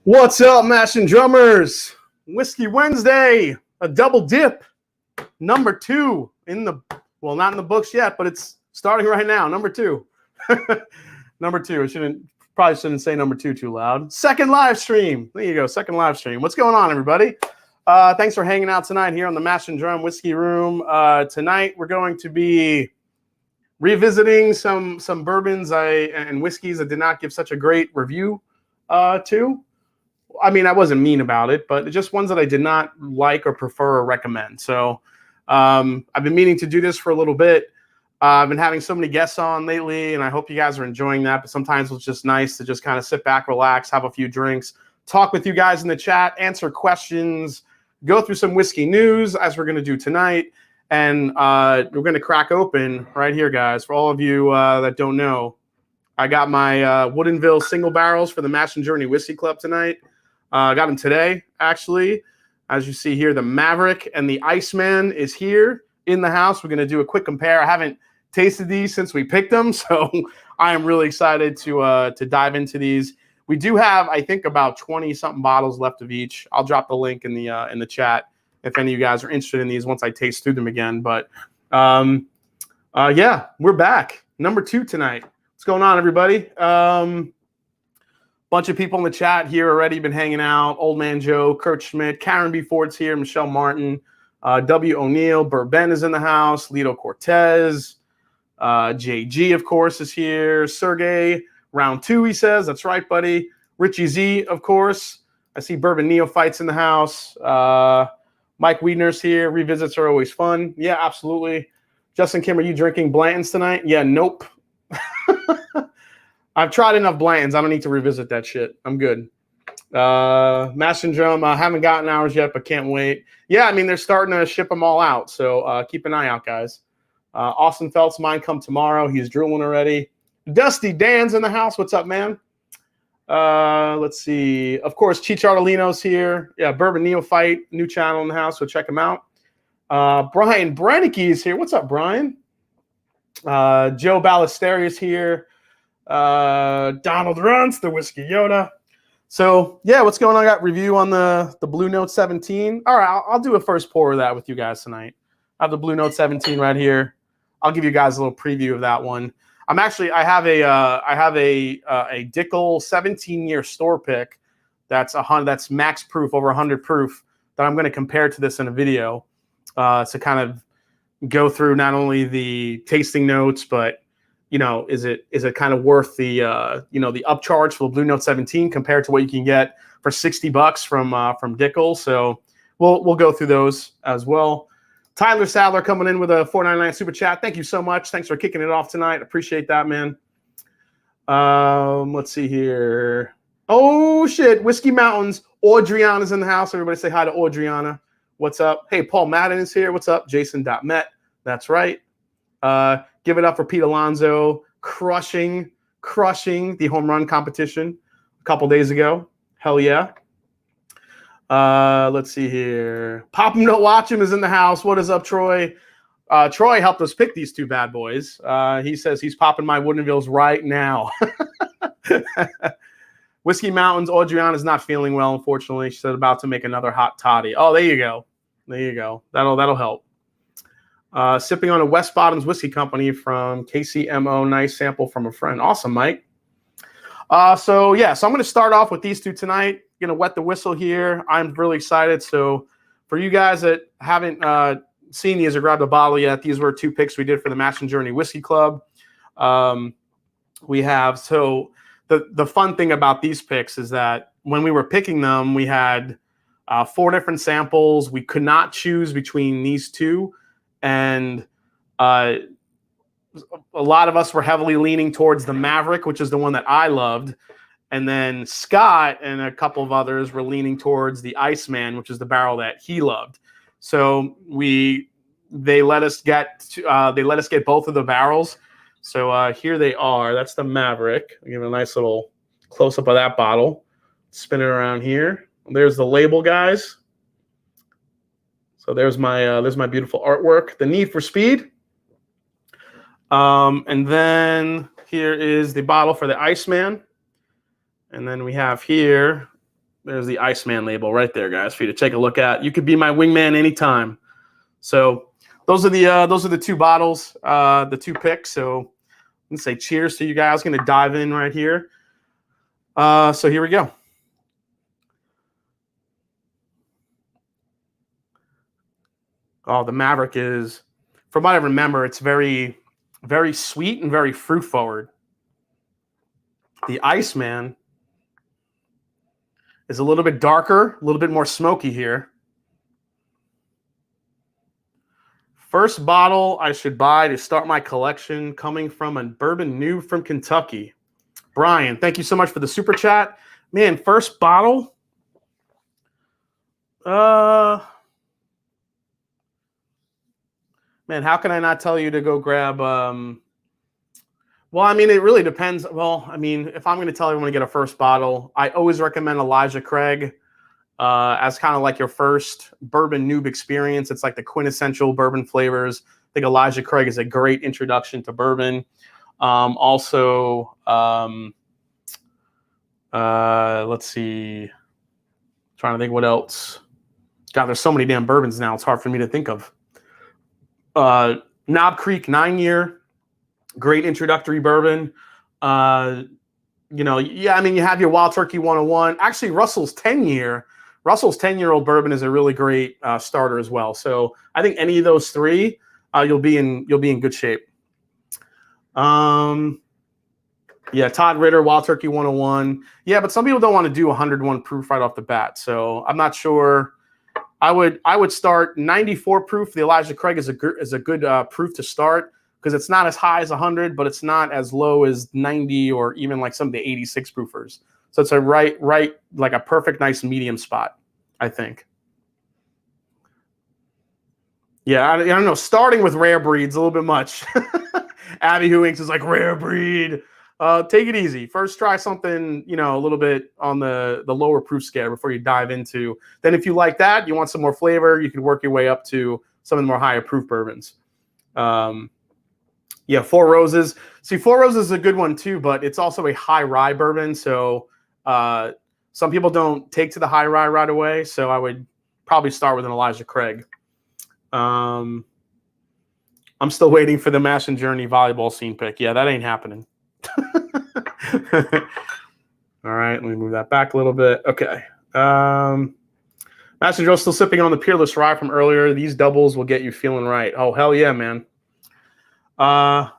What's up, Mash and Drummers? Whiskey Wednesday, a double dip. Number 2 in the, well, not in the books yet, but it's starting right now. Number 2. Number 2. Probably shouldn't say number 2 too loud. Second live stream. There you go. Second live stream. What's going on, everybody? Thanks for hanging out tonight here on the Mash and Drum Whiskey Room. Tonight we're going to be revisiting some bourbons and whiskeys I did not give such a great review to. I mean, I wasn't mean about it, but just ones that I did not like or prefer or recommend. So I've been meaning to do this for a little bit. I've been having so many guests on lately, and I hope you guys are enjoying that. But sometimes it's just nice to just kind of sit back, relax, have a few drinks, talk with you guys in the chat, answer questions, go through some whiskey news, as we're going to do tonight. And we're going to crack open right here, guys. For all of you that don't know, I got my Woodinville single barrels for the Mash and Journey Whiskey Club tonight. I got them today, actually. As you see here, the Maverick and the Iceman is here in the house. We're going to do a quick compare. I haven't tasted these since we picked them, so I am really excited to dive into these. We do have, I think, about 20-something bottles left of each. I'll drop the link in the chat if any of you guys are interested in these once I taste through them again. But, yeah, we're back. Number 2 tonight. What's going on, everybody? Bunch of people in the chat here already been hanging out. Old Man Joe, Kurt Schmidt, Karen B. Ford's here, Michelle Martin, W. O'Neill, Bourbon is in the house, Lito Cortez, JG, of course, is here. Sergey, round 2, he says. That's right, buddy. Richie Z, of course. I see Bourbon Neophytes in the house. Mike Wiedner's here. Revisits are always fun. Yeah, absolutely. Justin Kim, are you drinking Blanton's tonight? Yeah, nope. I've tried enough Blantons. I don't need to revisit that shit. I'm good. Mash and Drum, I haven't gotten ours yet, but can't wait. Yeah, I mean, they're starting to ship them all out, so keep an eye out, guys. Austin Phelps, mine come tomorrow. He's drooling already. Dusty Dan's in the house. What's up, man? Let's see. Of course, Cheech Artolino's here. Yeah, Bourbon Neophyte, new channel in the house, so check him out. Brian Brannicky is here. What's up, Brian? Joe Ballesteri is here. Donald Runts, the Whiskey Yoda. So yeah, what's going on? I got review on the Blue Note 17. All right, I'll do a first pour of that with you guys tonight. I have the Blue Note 17 right here. I'll give you guys a little preview of that one. I have a Dickel 17-year store pick that's max proof, over 100 proof, that I'm going to compare to this in a video to kind of go through not only the tasting notes, but is it kind of worth the the upcharge for the Blue Note 17 compared to what you can get for $60 from Dickel? So we'll go through those as well. Tyler Sadler coming in with a $4.99 super chat. Thank you so much. Thanks for kicking it off tonight. Appreciate that, man. Let's see here. Oh shit, Whiskey Mountains. Audriana's in the house. Everybody say hi to Audriana. What's up? Hey, Paul Madden is here. What's up? Jason.met. That's right. Give it up for Pete Alonso, crushing the home run competition a couple days ago. Hell yeah. Let's see here. Pop 'em, don't watch him is in the house. What is up, Troy? Troy helped us pick these two bad boys. He says he's popping my Woodinvilles right now. Whiskey Mountains, Audriana's not feeling well, unfortunately. She said about to make another hot toddy. Oh, there you go. There you go. That'll help. Sipping on a West Bottoms Whiskey Company from KCMO. Nice sample from a friend. Awesome, Mike. So I'm going to start off with these two tonight. Going to wet the whistle here. I'm really excited. So for you guys that haven't seen these or grabbed a bottle yet, these were 2 picks we did for the Mash and Journey Whiskey Club. We have, so the fun thing about these picks is that when we were picking them, we had 4 different samples. We could not choose between these two. And a lot of us were heavily leaning towards the Maverick, which is the one that I loved. And then Scott and a couple of others were leaning towards the Iceman, which is the barrel that he loved. So they let us get both of the barrels. So here they are. That's the Maverick. I'll give it a nice little close up of that bottle. Spin it around here. There's the label, guys. So there's my beautiful artwork. The Need for Speed. And then here is the bottle for the Iceman. And then we have here There's the Iceman label right there, guys, for you to take a look at. You could be my wingman anytime. So those are the two bottles, the two picks. So let's say cheers to you guys. Going to dive in right here. So here we go. Oh, the Maverick is, from what I remember, it's very, very sweet and very fruit forward. The Iceman is a little bit darker, a little bit more smoky here. First bottle I should buy to start my collection, coming from a bourbon noob from Kentucky. Brian, thank you so much for the super chat. Man, first bottle. Man, how can I not tell you to go grab? Well, I mean, it really depends. Well, I mean, if I'm going to tell everyone to get a first bottle, I always recommend Elijah Craig as kind of like your first bourbon noob experience. It's like the quintessential bourbon flavors. I think Elijah Craig is a great introduction to bourbon. Also, let's see. Trying to think what else. God, there's so many damn bourbons now. It's hard for me to think of. Knob Creek 9-year, great introductory bourbon. You know, yeah, I mean, you have your Wild Turkey 101. Actually, Russell's 10-year-old bourbon is a really great starter as well. So I think any of those three, you'll be in good shape. Yeah, Todd Ritter, Wild Turkey 101. Yeah, but some people don't want to do 101 proof right off the bat. So I'm not sure. I would start 94 proof. The Elijah Craig is a good proof to start, because it's not as high as 100, but it's not as low as 90 or even like some of the 86 proofers. So it's a right like a perfect nice medium spot, I think. Yeah, I don't know. Starting with rare breeds a little bit much. Abby Who Inks is like, rare breed. Take it easy. First, try something, you know, a little bit on the lower proof scale before you dive into. Then if you like that, you want some more flavor, you can work your way up to some of the more higher proof bourbons. Yeah, Four Roses. See, Four Roses is a good one too, but it's also a high rye bourbon. So some people don't take to the high rye right away. So I would probably start with an Elijah Craig. I'm still waiting for the Mash and Journey volleyball scene pick. Yeah, that ain't happening. All right, let me move that back a little bit. Okay. Master Joe still sipping on the Peerless Rye from earlier. These doubles will get you feeling right. Oh, hell yeah, man. Oh,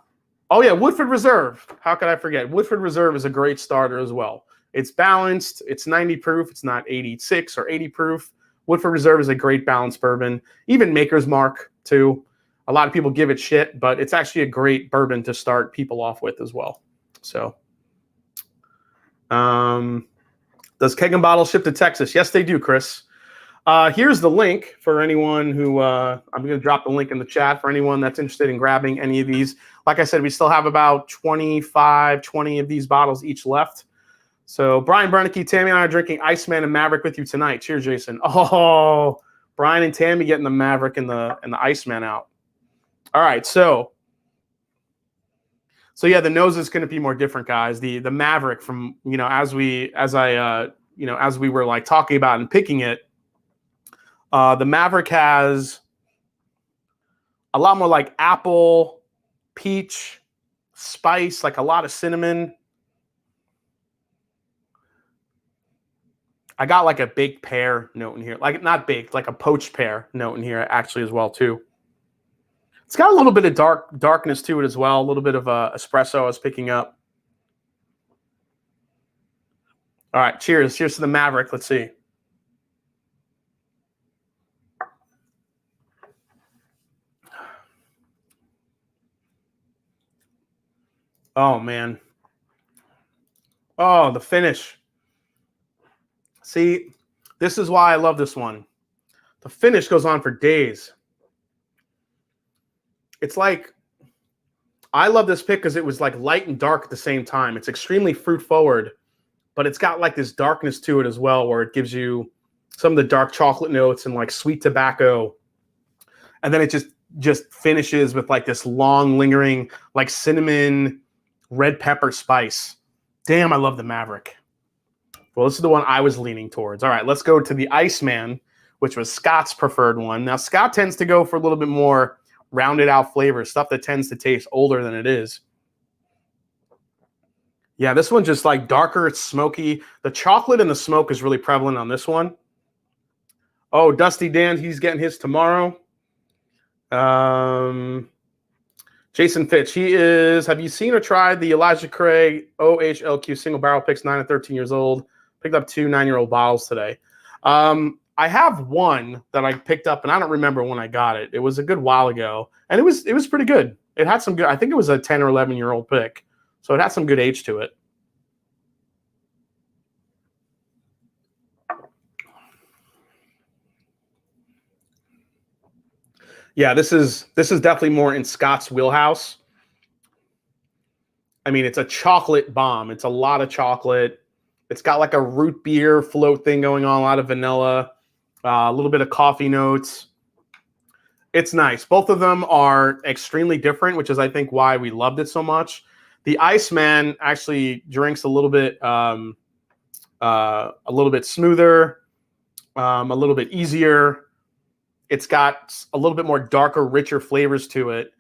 yeah, Woodford Reserve. How could I forget? Woodford Reserve is a great starter as well. It's balanced. It's 90 proof. It's not 86 or 80 proof. Woodford Reserve is a great balanced bourbon. Even Maker's Mark, too. A lot of people give it shit, but it's actually a great bourbon to start people off with as well. So, does Keg and Bottle ship to Texas? Yes, they do, Chris. Here's the link for anyone who, I'm going to drop the link in the chat for anyone that's interested in grabbing any of these. Like I said, we still have about 20 of these bottles each left. So Brian Bernicke, Tammy and I are drinking Iceman and Maverick with you tonight. Cheers, Jason. Oh, Brian and Tammy getting the Maverick and the Iceman out. All right, so yeah, the nose is going to be more different, guys. The Maverick, from, you know, as we were like talking about and picking it, the Maverick has a lot more like apple, peach, spice, like a lot of cinnamon. I got like a baked pear note in here, like not baked, like a poached pear note in here actually as well too. It's got a little bit of darkness to it as well. A little bit of espresso I was picking up. All right, cheers. Cheers to the Maverick. Let's see. Oh, man. Oh, the finish. See, this is why I love this one. The finish goes on for days. It's like, I love this pick because it was like light and dark at the same time. It's extremely fruit forward, but it's got like this darkness to it as well, where it gives you some of the dark chocolate notes and like sweet tobacco. And then it just finishes with like this long lingering, like cinnamon, red pepper spice. Damn, I love the Maverick. Well, this is the one I was leaning towards. All right, let's go to the Iceman, which was Scott's preferred one. Now, Scott tends to go for a little bit more rounded out flavor, stuff that tends to taste older than it is. Yeah, this one just like darker, it's smoky. The chocolate and the smoke is really prevalent on this one. Oh, Dusty Dan, he's getting his tomorrow. Jason Fitch, he is, have you seen or tried the Elijah Craig OHLQ single barrel picks 9 and 13 years old? Picked up 2 9-year-old bottles today. I have one that I picked up, and I don't remember when I got it. It was a good while ago, and it was pretty good. It had some good, I think it was a 10 or 11-year-old pick, so it had some good age to it. Yeah, this is definitely more in Scott's wheelhouse. I mean, it's a chocolate bomb. It's a lot of chocolate. It's got like a root beer float thing going on, a lot of vanilla, a little bit of coffee notes. It's nice. Both of them are extremely different, which is, I think, why we loved it so much. The Iceman actually drinks a little bit smoother, a little bit easier. It's got a little bit more darker, richer flavors to it.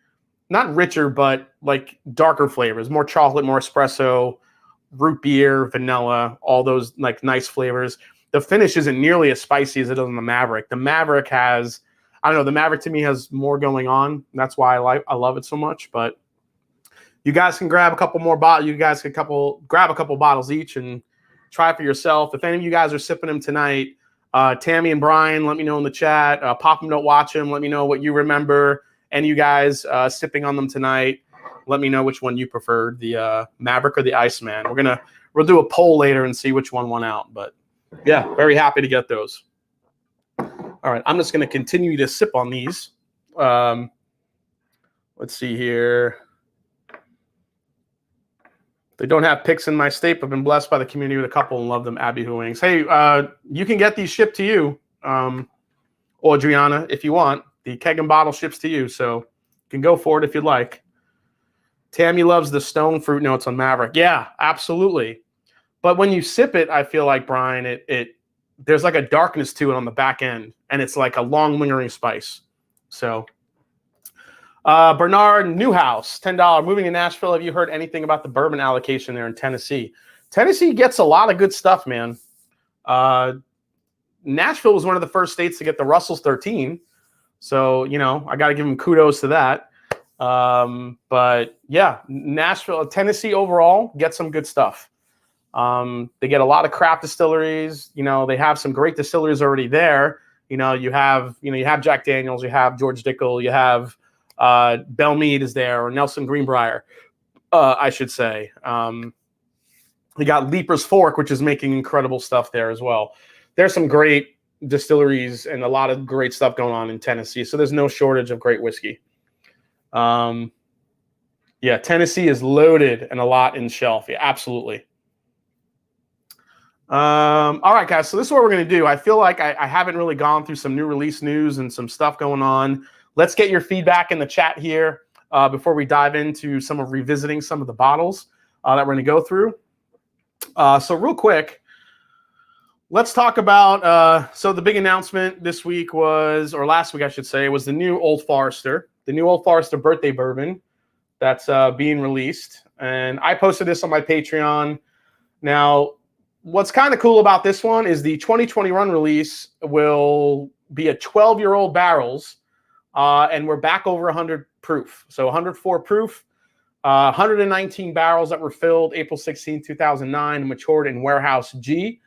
Not richer, but like darker flavors, more chocolate, more espresso, root beer, vanilla, all those like nice flavors. The finish isn't nearly as spicy as it is on the Maverick. The Maverick has, I don't know, the Maverick to me has more going on. That's why I love it so much. But you guys can grab a couple more bottles. You guys can grab a couple bottles each and try it for yourself. If any of you guys are sipping them tonight, Tammy and Brian, let me know in the chat. Pop them, don't watch them. Let me know what you remember. And you guys sipping on them tonight, let me know which one you preferred, the Maverick or the Iceman. We'll do a poll later and see which one won out. But yeah, very happy to get those. All right, I'm just going to continue to sip on these. Let's see here. They don't have picks in my state, but been blessed by the community with a couple and love them. Abby Wings. Hey, you can get these shipped to you, Adriana, if you want. The keg and bottle ships to you, so you can go for it if you'd like. Tammy loves the stone fruit notes on Maverick. Yeah, absolutely. But when you sip it, I feel like, Brian, there's like a darkness to it on the back end, and it's like a long lingering spice. So Bernard Newhouse, $10. Moving to Nashville, have you heard anything about the bourbon allocation there in Tennessee? Tennessee gets a lot of good stuff, man. Nashville was one of the first states to get the Russell's 13. So, you know, I got to give them kudos to that. But yeah, Tennessee overall gets some good stuff. They get a lot of craft distilleries. You know, they have some great distilleries already there. You have Jack Daniels, you have George Dickel, you have Bellmead is there, or Nelson Greenbrier, I should say. You got Leaper's Fork, which is making incredible stuff there as well. There's some great distilleries and a lot of great stuff going on in Tennessee, so there's no shortage of great whiskey. Yeah, Tennessee is loaded and a lot in shelf. Yeah, absolutely. All right, guys, so this is what we're going to do. I feel like I haven't really gone through some new release news and some stuff going on. Let's get your feedback in the chat here before we dive into revisiting some of the bottles that we're going to go through. So real quick, let's talk about, so the big announcement this week was, or last week I should say, was the new Old Forester, birthday bourbon that's being released. And I posted this on my Patreon. Now, what's kind of cool about this one is the 2021 release will be a 12-year-old barrels, and we're back over 100 proof. So 104 proof, 119 barrels that were filled April 16, 2009, and matured in Warehouse G.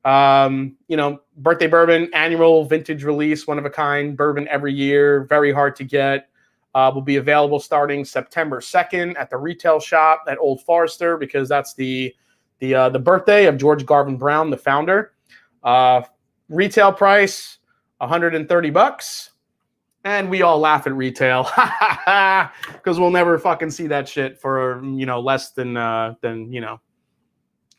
Birthday bourbon, annual vintage release, one of a kind bourbon every year, very hard to get. Will be available starting September 2nd at the retail shop at Old Forester, because that's the birthday of George Garvin Brown, the founder. Retail price $130, and we all laugh at retail because we'll never fucking see that shit for less than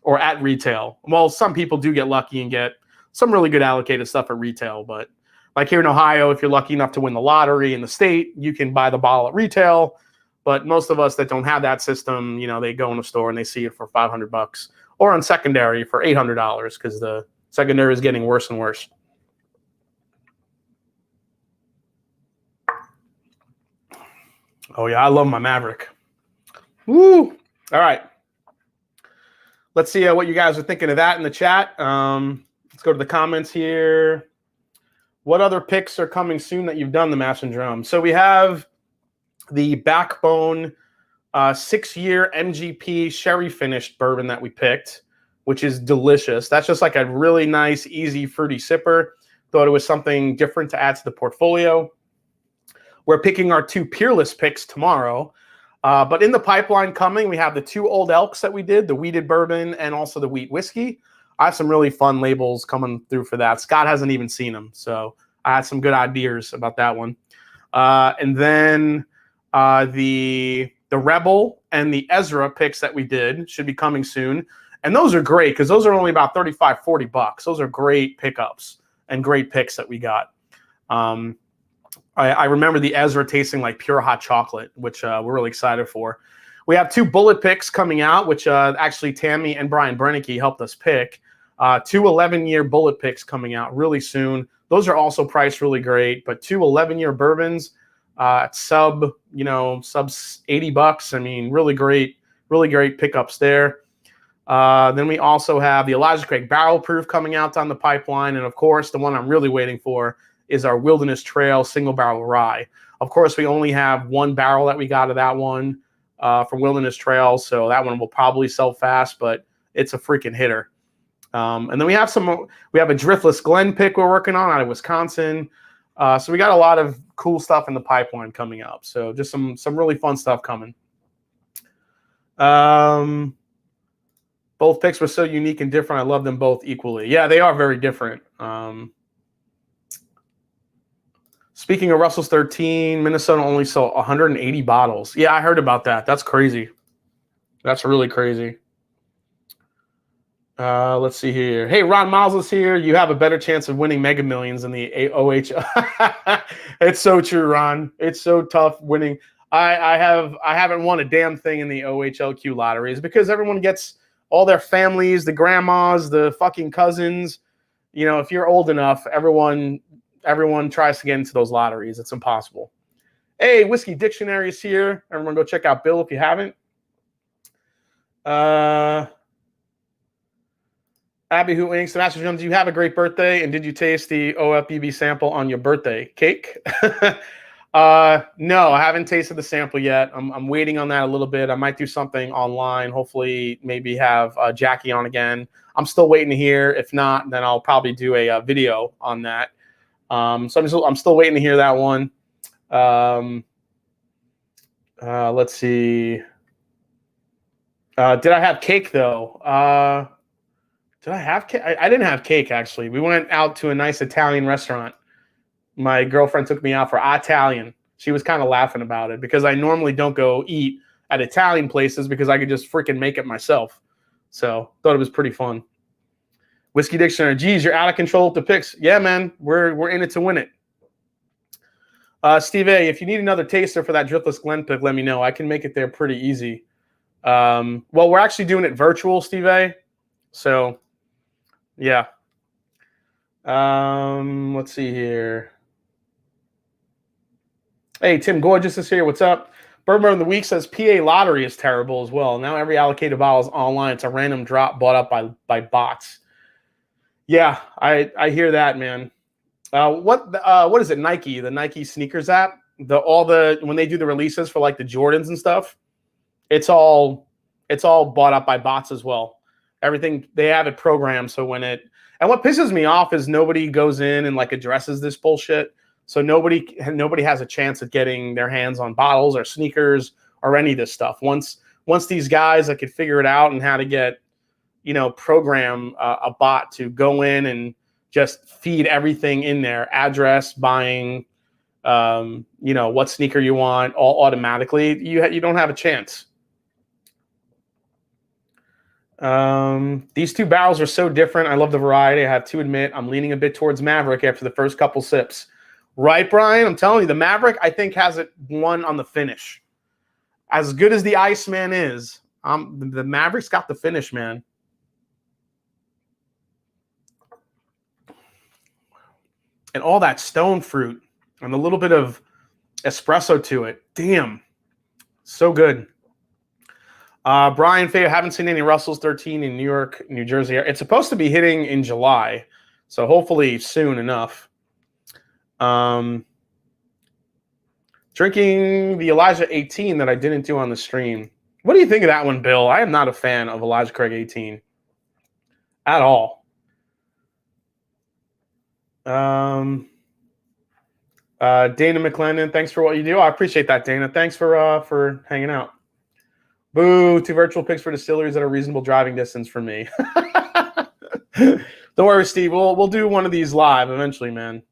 or at retail. Well, some people do get lucky and get some really good allocated stuff at retail, but like here in Ohio, if you're lucky enough to win the lottery in the state, you can buy the bottle at retail. But most of us that don't have that system, they go in the store and they see it for $500 or on secondary for $800 because the secondary is getting worse and worse. Oh, yeah, I love my Maverick. Woo! All right. Let's see what you guys are thinking of that in the chat. Let's go to the comments here. What other picks are coming soon that you've done, the Mash and Drum? So we have the Backbone 6-year MGP sherry finished bourbon that we picked, which is delicious. That's just like a really nice, easy, fruity sipper. Thought it was something different to add to the portfolio. We're picking our 2 Peerless picks tomorrow. But in the pipeline coming, we have the 2 Old Elks that we did, the wheated bourbon and also the wheat whiskey. I have some really fun labels coming through for that. Scott hasn't even seen them, so I had some good ideas about that one. And then the Rebel and the Ezra picks that we did should be coming soon. And those are great because those are only about $35–40. Those are great pickups and great picks that we got. I remember the Ezra tasting like pure hot chocolate, which we're really excited for. We have 2 bullet picks coming out, which actually Tammy and Brian Brennicky helped us pick. 2 11-year bullet picks coming out really soon. Those are also priced really great, but 2 11-year bourbons at sub $80. I mean, really great pickups there. Then we also have the Elijah Craig Barrel Proof coming out on the pipeline, and of course, the one I'm really waiting for is our Wilderness Trail single barrel rye. Of course, we only have 1 barrel that we got of that one from Wilderness Trail, so that one will probably sell fast, but it's a freaking hitter. And then we have a Driftless Glen pick we're working on out of Wisconsin. So we got a lot of cool stuff in the pipeline coming up. So just some really fun stuff coming. Both picks were so unique and different. I love them both equally. Yeah, they are very different. Speaking of Russell's 13, Minnesota only sold 180 bottles. Yeah, I heard about that. That's crazy. That's really crazy. Let's see here. Hey, Ron Miles is here. You have a better chance of winning Mega Millions in the OHL. It's so true, Ron. It's so tough winning. I haven't won a damn thing in the OHLQ lotteries because everyone gets all their families, the grandmas, the fucking cousins. You know, if you're old enough, everyone tries to get into those lotteries. It's impossible. Hey, Whiskey Dictionary is here. Everyone go check out Bill if you haven't. Abby Who Inks, Master Jones, you have a great birthday. And did you taste the OFBB sample on your birthday cake? No, I haven't tasted the sample yet. I'm waiting on that a little bit. I might do something online. Hopefully, maybe have Jackie on again. I'm still waiting to hear. If not, then I'll probably do a video on that. So I'm still waiting to hear that one. Let's see. Did I have cake though? Did I have cake? I didn't have cake actually. We went out to a nice Italian restaurant. My girlfriend took me out for Italian. She was kind of laughing about it because I normally don't go eat at Italian places because I could just freaking make it myself. So thought it was pretty fun. Whiskey Dictionary. Geez, you're out of control with the picks. Yeah, man. We're in it to win it. Steve A, if you need another taster for that Driftless Glen pick, let me know. I can make it there pretty easy. Well, we're actually doing it virtual, Steve A. So, yeah. Let's see here. Hey, Tim Gorgeous is here. What's up? Bourbon of the Week says PA lottery is terrible as well. Now every allocated bottle is online. It's a random drop bought up by bots. Yeah, I hear that, man. What is it? Nike, the Nike sneakers app. When they do the releases for like the Jordans and stuff, it's all bought up by bots as well. Everything they have it programmed so and what pisses me off is nobody goes in and like addresses this bullshit. So nobody has a chance at getting their hands on bottles or sneakers or any of this stuff. Once these guys that could figure it out and how to get, program a bot to go in and just feed everything in there, address, buying, what sneaker you want, all automatically, you don't have a chance. These 2 barrels are so different. I love the variety. I have to admit, I'm leaning a bit towards Maverick after the first couple sips. Right, Brian? I'm telling you, the Maverick, I think, has it won on the finish. As good as the Iceman is, the Maverick's got the finish, man. And all that stone fruit and a little bit of espresso to it. Damn. So good. Brian Fay, I haven't seen any Russell's 13 in New York, New Jersey. It's supposed to be hitting in July, so hopefully soon enough. Drinking the Elijah 18 that I didn't do on the stream. What do you think of that one, Bill? I am not a fan of Elijah Craig 18 at all. Dana McClendon, thanks for what you do. I appreciate that, Dana. Thanks for hanging out. Boo, 2 virtual picks for distilleries at a reasonable driving distance for me. Don't worry, Steve. We'll do one of these live eventually, man.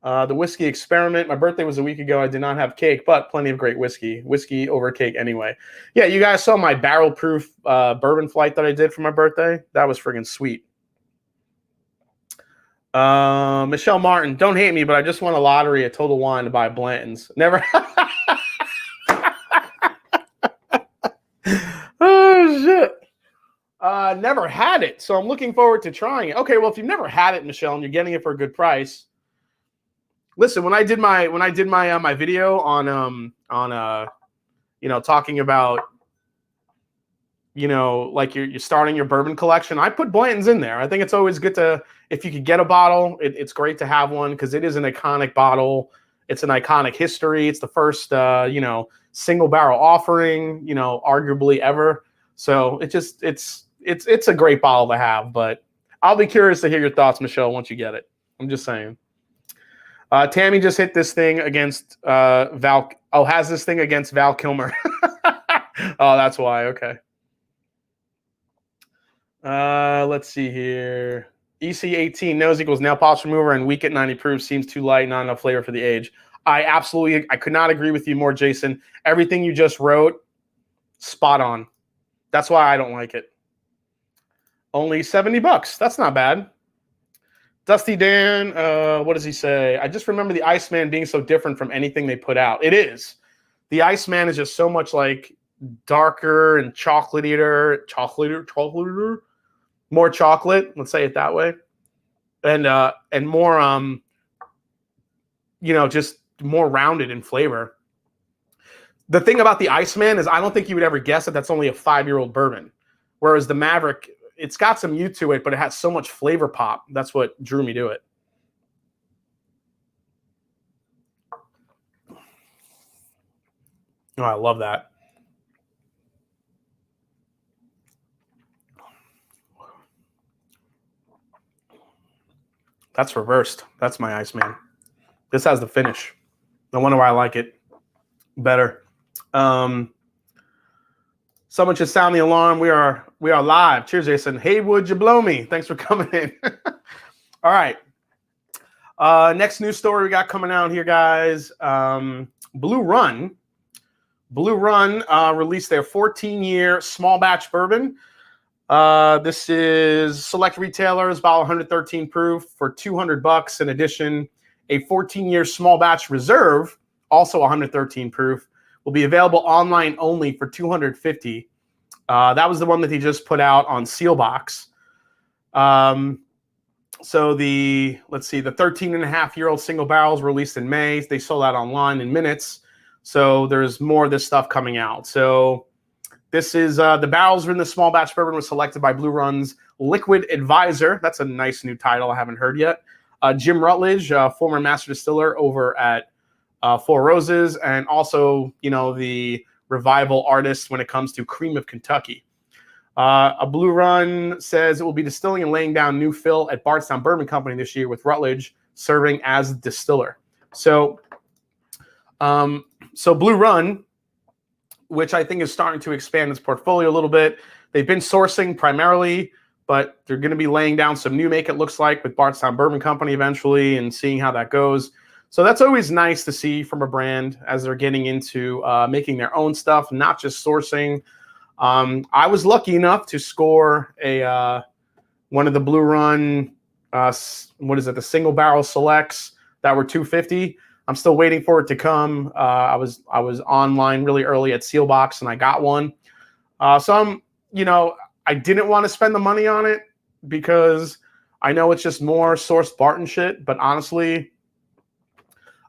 The whiskey experiment. My birthday was a week ago. I did not have cake, but plenty of great whiskey. Whiskey over cake anyway. Yeah, you guys saw my barrel-proof bourbon flight that I did for my birthday. That was friggin' sweet. Michelle Martin, don't hate me, but I just won a lottery at Total Wine to buy Blanton's. Never. Oh, shit. Never had it, so I'm looking forward to trying it. Okay, well, if you've never had it, Michelle, and you're getting it for a good price, listen. When I did my my video on talking about like you're starting your bourbon collection, I put Blanton's in there. I think it's always good to, if you could get a bottle, it's great to have one because it is an iconic bottle. It's an iconic history. It's the first single barrel offering, arguably ever. So it's a great bottle to have, but I'll be curious to hear your thoughts, Michelle, once you get it. I'm just saying. Tammy just hit this thing against Val. Oh, has this thing against Val Kilmer. Oh, that's why. Okay. Let's see here. EC18 nose equals nail polish remover and weak at 90 proof seems too light, not enough flavor for the age. I could not agree with you more, Jason. Everything you just wrote, spot on. That's why I don't like it. Only $70. That's not bad. Dusty Dan, what does he say? I just remember the Iceman being so different from anything they put out. It is. The Iceman is just so much like darker and chocolatier, more chocolate. Let's say it that way, and more just more rounded in flavor. The thing about the Iceman is I don't think you would ever guess that that's only a 5-year-old bourbon, whereas the Maverick, it's got some youth to it, but it has so much flavor pop. That's what drew me to it. Oh, I love that. That's reversed. That's my Iceman. This has the finish. No wonder why I like it better. Someone should sound the alarm. We are live. Cheers, Jason. Hey, would you blow me? Thanks for coming in. All right. Next news story we got coming out here, guys. Blue Run released their 14-year small batch bourbon. This is select retailers, bottle 113 proof for $200. In addition, a 14-year small batch reserve, also 113 proof, will be available online only for $250. That was the one that he just put out on Sealbox. So the 13-and-a-half-year-old single barrels released in May. They sold out online in minutes. So there's more of this stuff coming out. So this is the barrels in the small batch bourbon was selected by Blue Run's Liquid Advisor. That's a nice new title I haven't heard yet. Jim Rutledge, former master distiller over at Four Roses, and also the revival artist when it comes to Cream of Kentucky. A Blue Run says it will be distilling and laying down new fill at Bardstown Bourbon Company this year, with Rutledge serving as distiller. So Blue Run, which I think is starting to expand its portfolio a little bit. They've been sourcing primarily, but they're going to be laying down some new make, it looks like, with Bardstown Bourbon Company eventually, and seeing how that goes. So that's always nice to see from a brand as they're getting into making their own stuff, not just sourcing. I was lucky enough to score one of the Blue Run, the single barrel selects that were $250. I'm still waiting for it to come. I was online really early at Sealbox and I got one. So I didn't want to spend the money on it because I know it's just more sourced Barton shit, but honestly,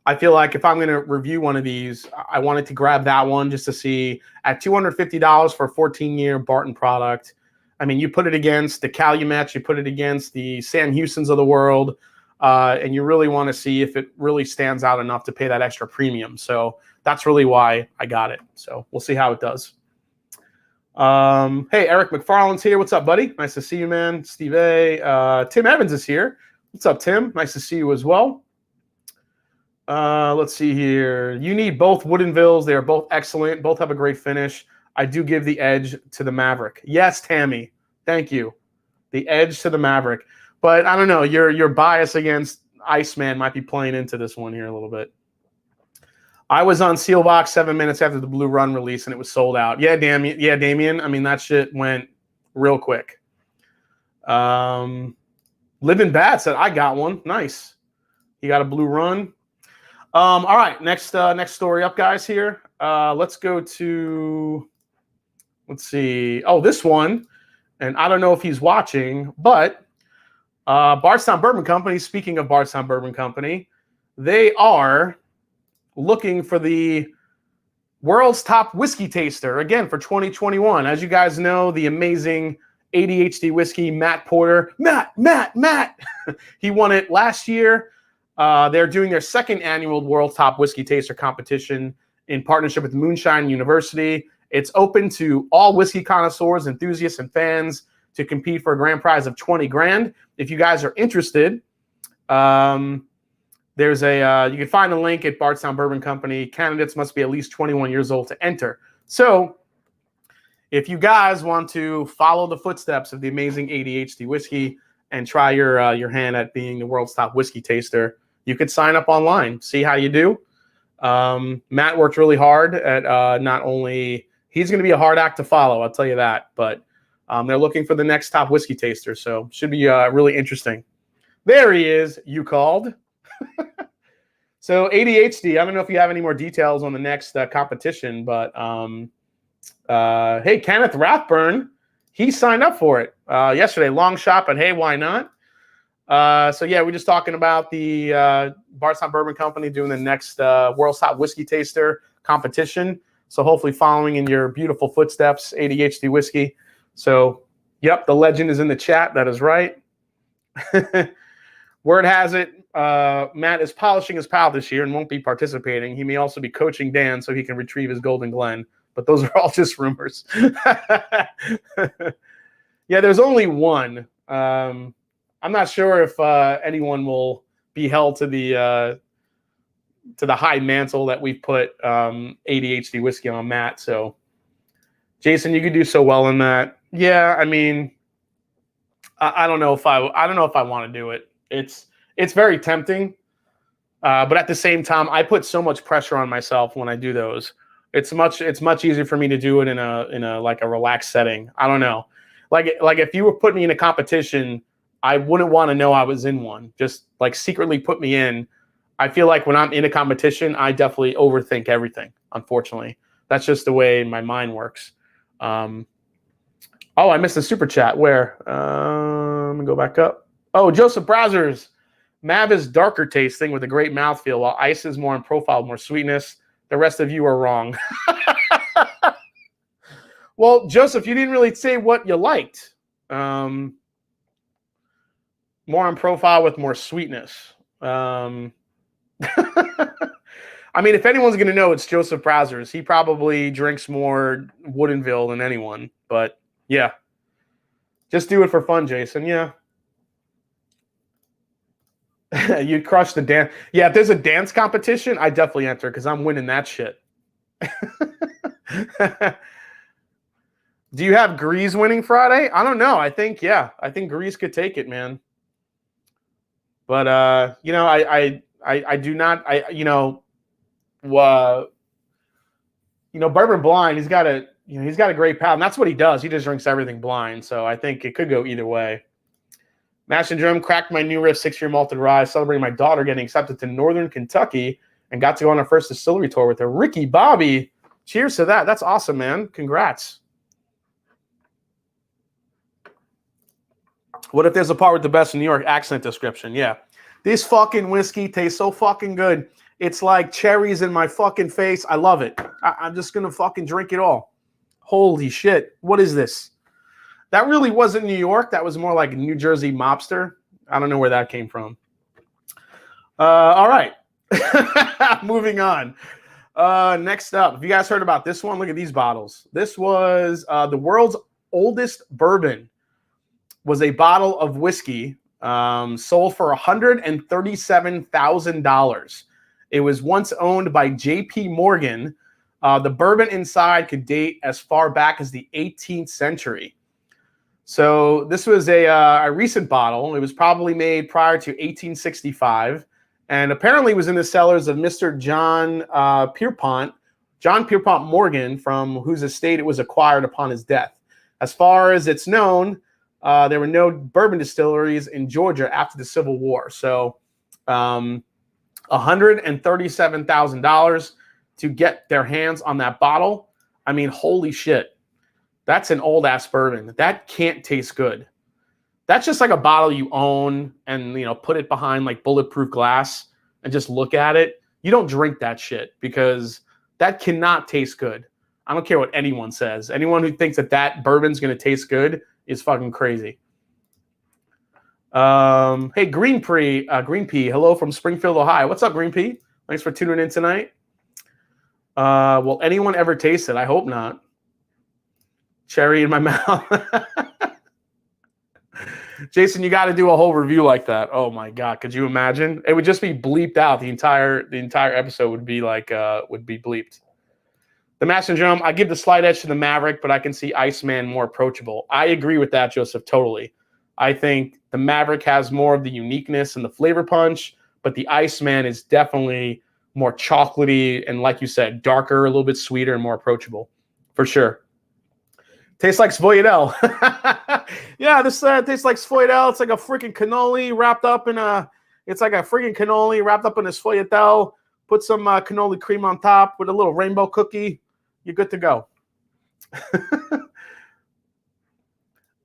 I feel like if I'm going to review one of these, I wanted to grab that one just to see at $250 for a 14-year Barton product. I mean, you put it against the Calumet, you put it against the Sam Houstons of the world, and you really want to see if it really stands out enough to pay that extra premium. So that's really why I got it. So we'll see how it does. Hey, Eric McFarland's here. What's up, buddy? Nice to see you, man. Steve A. Tim Evans is here. What's up, Tim? Nice to see you as well. Let's see here. You need both Woodinvilles. They are both excellent. Both have a great finish. I do give the edge to the Maverick. Yes, Tammy. Thank you. The edge to the Maverick. But I don't know. Your bias against Iceman might be playing into this one here a little bit. I was on Sealbox 7 minutes after the Blue Run release, and it was sold out. Yeah, Damien. Yeah, Damien. I mean, that shit went real quick. Living Bad said, I got one. Nice. You got a Blue Run. All right, next story up, guys, here. Let's go to, let's see. Oh, this one, and I don't know if he's watching, but Bardstown Bourbon Company, speaking of Bardstown Bourbon Company, they are looking for the world's top whiskey taster, again, for 2021. As you guys know, the amazing ADHD whiskey, Matt Porter. Matt. He won it last year. They're doing their second annual World Top Whiskey Taster competition in partnership with Moonshine University. It's open to all whiskey connoisseurs, enthusiasts, and fans to compete for a grand prize of 20 grand. If you guys are interested, there's you can find a link at Bardstown Bourbon Company. Candidates must be at least 21 years old to enter. So if you guys want to follow the footsteps of the amazing ADHD whiskey and try your hand at being the world's top whiskey taster, you could sign up online, see how you do. Matt worked really hard at not only, he's going to be a hard act to follow, I'll tell you that, but they're looking for the next top whiskey taster, so should be really interesting. There he is, you called. So ADHD, I don't know if you have any more details on the next competition, but hey, Kenneth Rathburn, he signed up for it yesterday. Long shot, but hey, why not? So yeah, we're just talking about the Bardstown Bourbon Company doing the next World's Top Whiskey Taster competition. So hopefully following in your beautiful footsteps, ADHD whiskey. So, yep, the legend is in the chat. That is right. Word has it, Matt is polishing his palate this year and won't be participating. He may also be coaching Dan so he can retrieve his Golden Glen. But those are all just rumors. Yeah, there's only one. I'm not sure if anyone will be held to the high mantle that we've put ADHD whiskey on Matt. So, Jason, you could do so well in that. Yeah, I mean, I don't know if I want to do it. It's very tempting, but at the same time, I put so much pressure on myself when I do those. It's much easier for me to do it in a like a relaxed setting. I don't know, like if you were putting me in a competition, I wouldn't want to know I was in one. Just like secretly put me in. I feel like when I'm in a competition, I definitely overthink everything. Unfortunately, that's just the way my mind works. Oh, I missed a super chat. Where? Let me go back up. Oh, Joseph Brazzers. Mav is darker tasting with a great mouthfeel, while Ice is more in profile, more sweetness. The rest of you are wrong. Well, Joseph, you didn't really say what you liked. More in profile with more sweetness. I mean, if anyone's going to know, it's Joseph Brazzers. He probably drinks more Woodinville than anyone. But, yeah. Just do it for fun, Jason. Yeah. You'd crush the dance. Yeah, if there's a dance competition, I definitely enter because I'm winning that shit. Do you have Grease winning Friday? I don't know. I think Grease could take it, man. But you know, I do not. Bourbon blind. He's got a great palate, and that's what he does. He just drinks everything blind. So I think it could go either way. Mash and Drum cracked my new riff 6-year malted rye, celebrating my daughter getting accepted to Northern Kentucky, and got to go on our first distillery tour with her. Ricky Bobby, cheers to that. That's awesome, man. Congrats. What if there's a part with the best in New York accent description? Yeah. This fucking whiskey tastes so fucking good. It's like cherries in my fucking face. I love it. I'm just going to fucking drink it all. Holy shit. What is this? That really wasn't New York. That was more like New Jersey mobster. I don't know where that came from. All right. Moving on. Next up, have you guys heard about this one? Look at these bottles. This was the world's oldest bourbon. Was a bottle of whiskey sold for $137,000. It was once owned by J.P. Morgan. The bourbon inside could date as far back as the 18th century. So this was a recent bottle. It was probably made prior to 1865, and apparently was in the cellars of Mr. John Pierpont Morgan, from whose estate it was acquired upon his death. As far as it's known, there were no bourbon distilleries in Georgia after the Civil War. So $137,000 to get their hands on that bottle. I mean, holy shit. That's an old-ass bourbon. That can't taste good. That's just like a bottle you own and, you know, put it behind like bulletproof glass and just look at it. You don't drink that shit because that cannot taste good. I don't care what anyone says. Anyone who thinks that that bourbon's going to taste good is fucking crazy. Hey, Green Pea, hello from Springfield, Ohio. What's up, Green Pea? Thanks for tuning in tonight. Will anyone ever taste it? I hope not. Cherry in my mouth. Jason, you got to do a whole review like that. Oh my God, could you imagine? It would just be bleeped out. The entire episode would be like would be bleeped. The Master Drum, I give the slight edge to the Maverick, but I can see Iceman more approachable. I agree with that, Joseph, totally. I think the Maverick has more of the uniqueness and the flavor punch, but the Iceman is definitely more chocolatey and, like you said, darker, a little bit sweeter and more approachable, for sure. Tastes like Svoyadel. Yeah, this tastes like Svoyadel. It's like a freaking cannoli wrapped up in a. It's like a freaking cannoli wrapped up in a Svoyadel. Put some cannoli cream on top with a little rainbow cookie. You're good to go.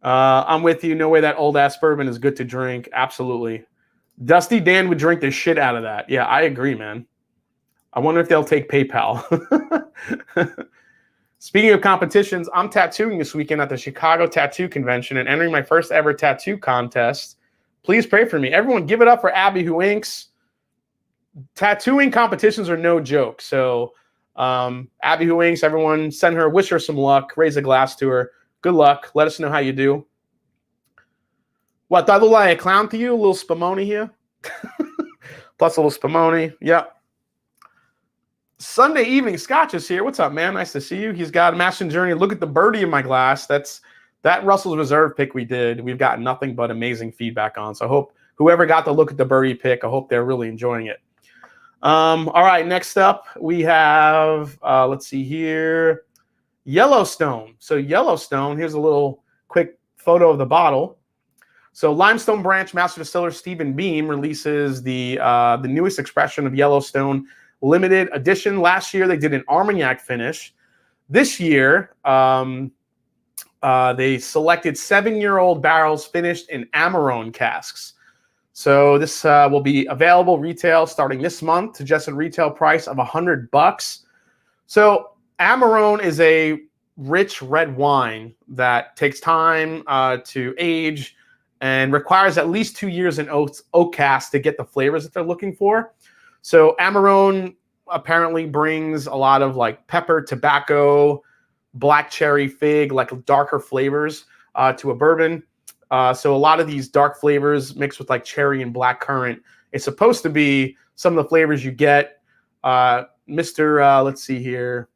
I'm with you. No way that old ass bourbon is good to drink. Absolutely. Dusty Dan would drink the shit out of that. Yeah, I agree, man. I wonder if they'll take PayPal. Speaking of competitions, I'm tattooing this weekend at the Chicago Tattoo Convention and entering my first ever tattoo contest. Please pray for me. Everyone give it up for Abby who inks. Tattooing competitions are no joke. So Abby who inks, everyone send her, wish her some luck, raise a glass to her. Good luck. Let us know how you do. What, do I look like a clown to you? A little Spumoni here? Plus a little Spumoni. Yep. Sunday Evening Scotch is here. What's up, man? Nice to see you. He's got a Master Journey. Look at the birdie in my glass. That's that Russell's Reserve pick we did. We've got nothing but amazing feedback on. So I hope whoever got to look at the birdie pick, I hope they're really enjoying it. All right, next up we have, let's see here, Yellowstone. So Yellowstone, here's a little quick photo of the bottle. So Limestone Branch Master Distiller Stephen Beam releases the newest expression of Yellowstone limited edition. Last year they did an Armagnac finish. This year they selected 7-year-old barrels finished in Amarone casks. So this will be available retail starting this month to just a retail price of $100. So Amarone is a rich red wine that takes time to age and requires at least 2 years in oak cask to get the flavors that they're looking for. So Amarone apparently brings a lot of like pepper, tobacco, black cherry, fig, like darker flavors to a bourbon. So a lot of these dark flavors mixed with like cherry and black currant. It's supposed to be some of the flavors you get. Let's see here.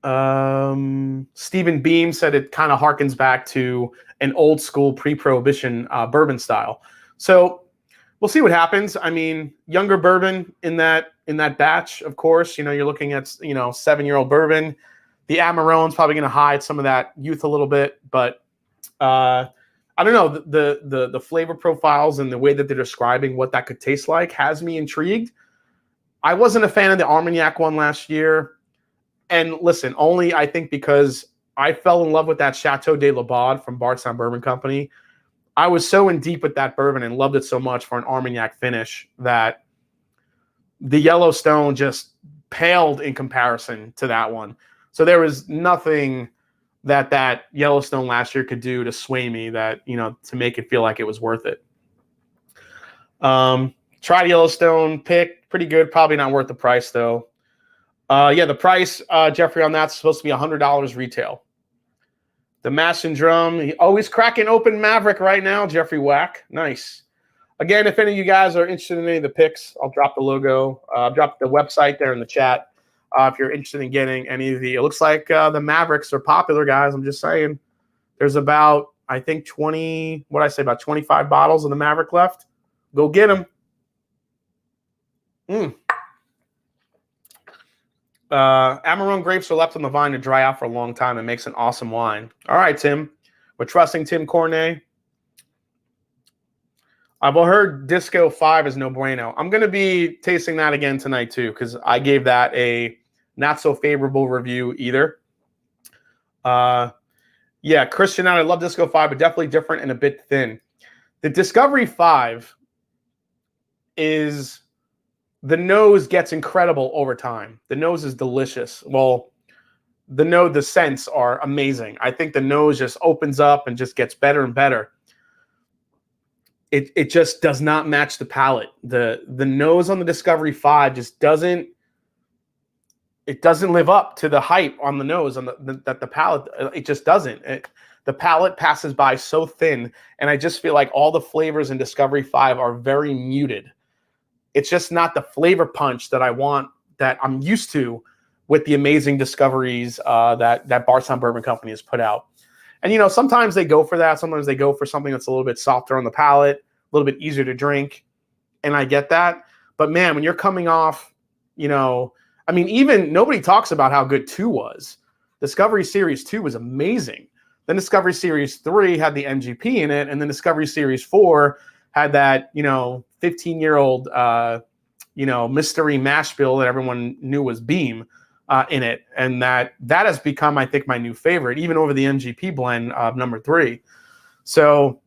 Stephen Beam said it kind of harkens back to an old school pre-prohibition bourbon style. So we'll see what happens. I mean, younger bourbon in that batch, of course. You know, you're looking at 7-year-old bourbon. The Amarone's probably going to hide some of that youth a little bit, but I don't know. The flavor profiles and the way that they're describing what that could taste like has me intrigued. I wasn't a fan of the Armagnac one last year. And listen, only I think because I fell in love with that Chateau de la Baude from Bardstown Bourbon Company. I was so in deep with that bourbon and loved it so much for an Armagnac finish that the Yellowstone just paled in comparison to that one. So there was nothing that Yellowstone last year could do to sway me that, to make it feel like it was worth it. Tried Yellowstone, pick, pretty good. Probably not worth the price though. Yeah, the price, Jeffrey, on that's supposed to be $100 retail. The Mash and Drum, always cracking open Maverick right now, Jeffrey Wack. Nice. Again, if any of you guys are interested in any of the picks, I'll drop the logo. I'll drop the website there in the chat. If you're interested in getting any of it looks like the Mavericks are popular, guys. I'm just saying. There's about, I think, 20, what did I say, about 25 bottles of the Maverick left. Go get them. Amarone grapes are left on the vine to dry out for a long time and makes an awesome wine. All right, Tim. We're trusting Tim Cornet. I've heard Disco 5 is no bueno. I'm going to be tasting that again tonight, too, because I gave that a not-so-favorable review either. Yeah, Christian, I love Disco 5, but definitely different and a bit thin. The Discovery 5 is... the nose gets incredible over time. The nose is delicious. Well, the scents are amazing. I think the nose just opens up and just gets better and better. It just does not match the palate. The nose on the Discovery 5 just doesn't live up to the hype on the nose on the palate. It just doesn't. The palate passes by so thin, and I just feel like all the flavors in Discovery 5 are very muted. It's just not the flavor punch that I want, that I'm used to with the amazing discoveries that Bardstown Bourbon Company has put out. And, sometimes they go for that. Sometimes they go for something that's a little bit softer on the palate, a little bit easier to drink. And I get that. But, man, when you're coming off, even nobody talks about how good 2 was. Discovery Series 2 was amazing. Then Discovery Series 3 had the MGP in it. And then Discovery Series 4 had that, 15-year-old, mystery mash bill that everyone knew was Beam in it. And that has become, I think, my new favorite, even over the MGP blend of number 3. So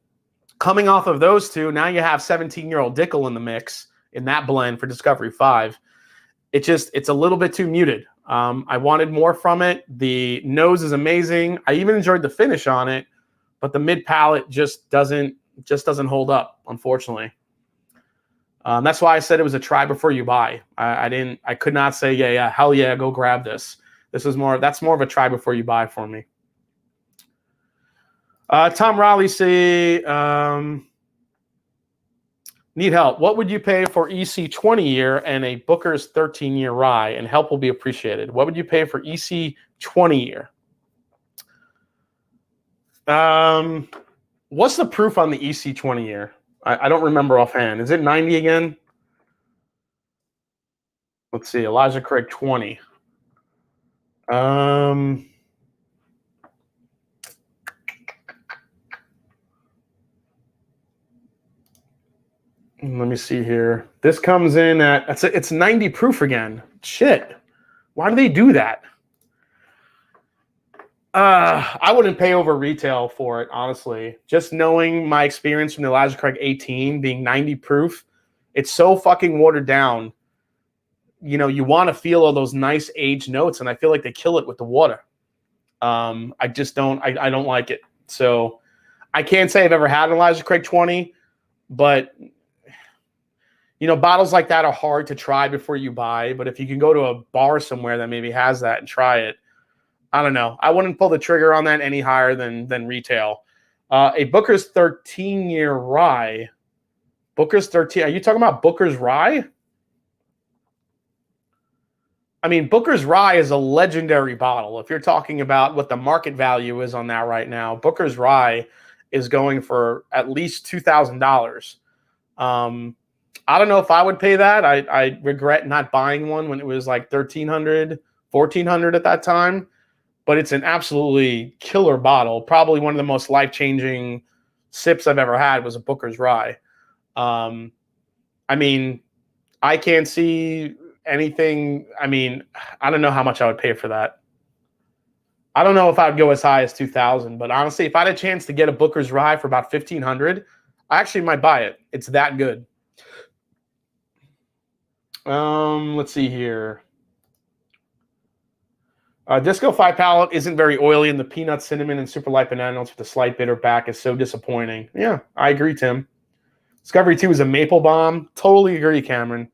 coming off of those two, now you have 17-year-old Dickel in the mix in that blend for Discovery 5. It's a little bit too muted. I wanted more from it. The nose is amazing. I even enjoyed the finish on it, but the mid palate just doesn't hold up, unfortunately. That's why I said it was a try before you buy. I could not say, yeah, hell yeah, go grab this. That's more of a try before you buy for me. Tom Raleigh say, need help. What would you pay for EC 20 year and a Booker's 13-year rye? And help will be appreciated. What would you pay for EC 20 year? What's the proof on the EC 20 year? I don't remember offhand. Is it 90 again? Let's see. Elijah Craig 20. Let me see here. This comes in at it's 90 proof again. Shit. Why do they do that? I wouldn't pay over retail for it, honestly. Just knowing my experience from the Elijah Craig 18 being 90 proof, it's so fucking watered down. You want to feel all those nice aged notes, and I feel like they kill it with the water. I just don't. I don't like it. So I can't say I've ever had an Elijah Craig 20, but bottles like that are hard to try before you buy. But if you can go to a bar somewhere that maybe has that and try it, I don't know. I wouldn't pull the trigger on that any higher than retail. A Booker's 13-year rye. Booker's 13. Are you talking about Booker's rye? I mean, Booker's rye is a legendary bottle. If you're talking about what the market value is on that right now, Booker's rye is going for at least $2,000. I don't know if I would pay that. I regret not buying one when it was like $1,300, $1,400 at that time. But it's an absolutely killer bottle. Probably one of the most life-changing sips I've ever had was a Booker's Rye. I can't see anything. I don't know how much I would pay for that. I don't know if I'd go as high as 2,000, but honestly, if I had a chance to get a Booker's Rye for about 1,500, I actually might buy it. It's that good. Let's see here. Disco 5 palate isn't very oily, and the peanut, cinnamon, and super light banana notes with a slight bitter back is so disappointing. Yeah, I agree, Tim. Discovery 2 is a maple bomb. Totally agree, Cameron.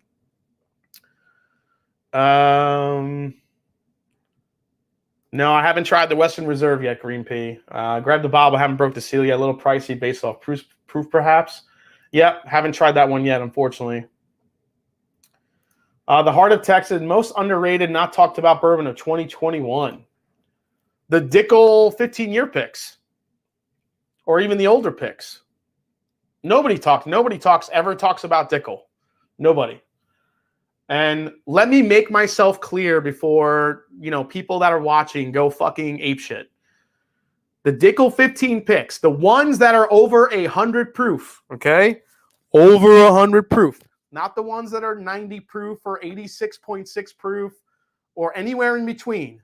No, I haven't tried the Western Reserve yet, Green Pea. Grabbed the bottle, haven't broke the seal yet. A little pricey based off proof perhaps. Yep, haven't tried that one yet, unfortunately. The Heart of Texas, most underrated, not talked about bourbon of 2021. The Dickel 15-year picks, or even the older picks. Nobody ever talks about Dickel. Nobody. And let me make myself clear before, people that are watching go fucking apeshit. The Dickel 15 picks, the ones that are over 100 proof, okay? Over 100 proof. Not the ones that are 90 proof or 86.6 proof or anywhere in between.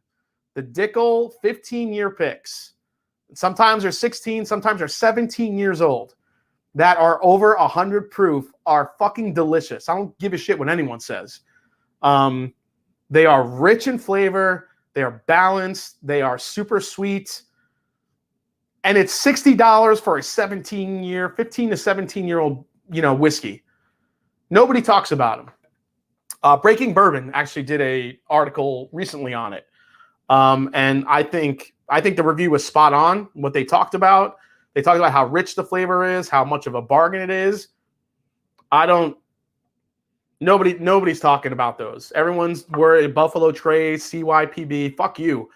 The Dickel 15-year picks. Sometimes they're 16, sometimes they're 17 years old. That are over 100 proof are fucking delicious. I don't give a shit what anyone says. They are rich in flavor. They are balanced. They are super sweet. And it's $60 for a 15 to 17-year-old, whiskey. Nobody talks about them. Breaking Bourbon actually did an article recently on it. And I think the review was spot on, what they talked about. They talked about how rich the flavor is, how much of a bargain it is. Nobody's talking about those. Everyone's worried Buffalo Trace, CYPB. Fuck you.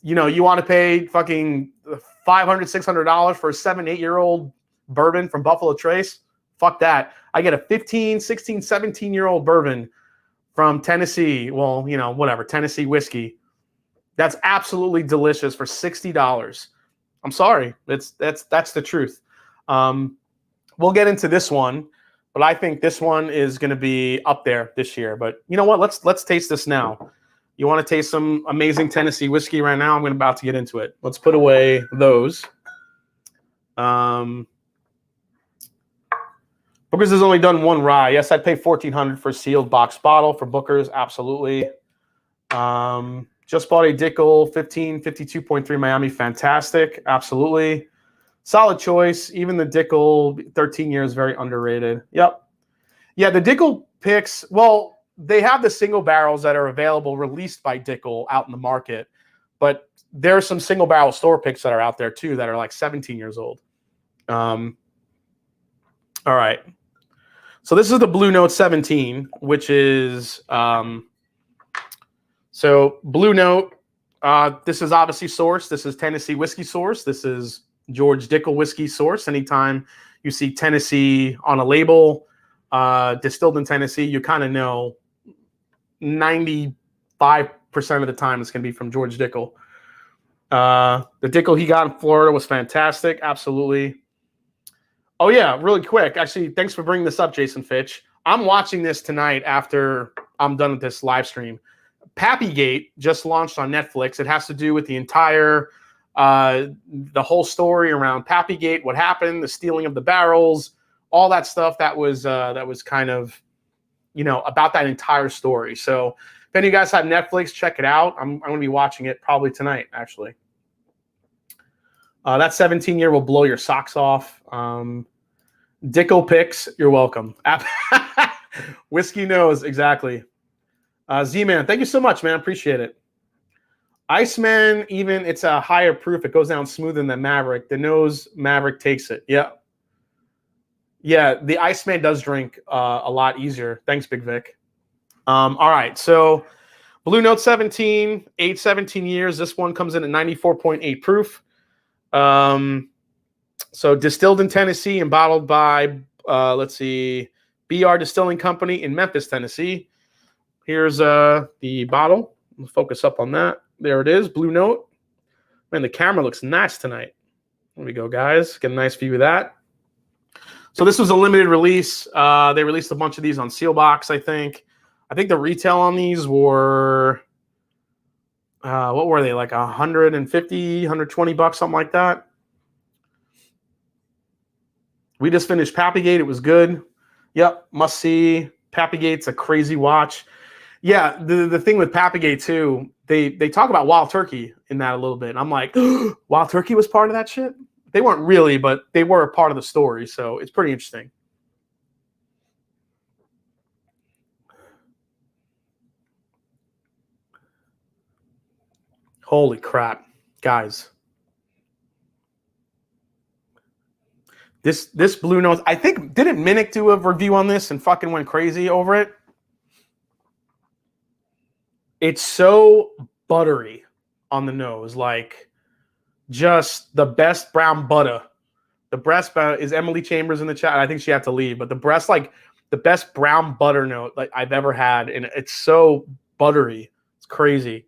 You want to pay fucking $500, $600 for a 7-8-year-old bourbon from Buffalo Trace? Fuck that. I get a 15, 16, 17-year-old bourbon from Tennessee. Well, whatever, Tennessee whiskey. That's absolutely delicious for $60. I'm sorry. That's the truth. We'll get into this one, but I think this one is going to be up there this year. But you know what? Let's taste this now. You want to taste some amazing Tennessee whiskey right now? I'm about to get into it. Let's put away those. Booker's has only done one rye. Yes, I'd pay $1,400 for a sealed box bottle for Booker's. Absolutely. Just bought a Dickel 15, 52.3 Miami. Fantastic. Absolutely. Solid choice. Even the Dickel 13 years, very underrated. Yep. Yeah, the Dickel picks, well, they have the single barrels that are available, released by Dickel out in the market. But there are some single barrel store picks that are out there too that are like 17 years old. All right. So this is the Blue Note 17, which is so Blue Note. This is obviously sourced. This is Tennessee whiskey source. This is George Dickel whiskey source. Anytime you see Tennessee on a label, distilled in Tennessee, you kind of know 95% of the time it's going to be from George Dickel. The Dickel he got in Florida was fantastic. Absolutely. Oh, yeah, really quick. Actually, thanks for bringing this up, Jason Fitch. I'm watching this tonight after I'm done with this live stream. Pappygate just launched on Netflix. It has to do with the entire, the whole story around Pappygate, what happened, the stealing of the barrels, all that stuff that was kind of, about that entire story. So if any of you guys have Netflix, check it out. I'm going to be watching it probably tonight, actually. That 17-year will blow your socks off. Dickel picks, you're welcome. Whiskey knows, exactly. Z-Man, thank you so much, man. Appreciate it. Iceman, even it's a higher proof. It goes down smoother than Maverick. The nose Maverick takes it. Yeah. Yeah, the Iceman does drink a lot easier. Thanks, Big Vic. All right, so Blue Note 17, age 17 years. This one comes in at 94.8 proof. So distilled in Tennessee and bottled by, let's see, BR Distilling Company in Memphis, Tennessee. Here's the bottle. We'll focus up on that. There it is, Blue Note. Man, the camera looks nice tonight. There we go, guys. Get a nice view of that. So this was a limited release. They released a bunch of these on Sealbox, I think. I think the retail on these were What were they, like 150, 120 bucks, something like that. We just finished Pappygate. It was good. Yep, must see. Pappygate's a crazy watch. Yeah, the thing with Pappygate too, they talk about Wild Turkey in that a little bit. And I'm like, Wild Turkey was part of that shit? They weren't really, but they were a part of the story, so it's pretty interesting. Holy crap, guys. This Blue Nose, I think, didn't Minnick do a review on this and fucking went crazy over it? It's so buttery on the nose, like just the best brown butter. The breast is Emily Chambers in the chat. I think she had to leave, but the breast, like the best brown butter note like I've ever had, and it's so buttery. It's crazy.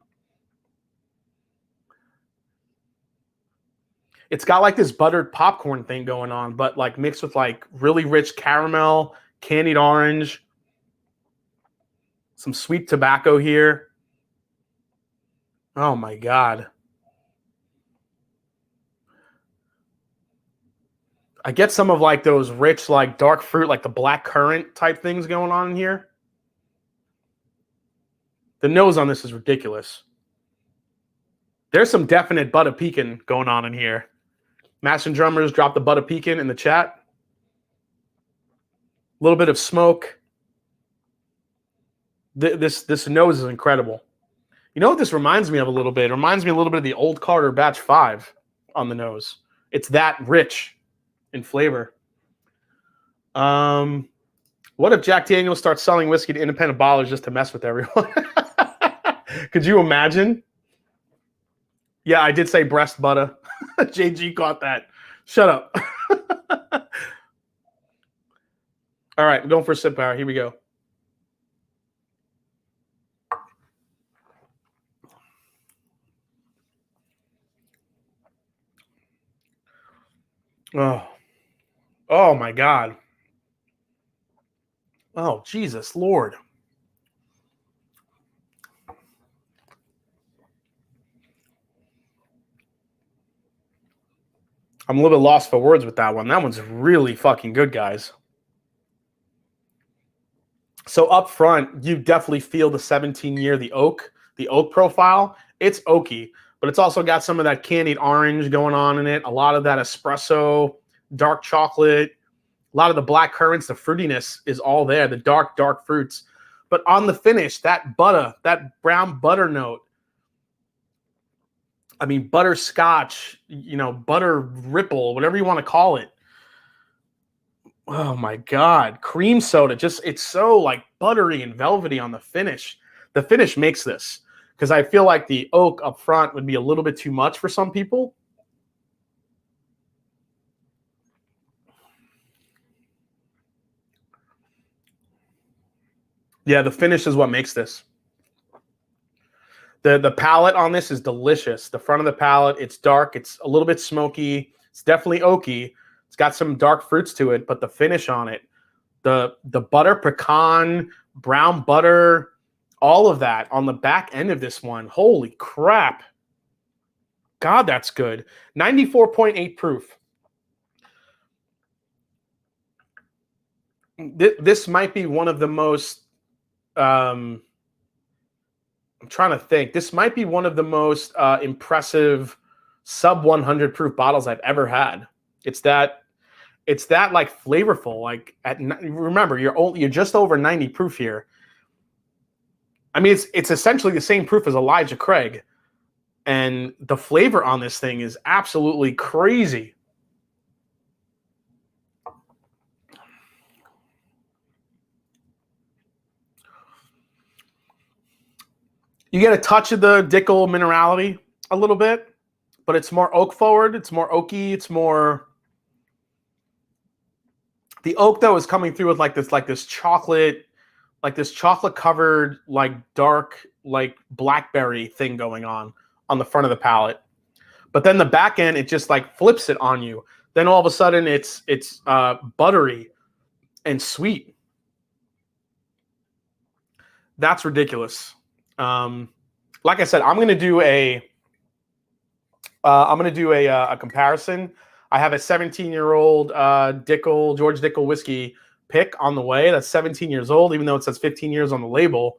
It's got like this buttered popcorn thing going on, but like mixed with like really rich caramel, candied orange, some sweet tobacco here. Oh my God. I get some of like those rich, like dark fruit, like the black currant type things going on in here. The nose on this is ridiculous. There's some definite butter pecan going on in here. Master Drummers dropped the butter pecan in the chat. A little bit of smoke. This nose is incredible. You know what this reminds me of a little bit? It reminds me a little bit of the Old Carter Batch 5 on the nose. It's that rich in flavor. What if Jack Daniels starts selling whiskey to independent bottlers just to mess with everyone? Could you imagine? Yeah, I did say breast butter. JG caught that. Shut up. All right, we're going for a sip power. Here we go. Oh my God. Oh, Jesus Lord. I'm a little bit lost for words with that one. That one's really fucking good, guys. So up front, you definitely feel the 17-year, the oak profile. It's oaky, but it's also got some of that candied orange going on in it. A lot of that espresso, dark chocolate, a lot of the black currants, the fruitiness is all there, the dark fruits. But on the finish, that butter, that brown butter note, I mean, butterscotch, you know, butter ripple, whatever you want to call it. Oh my God. Cream soda, just, it's so like buttery and velvety on the finish. The finish makes this, because I feel like the oak up front would be a little bit too much for some people. Yeah, the finish is what makes this. The palate on this is delicious. The front of the palate, it's dark. It's a little bit smoky. It's definitely oaky. It's got some dark fruits to it, but the finish on it, the butter pecan, brown butter, all of that on the back end of this one. Holy crap. God, that's good. 94.8 proof. This might be one of the most... I'm trying to think. This might be one of the most impressive sub 100 proof bottles I've ever had. It's that like flavorful. Like remember, you're just over 90 proof here. I mean, it's essentially the same proof as Elijah Craig, and the flavor on this thing is absolutely crazy. You get a touch of the Dickel minerality a little bit, but it's more oak forward. It's more oaky. It's more... The oak, though, is coming through with like this chocolate covered, like dark, like blackberry thing going on the front of the palate. But then the back end, it just like flips it on you. Then all of a sudden it's buttery and sweet. That's ridiculous. like I said, I'm gonna do a comparison. I have a 17-year-old George Dickel whiskey pick on the way. That's 17 years old, even though it says 15 years on the label.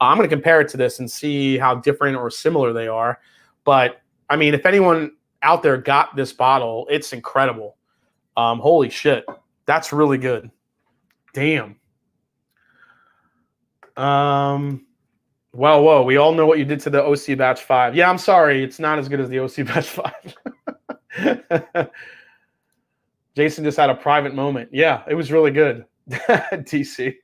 I'm going to compare it to this and see how different or similar they are. But I mean, if anyone out there got this bottle, it's incredible. Holy shit, that's really good. Damn. Well, whoa, we all know what you did to the OC Batch 5. Yeah, I'm sorry, it's not as good as the OC Batch 5. Jason just had a private moment. Yeah, it was really good. DC.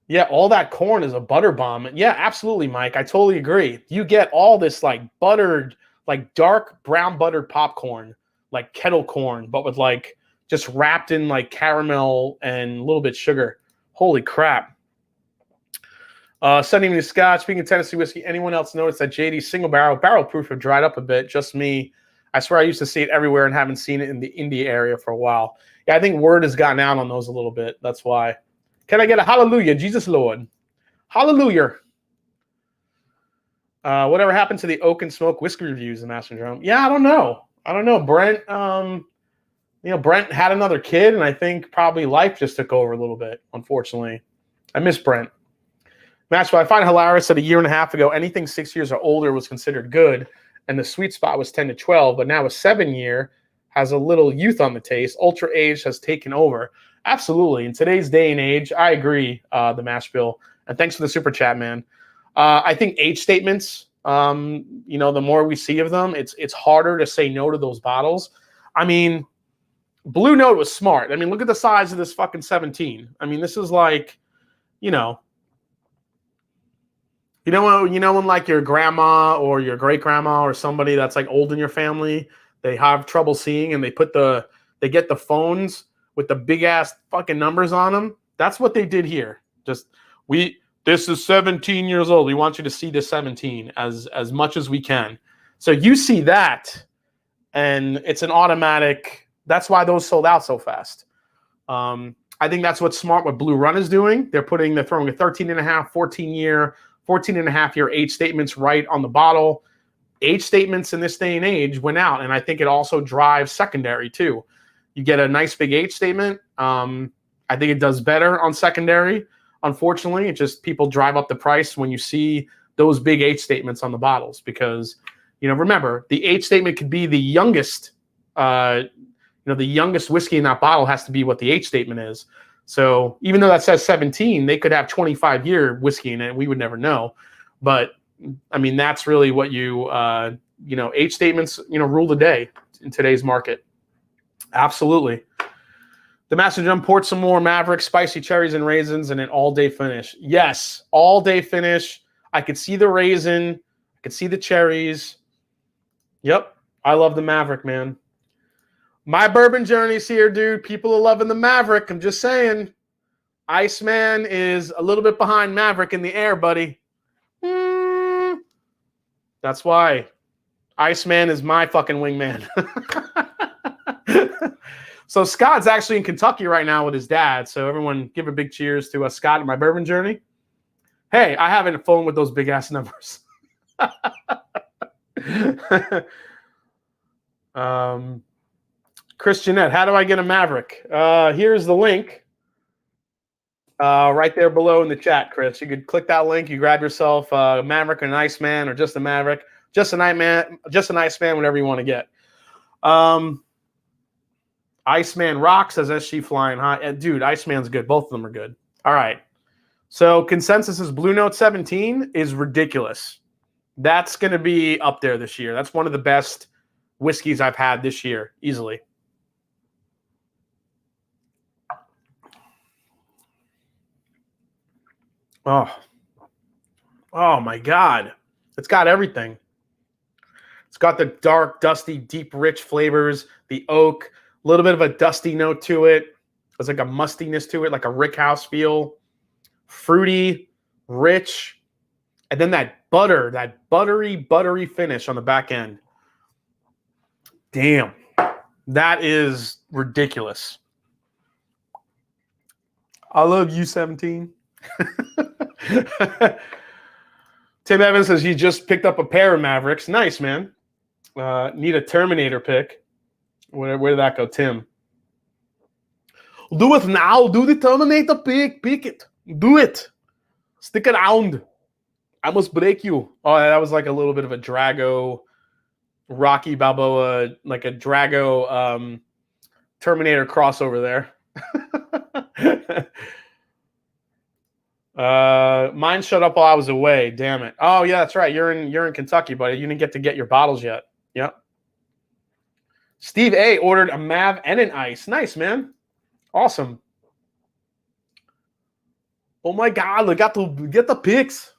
Yeah, all that corn is a butter bomb. Yeah, absolutely, Mike. I totally agree. You get all this like buttered, like dark brown buttered popcorn, like kettle corn, but with like just wrapped in like caramel and a little bit sugar. Holy crap. Sending me Scott. Speaking of Tennessee whiskey, anyone else notice that JD's single barrel proof have dried up a bit? Just me. I swear I used to see it everywhere and haven't seen it in the India area for a while. Yeah, I think word has gotten out on those a little bit. That's why. Can I get a hallelujah, Jesus Lord? Hallelujah. Whatever happened to the oak and smoke whiskey reviews in Master Drum? Yeah, I don't know. Brent, Brent had another kid, and I think probably life just took over a little bit, unfortunately. I miss Brent. Maxwell, I find it hilarious that a year and a half ago, anything 6 years or older was considered good, and the sweet spot was 10 to 12, but now a 7-year has a little youth on the taste. Ultra age has taken over. Absolutely. In today's day and age, I agree, the Mash Bill. And thanks for the super chat, man. I think age statements, the more we see of them, it's harder to say no to those bottles. I mean, Blue Note was smart. I mean, look at the size of this fucking 17. I mean, this is like, when like your grandma or your great grandma or somebody that's like old in your family, they have trouble seeing and they get the phones with the big ass fucking numbers on them. That's what they did here. This is 17 years old. We want you to see this 17 as much as we can. So you see that, and it's an automatic. That's why those sold out so fast. I think that's what's smart what Blue Run is doing. They're throwing a 13 and a half, 14 and a half year age statements right on the bottle. Age statements in this day and age went out, and I think it also drives secondary too. You get a nice big age statement. I think it does better on secondary. Unfortunately, it just people drive up the price when you see those big age statements on the bottles because, remember, the age statement could be the youngest, the youngest whiskey in that bottle has to be what the age statement is. So even though that says 17, they could have 25-year whiskey in it. We would never know. But, I mean, that's really what age statements, rule the day in today's market. Absolutely. The Master Drum poured some more Maverick, spicy cherries and raisins, and an all-day finish. Yes, all-day finish. I could see the raisin. I could see the cherries. Yep, I love the Maverick, man. My bourbon journey's here, dude. People are loving the Maverick. I'm just saying. Iceman is a little bit behind Maverick in the air, buddy. That's why. Iceman is my fucking wingman. So Scott's actually in Kentucky right now with his dad. So everyone give a big cheers to Scott and my bourbon journey. Hey, I have a phone with those big ass numbers. Christianette, how do I get a Maverick? Here's the link right there below in the chat, Chris. You could click that link. You grab yourself a Maverick, an Iceman, or just a Maverick, just an Iceman, whatever you want to get. Iceman rocks, says SG Flying High. And dude, Iceman's good. Both of them are good. All right. So consensus is Blue Note 17 is ridiculous. That's going to be up there this year. That's one of the best whiskeys I've had this year, easily. Oh my God. It's got everything. It's got the dark, dusty, deep, rich flavors, the oak, a little bit of a dusty note to it. There's like a mustiness to it, like a rickhouse feel. Fruity, rich, and then that buttery finish on the back end. Damn, that is ridiculous. I love you, 17. Tim Evans says he just picked up a pair of Mavericks. Nice, man. Need a Terminator pick. Where did that go, Tim? Do it now. Do the Terminator pick. Pick it. Do it. Stick around. I must break you. Oh, that was like a little bit of a Drago, Rocky Balboa, like a Drago Terminator crossover there. Mine shut up while I was away. Damn it. Oh yeah, that's right. You're in Kentucky, buddy. You didn't get to get your bottles yet. Yep. Steve A ordered a Mav and an ice. Nice, man. Awesome. Oh my God! Look, got to get the picks.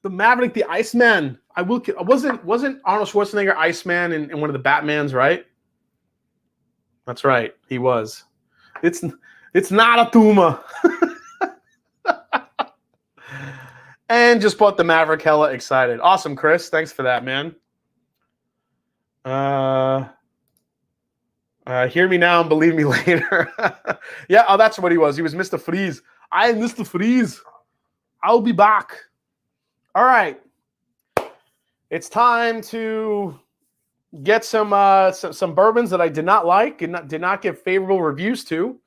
The Maverick, the Iceman. I will. Wasn't Arnold Schwarzenegger Iceman in one of the Batmans, right? That's right. He was. It's not a tumor. And just bought the Maverick. Hella excited. Awesome, Chris. Thanks for that, man. Hear me now and believe me later. Yeah, oh, that's what he was. He was Mr. Freeze. I am Mr. Freeze. I'll be back. All right. It's time to get some bourbons that I did not like and did not give favorable reviews to.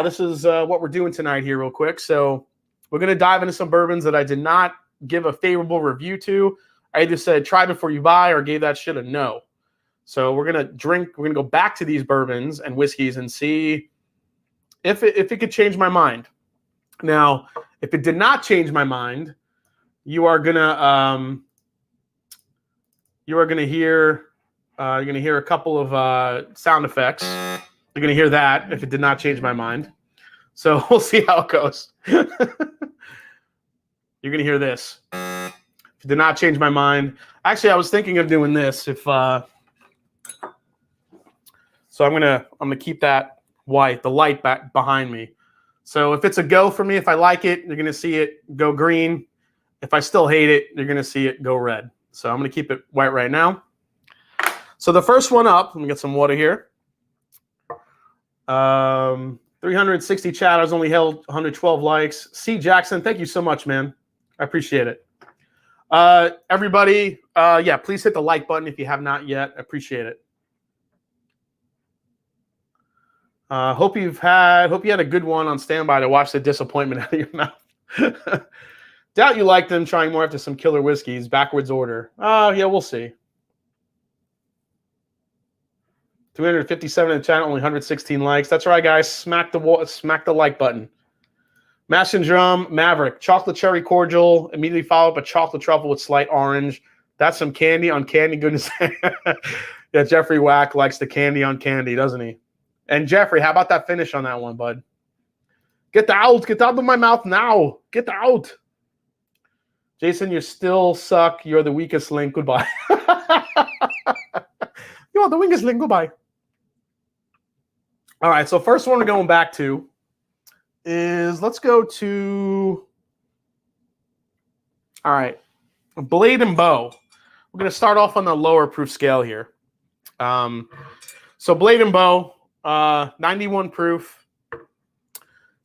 This is what we're doing tonight here real quick. So we're going to dive into some bourbons that I did not give a favorable review to. I either said try before you buy or gave that shit a no. So we're going to go back to these bourbons and whiskeys and see if it could change my mind. Now, if it did not change my mind, you're going to hear a couple of sound effects. You're going to hear that if it did not change my mind. So we'll see how it goes. You're going to hear this. If it did not change my mind. Actually, I was thinking of doing this. So I'm gonna keep that white, the light back behind me. So if it's a go for me, if I like it, you're gonna see it go green. If I still hate it, you're gonna see it go red. So I'm gonna keep it white right now. So the first one up, let me get some water here. 360 chatters, only held 112 likes. C. Jackson, thank you so much, man. I appreciate it. Everybody, yeah, please hit the like button if you have not yet. I appreciate it. Hope you had a good one on standby to watch the disappointment out of your mouth. Doubt you like them trying more after some killer whiskeys. Backwards order. Oh, yeah, we'll see. 257 in the channel, only 116 likes. That's right, guys. Smack the like button. Mash and Drum, Maverick, chocolate cherry cordial, immediately followed by chocolate truffle with slight orange. That's some candy on candy goodness. Yeah, Jeffrey Wack likes the candy on candy, doesn't he? And Jeffrey, how about that finish on that one, bud? Get out of my mouth now. Get out. Jason, you still suck. You're the weakest link. Goodbye. You're the weakest link. Goodbye. All right, so first one we're going back to is, let's go to, all right, Blade and Bow. We're going to start off on the lower proof scale here. So Blade and Bow, 91 proof,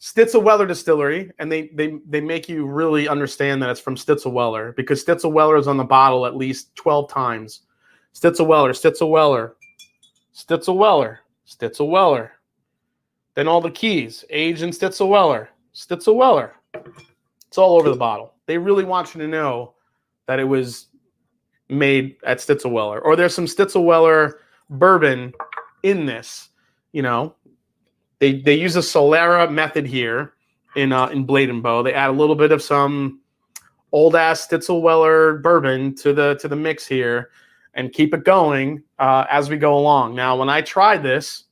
Stitzel-Weller Distillery, and they make you really understand that it's from Stitzel-Weller, because Stitzel-Weller is on the bottle at least 12 times. Stitzel-Weller, Stitzel-Weller, Stitzel-Weller, Stitzel-Weller. Then all the keys, aged in Stitzel-Weller, Stitzel-Weller. It's all over the bottle. They really want you to know that it was made at Stitzel-Weller. Or there's some Stitzel-Weller bourbon in this. You know, they use a Solera method here in Blade and Bow. They add a little bit of some old ass Stitzel-Weller bourbon to the mix here and keep it going as we go along. Now, when I tried this,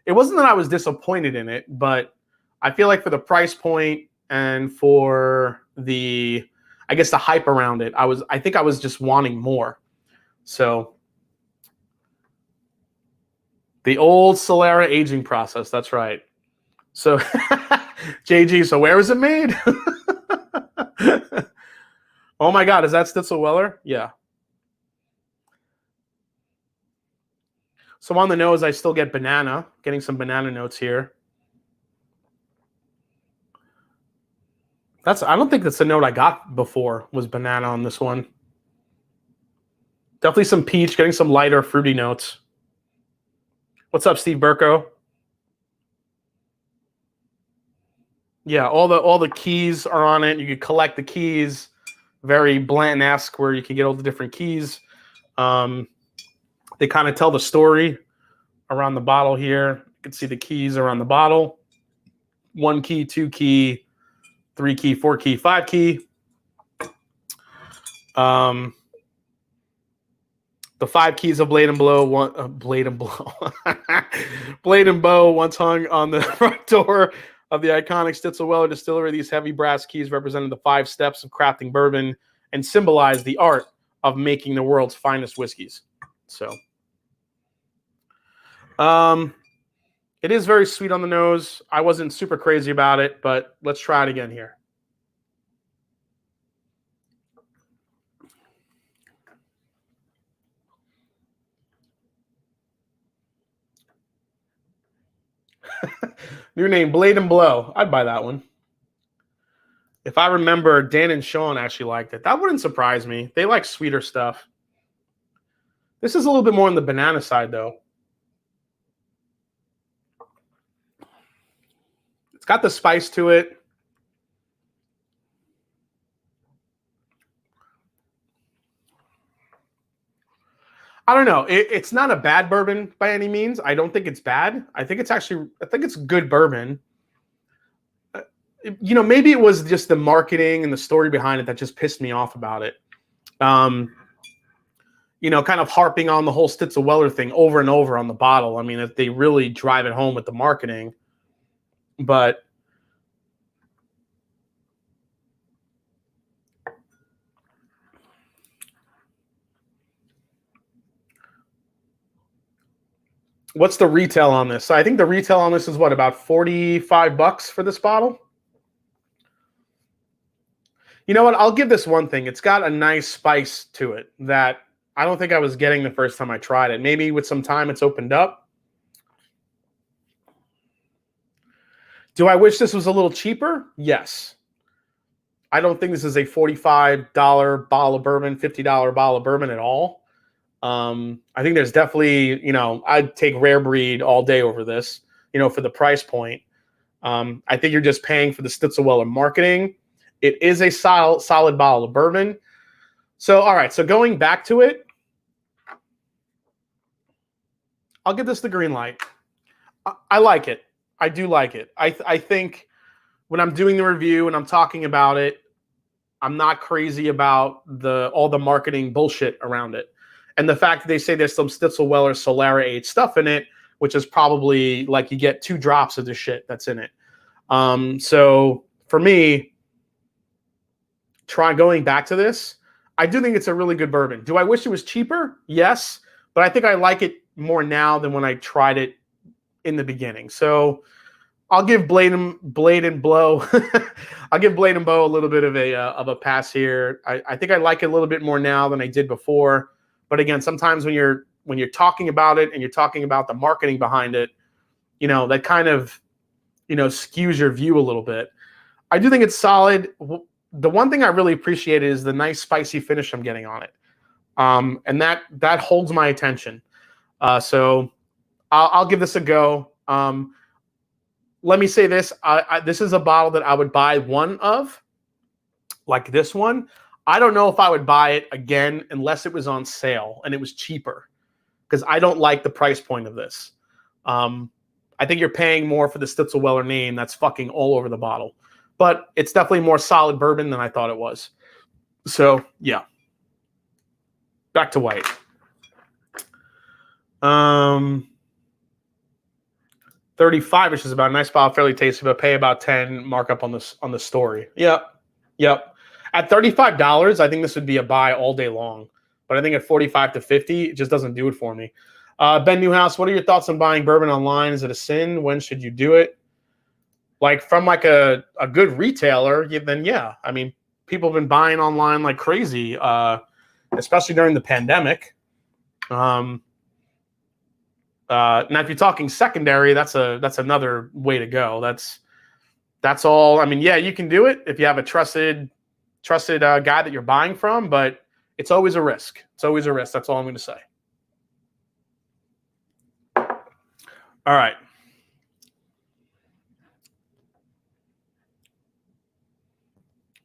it wasn't that I was disappointed in it, but I feel like for the price point and for the, I guess, the hype around it, I think I was just wanting more. So the old Solera aging process, that's right. So JG, so where is it made? Oh my God, is that Stitzel-Weller? Yeah. So on the nose, I still get banana, getting some banana notes here. I don't think that's the note I got before was banana on this one. Definitely some peach, getting some lighter fruity notes. What's up, Steve Burko? Yeah, all the keys are on it. You can collect the keys. Very Blanton-esque, where you can get all the different keys. They kind of tell the story around the bottle here. You can see the keys around the bottle. 1 key, 2 key, 3 key, 4 key, 5 key. The 5 keys of Blade and Blow, Blade and Blow, Blade and Bow once hung on the front door of the iconic Stitzel-Weller distillery. These heavy brass keys represented the 5 steps of crafting bourbon and symbolized the art of making the world's finest whiskeys. So, it is very sweet on the nose. I wasn't super crazy about it, but let's try it again here. New name, Blade and Blow. I'd buy that one. If I remember, Dan and Sean actually liked it. That wouldn't surprise me. They like sweeter stuff. This is a little bit more on the banana side, though. It's got the spice to it. I don't know. It's not a bad bourbon by any means. I don't think it's bad. I think it's good bourbon. You know, maybe it was just the marketing and the story behind it that just pissed me off about it. You know, kind of harping on the whole Stitzel-Weller thing over and over on the bottle. I mean, if they really drive it home with the marketing. But what's the retail on this? So I think the retail on this is what, about $45 for this bottle? You know what? I'll give this one thing. It's got a nice spice to it that I don't think I was getting the first time I tried it. Maybe with some time it's opened up. Do I wish this was a little cheaper? Yes. I don't think this is a $45 bottle of bourbon, $50 bottle of bourbon at all. I think there's definitely, you know, I'd take Rare Breed all day over this, you know, for the price point. I think you're just paying for the Stitzel-Weller marketing. It is a solid bottle of bourbon. So, all right. So going back to it, I'll give this the green light. I like it. I do like it. I think when I'm doing the review and I'm talking about it, I'm not crazy about all the marketing bullshit around it. And the fact that they say there's some Stitzel-Weller Solera aged stuff in it, which is probably like you get 2 drops of the shit that's in it. So for me, going back to this, I do think it's a really good bourbon. Do I wish it was cheaper? Yes. But I think I like it more now than when I tried it in the beginning. So I'll give Blade and Blow. I'll give Blade and Bow a little bit of a pass here. I think I like it a little bit more now than I did before. But again, sometimes when you're talking about it and you're talking about the marketing behind it, you know, that kind of, you know, skews your view a little bit. I do think it's solid. The one thing I really appreciate is the nice spicy finish I'm getting on it. And that holds my attention. So I'll give this a go. Let me say this. This is a bottle that I would buy one of, like this one. I don't know if I would buy it again unless it was on sale and it was cheaper, because I don't like the price point of this. I think you're paying more for the Stitzel-Weller name that's fucking all over the bottle. But it's definitely more solid bourbon than I thought it was. So, yeah. Back to white. 35, which is about a nice bottle, fairly tasty, but pay about 10 markup on the story. Yep. At $35, I think this would be a buy all day long. But I think at 45 to 50, it just doesn't do it for me. Ben Newhouse, what are your thoughts on buying bourbon online? Is it a sin? When should you do it? Like from like a good retailer, then yeah. I mean, people have been buying online like crazy, especially during the pandemic. Now, if you're talking secondary, that's another way to go. That's all. I mean, yeah, you can do it if you have a trusted guy that you're buying from, but it's always a risk. It's always a risk. That's all I'm going to say. All right.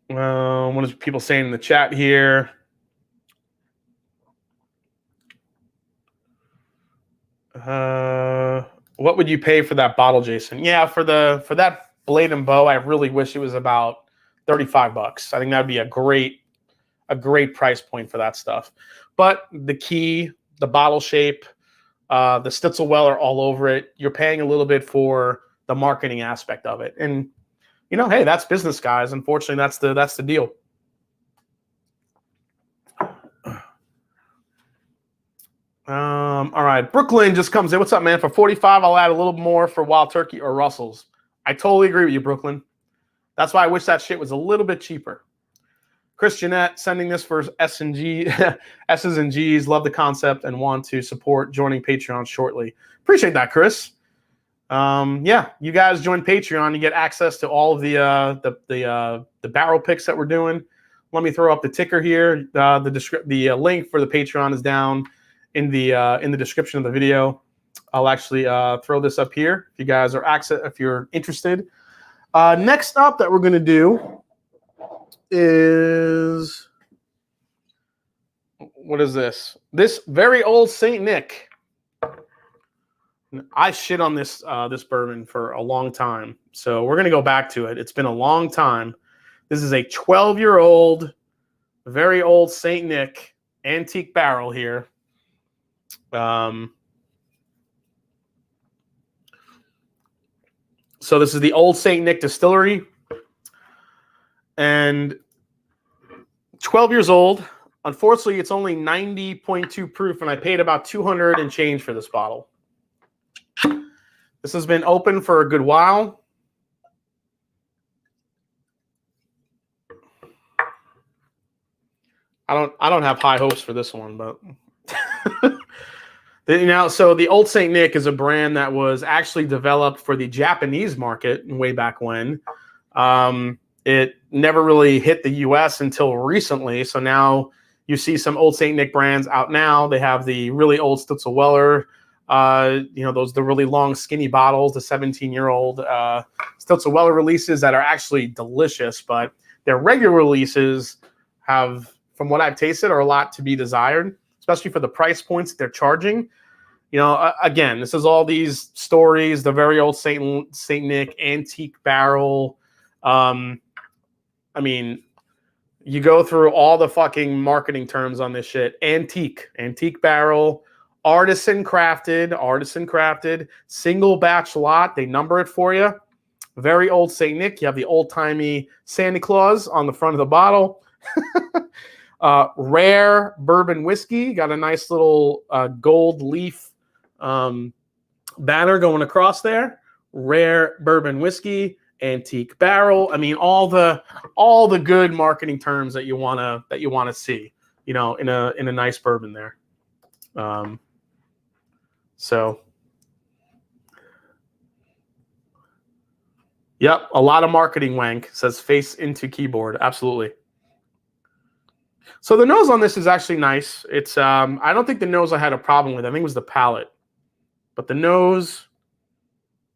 What is people saying in the chat here? What would you pay for that bottle, Jason? Yeah, for that Blade and Bow, I really wish it was about $35. I think that would be a great price point for that stuff. But the key, the bottle shape, the Stitzelweller all over it, you're paying a little bit for the marketing aspect of it. And you know, hey, that's business, guys. Unfortunately, that's the deal. All right, Brooklyn just comes in. What's up, man? For 45, I'll add a little more for Wild Turkey or Russell's. I totally agree with you, Brooklyn. That's why I wish that shit was a little bit cheaper. Chris Jeanette sending this for S&G, S's and G's. Love the concept and want to support joining Patreon shortly. Appreciate that, Chris. Yeah, you guys join Patreon. You get access to all of the barrel picks that we're doing. Let me throw up the ticker here. The link for the Patreon is down in the description of the video. I'll actually throw this up here if you guys if you're interested. Next up that we're going to do is, what is this? This very old Saint Nick. I shit on this bourbon for a long time, so we're going to go back to it. It's been a long time. This is a 12-year-old, very old Saint Nick antique barrel here. So this is the Old Saint Nick Distillery, and 12 years old. Unfortunately, it's only 90.2 proof, and I paid about $200 and change for this bottle. This has been open for a good while. I don't have high hopes for this one, but so the Old Saint Nick is a brand that was actually developed for the Japanese market way back when. It never really hit the U.S. until recently. So now you see some Old Saint Nick brands out now. They have the really old Stitzelweller. The really long, skinny bottles, the 17-year-old Stitzelweller releases that are actually delicious, but their regular releases have, from what I've tasted, are a lot to be desired, especially for the price points that they're charging. You know, again, this is all these stories, the very old Saint Nick antique barrel. I mean, you go through all the fucking marketing terms on this shit. Antique barrel, artisan crafted, single batch lot. They number it for you. Very old Saint Nick. You have the old-timey Santa Claus on the front of the bottle. Rare bourbon whiskey. Got a nice little gold leaf banner going across there. Rare bourbon whiskey, antique barrel. I mean, all the good marketing terms that you wanna see, you know, in a nice bourbon there. So, yep, a lot of marketing wank. Says face into keyboard. Absolutely. So the nose on this is actually nice. It's I don't think the nose I had a problem with. I think it was the palate. But the nose,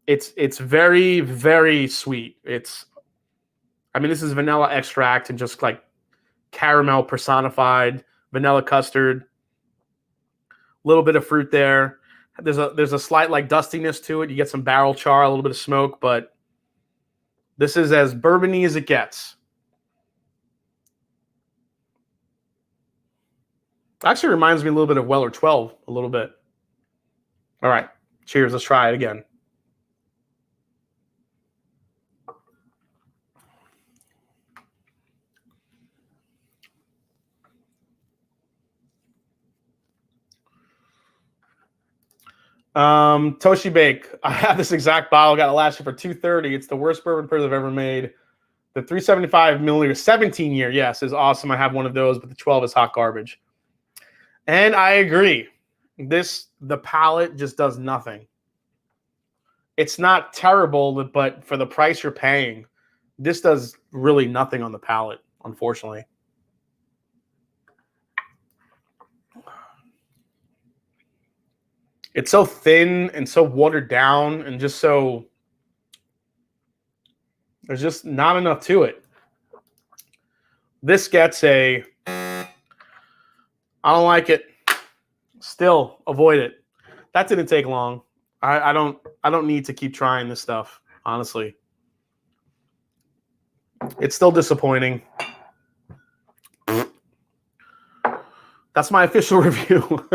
it's very, very sweet. I mean, this is vanilla extract and just like caramel personified, vanilla custard, a little bit of fruit there. There's a slight like dustiness to it. You get some barrel char, a little bit of smoke, but this is as bourbony as it gets. Actually reminds me a little bit of Weller 12, a little bit. All right, cheers. Let's try it again. Toshi Bake. I have this exact bottle. Got it last year for $230. It's the worst bourbon purse I've ever made. The 375 milliliter 17-year, yes, is awesome. I have one of those, but the 12 is hot garbage. And I agree. The palate just does nothing. It's not terrible, but for the price you're paying, this does really nothing on the palate, unfortunately. It's so thin and so watered down and just so... There's just not enough to it. This gets a... I don't like it. Still, avoid it. That didn't take long. I don't need to keep trying this stuff, honestly. It's still disappointing. That's my official review.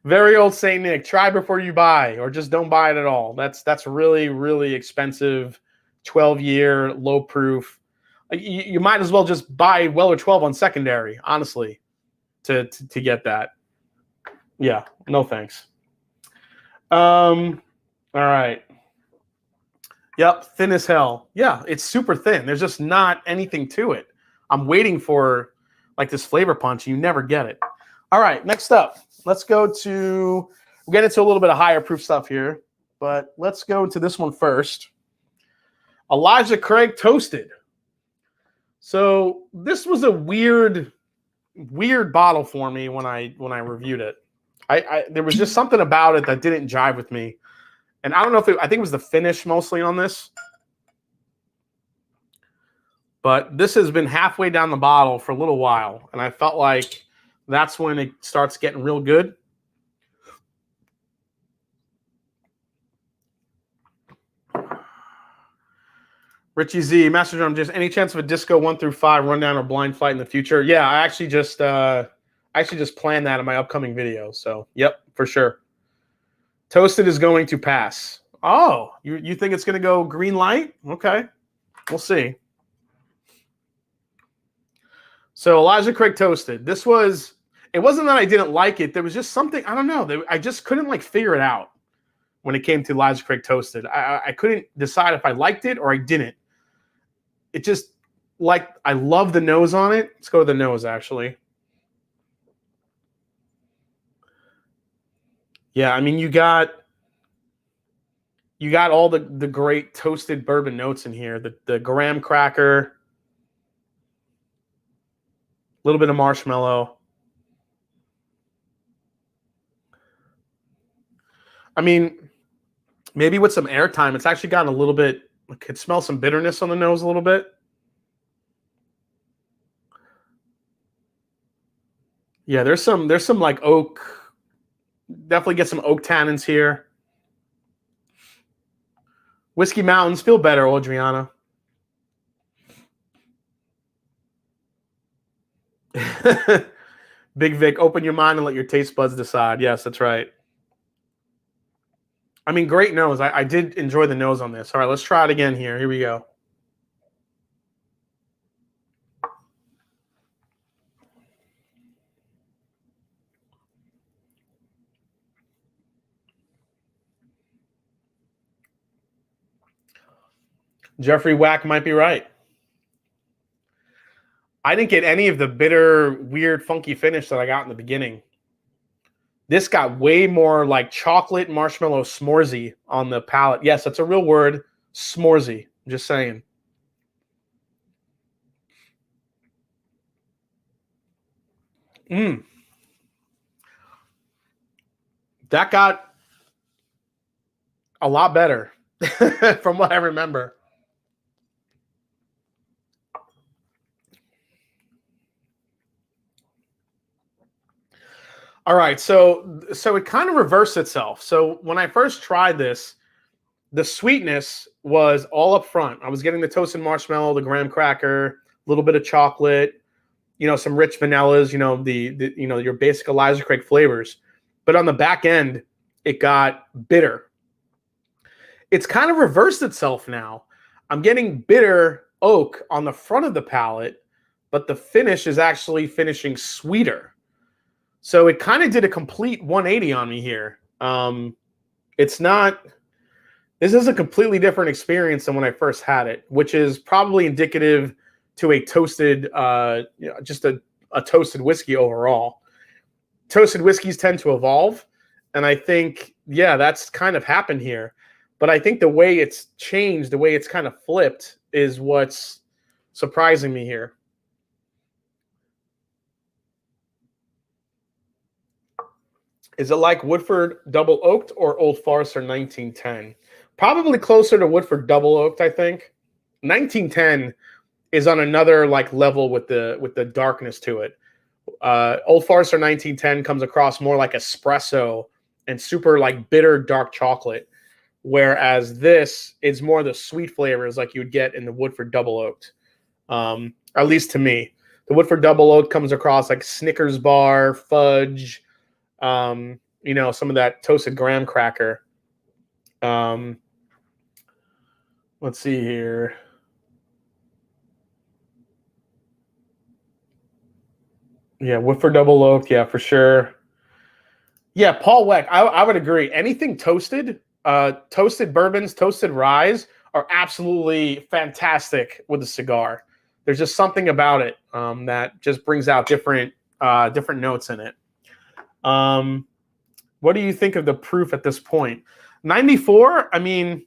Very old Saint Nick. Try before you buy, or just don't buy it at all. That's really, really expensive. 12-year, low proof. You might as well just buy Weller 12 on secondary, honestly, to get that. Yeah, no thanks. All right. Yep, thin as hell. Yeah, it's super thin. There's just not anything to it. I'm waiting for like this flavor punch. You never get it. All right, next up, let's go to, we'll get into a little bit of higher proof stuff here, but let's go to this one first. Elijah Craig Toasted. So this was a weird bottle for me when I reviewed it. There was just something about it that didn't jive with me. And I don't know if I think it was the finish mostly on this. But this has been halfway down the bottle for a little while. And I felt like that's when it starts getting real good. Richie Z, Master Drum, just any chance of a disco 1 through 5 rundown or blind fight in the future? Yeah, I actually just planned that in my upcoming video. So, yep, for sure. Toasted is going to pass. Oh, you think it's going to go green light? Okay, we'll see. So Elijah Craig Toasted. This was, it wasn't that I didn't like it. There was just something, I don't know. I just couldn't like figure it out when it came to Elijah Craig Toasted. I couldn't decide if I liked it or I didn't. It just, like, I love the nose on it. Let's go to the nose, actually. Yeah, I mean, you got all the great toasted bourbon notes in here. The graham cracker, a little bit of marshmallow. I mean, maybe with some airtime, it's actually gotten a little bit, I could smell some bitterness on the nose a little bit. Yeah, there's some like oak. Definitely get some oak tannins here. Whiskey Mountains, feel better, Adriana. Big Vic, open your mind and let your taste buds decide. Yes, that's right. I mean, great nose. I did enjoy the nose on this. All right, let's try it again here. Here we go. Jeffrey Wack might be right. I didn't get any of the bitter, weird, funky finish that I got in the beginning. This got way more like chocolate marshmallow s'moresy on the palate. Yes, that's a real word, s'moresy. I'm just saying. That got a lot better from what I remember. All right, so it kind of reversed itself. So when I first tried this, the sweetness was all up front. I was getting the toasted marshmallow, the graham cracker, a little bit of chocolate, some rich vanillas, the your basic Elijah Craig flavors. But on the back end, it got bitter. It's kind of reversed itself now. I'm getting bitter oak on the front of the palate, but the finish is actually finishing sweeter. So it kind of did a complete 180 on me here. This is a completely different experience than when I first had it, which is probably indicative to a toasted, just a toasted whiskey overall. Toasted whiskeys tend to evolve, and I think yeah, that's kind of happened here. But I think the way it's changed, the way it's kind of flipped is what's surprising me here. Is it like Woodford Double Oaked or Old Forester 1910? Probably closer to Woodford Double Oaked, I think. 1910 is on another like level with the darkness to it. Old Forester 1910 comes across more like espresso and super like bitter dark chocolate, whereas this is more the sweet flavors like you would get in the Woodford Double Oaked. At least to me, the Woodford Double Oaked comes across like Snickers bar, fudge, you know, some of that toasted graham cracker. Let's see here. Yeah, Woodford Double Oaked, yeah, for sure. Yeah, Paul Weck, I would agree. Anything toasted, toasted bourbons, toasted ryes are absolutely fantastic with a cigar. There's just something about it that just brings out different notes in it. What do you think of the proof at this point? 94, I mean,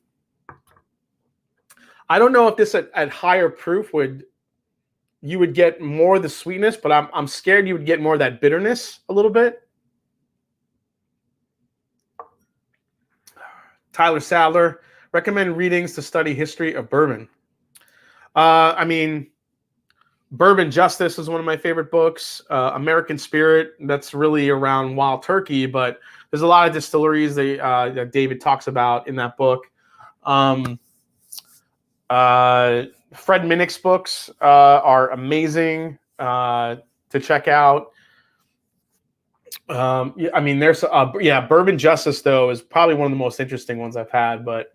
I don't know if this at higher proof you would get more of the sweetness, but I'm scared you would get more of that bitterness a little bit. Tyler Sadler, recommend readings to study history of bourbon. I mean, Bourbon Justice is one of my favorite books. American Spirit, that's really around Wild Turkey, but there's a lot of distilleries that David talks about in that book. Fred Minnick's books are amazing to check out. I mean, there's Bourbon Justice though is probably one of the most interesting ones I've had. But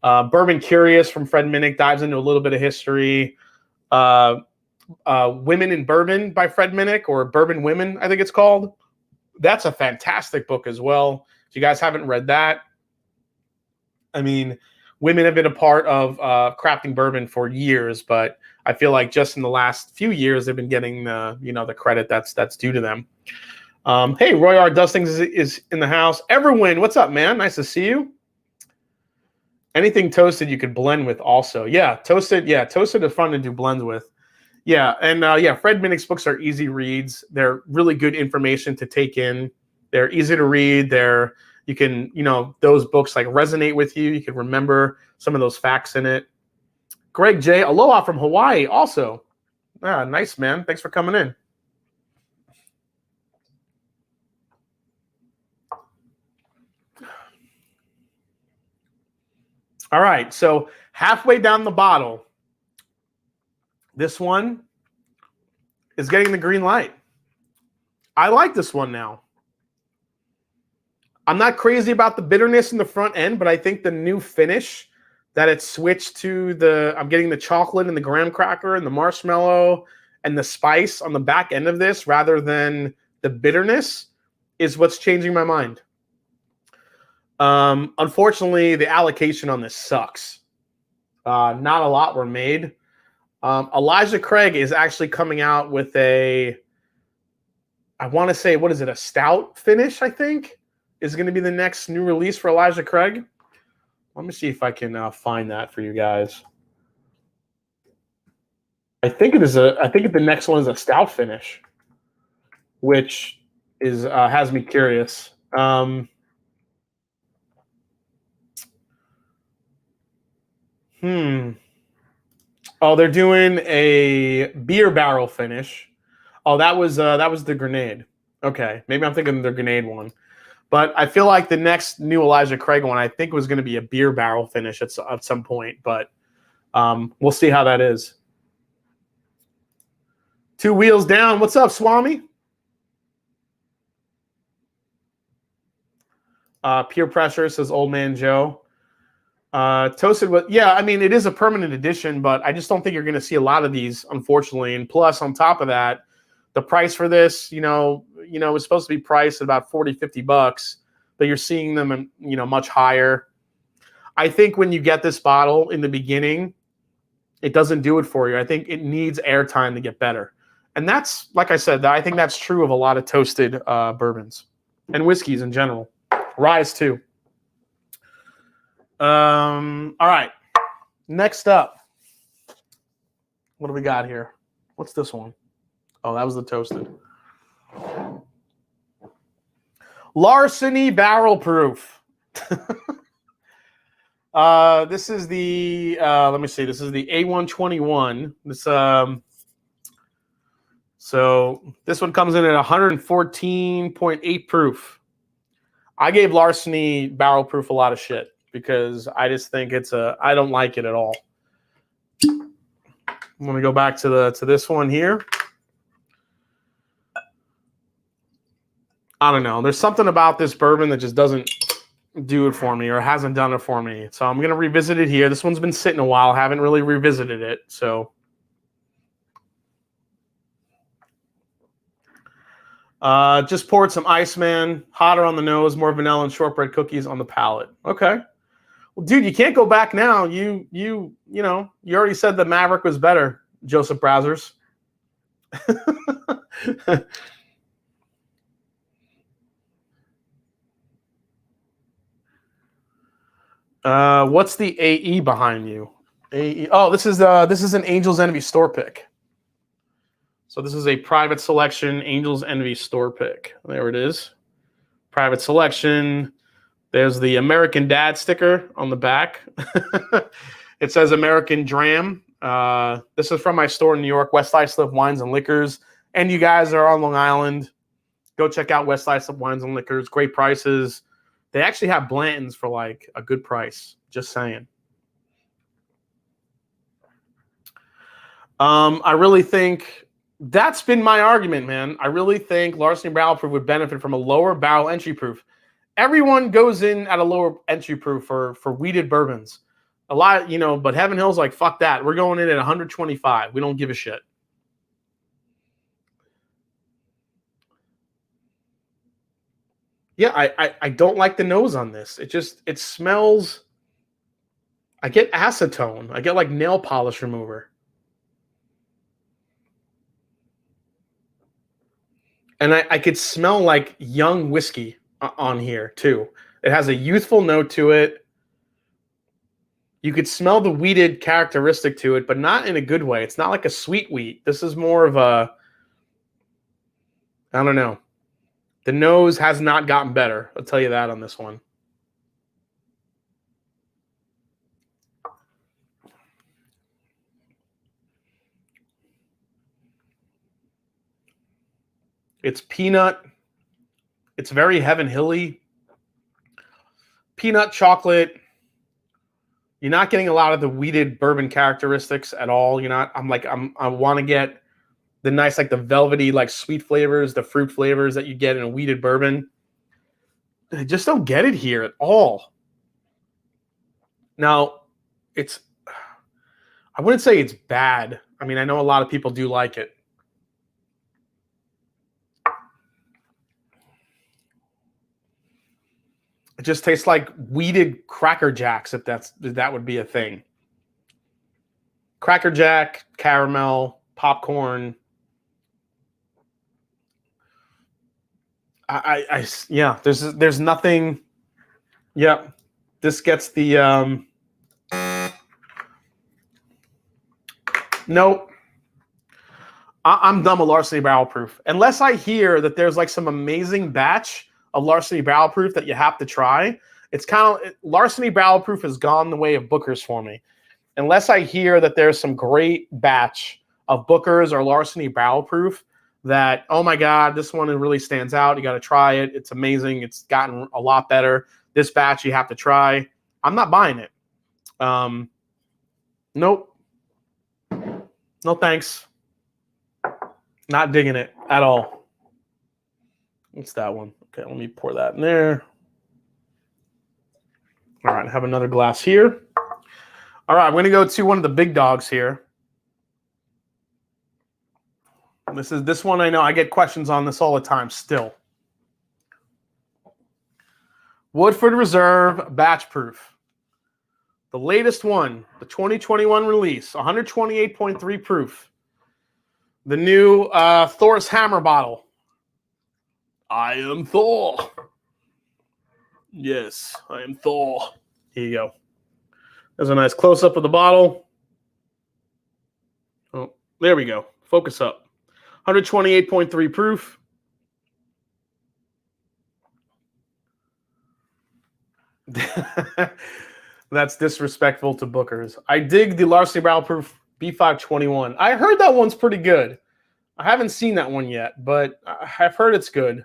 Bourbon Curious from Fred Minnick dives into a little bit of history. Women in Bourbon by Fred Minnick, or Bourbon Women, I think it's called. That's a fantastic book as well. If you guys haven't read that, I mean, women have been a part of crafting bourbon for years, but I feel like just in the last few years they've been getting the credit that's due to them. Hey, Roy R. Dustings is in the house. Everwin, what's up, man? Nice to see you. Anything toasted you could blend with also. Yeah, toasted is fun to do blends with. Yeah, and Fred Minnick's books are easy reads. They're really good information to take in. They're easy to read. You can, those books like resonate with you. You can remember some of those facts in it. Greg J. Aloha from Hawaii also. Nice, man. Thanks for coming in. All right, so halfway down the bottle, this one is getting the green light. I like this one now. I'm not crazy about the bitterness in the front end, but I think the new finish that it switched to I'm getting the chocolate and the graham cracker and the marshmallow and the spice on the back end of this rather than the bitterness is what's changing my mind. Unfortunately, the allocation on this sucks. Not a lot were made. Elijah Craig is actually coming out with I want to say, what is it? A stout finish, I think, is going to be the next new release for Elijah Craig. Let me see if I can find that for you guys. I think the next one is a stout finish, which has me curious. Oh, they're doing a beer barrel finish. Oh, that was the grenade. Okay, maybe I'm thinking of the grenade one. But I feel like the next new Elijah Craig one, I think, was going to be a beer barrel finish at some point. But we'll see how that is. Two wheels down. What's up, Swami? Peer pressure, says Old Man Joe. Toasted with, I mean, it is a permanent edition, but I just don't think you're going to see a lot of these, unfortunately. And plus, on top of that, the price for this, is supposed to be priced at about $40-50, but you're seeing them, much higher. I think when you get this bottle in the beginning, it doesn't do it for you. I think it needs airtime to get better. And that's, like I said, I think that's true of a lot of toasted bourbons and whiskeys in general. Ryes too. All right. Next up, what do we got here? What's this one? Oh, that was the toasted. Larceny Barrel Proof. This is the let me see. This is the A121. This so this one comes in at 114.8 proof. I gave Larceny Barrel Proof a lot of shit because I just think I don't like it at all. I'm gonna go back to this one here. I don't know. There's something about this bourbon that just doesn't do it for me or hasn't done it for me. So I'm going to revisit it here. This one's been sitting a while. I haven't really revisited it. So just poured some Iceman, hotter on the nose, more vanilla and shortbread cookies on the palate. Okay. Well, dude, you can't go back now. You know, you already said the Maverick was better, Joseph Brazzers. What's the AE behind you? AE. Oh, this is an Angel's Envy store pick. So this is a private selection Angel's Envy store pick. There it is. Private selection. There's the American Dad sticker on the back. It says American Dram. This is from my store in New York, West Islip Wines and Liquors. And you guys are on Long Island, go check out West Islip Wines and Liquors. Great prices. They actually have Blanton's for like a good price. Just saying. I really think that's been my argument, man. I really think Larceny Barrel Proof would benefit from a lower barrel entry proof. Everyone goes in at a lower entry proof for wheated bourbons. A lot, you know, but Heaven Hill's like, fuck that. We're going in at 125. We don't give a shit. Yeah, I don't like the nose on this. It smells. I get acetone. I get like nail polish remover. And I could smell like young whiskey on here too. It has a youthful note to it. You could smell the wheated characteristic to it, but not in a good way. It's not like a sweet wheat. This is more of a, I don't know. The nose has not gotten better. I'll tell you that on this one. It's peanut. It's very Heaven Hilly. Peanut chocolate. You're not getting a lot of the wheated bourbon characteristics at all. You're not. I want to get the nice, like the velvety, like sweet flavors, the fruit flavors that you get in a wheated bourbon. I just don't get it here at all. Now, I wouldn't say it's bad. I mean, I know a lot of people do like it. It just tastes like wheated Cracker Jacks, if that would be a thing. Cracker Jack, caramel, popcorn. Yeah, there's nothing. Yeah, this gets the nope. I'm done with Larceny Barrel Proof. Unless I hear that there's like some amazing batch of Larceny Barrel Proof that you have to try. It's kind of Larceny Barrel Proof has gone the way of Booker's for me. Unless I hear that there's some great batch of Booker's or Larceny Barrel Proof that, oh my God, this one really stands out. You got to try it. It's amazing. It's gotten a lot better. This batch you have to try. I'm not buying it. Nope. No thanks. Not digging it at all. What's that one? Okay, let me pour that in there. All right, I have another glass here. All right, I'm going to go to one of the big dogs here. This one I know I get questions on this all the time still. Woodford Reserve Batch Proof. The latest one, the 2021 release, 128.3 proof. The new Thor's Hammer bottle. I am Thor. Yes, I am Thor. Here you go. There's a nice close-up of the bottle. Oh, there we go. Focus up. 128.3 proof. That's disrespectful to Bookers. I dig the Larceny Barrel Proof B521. I heard that one's pretty good. I haven't seen that one yet, but I've heard it's good.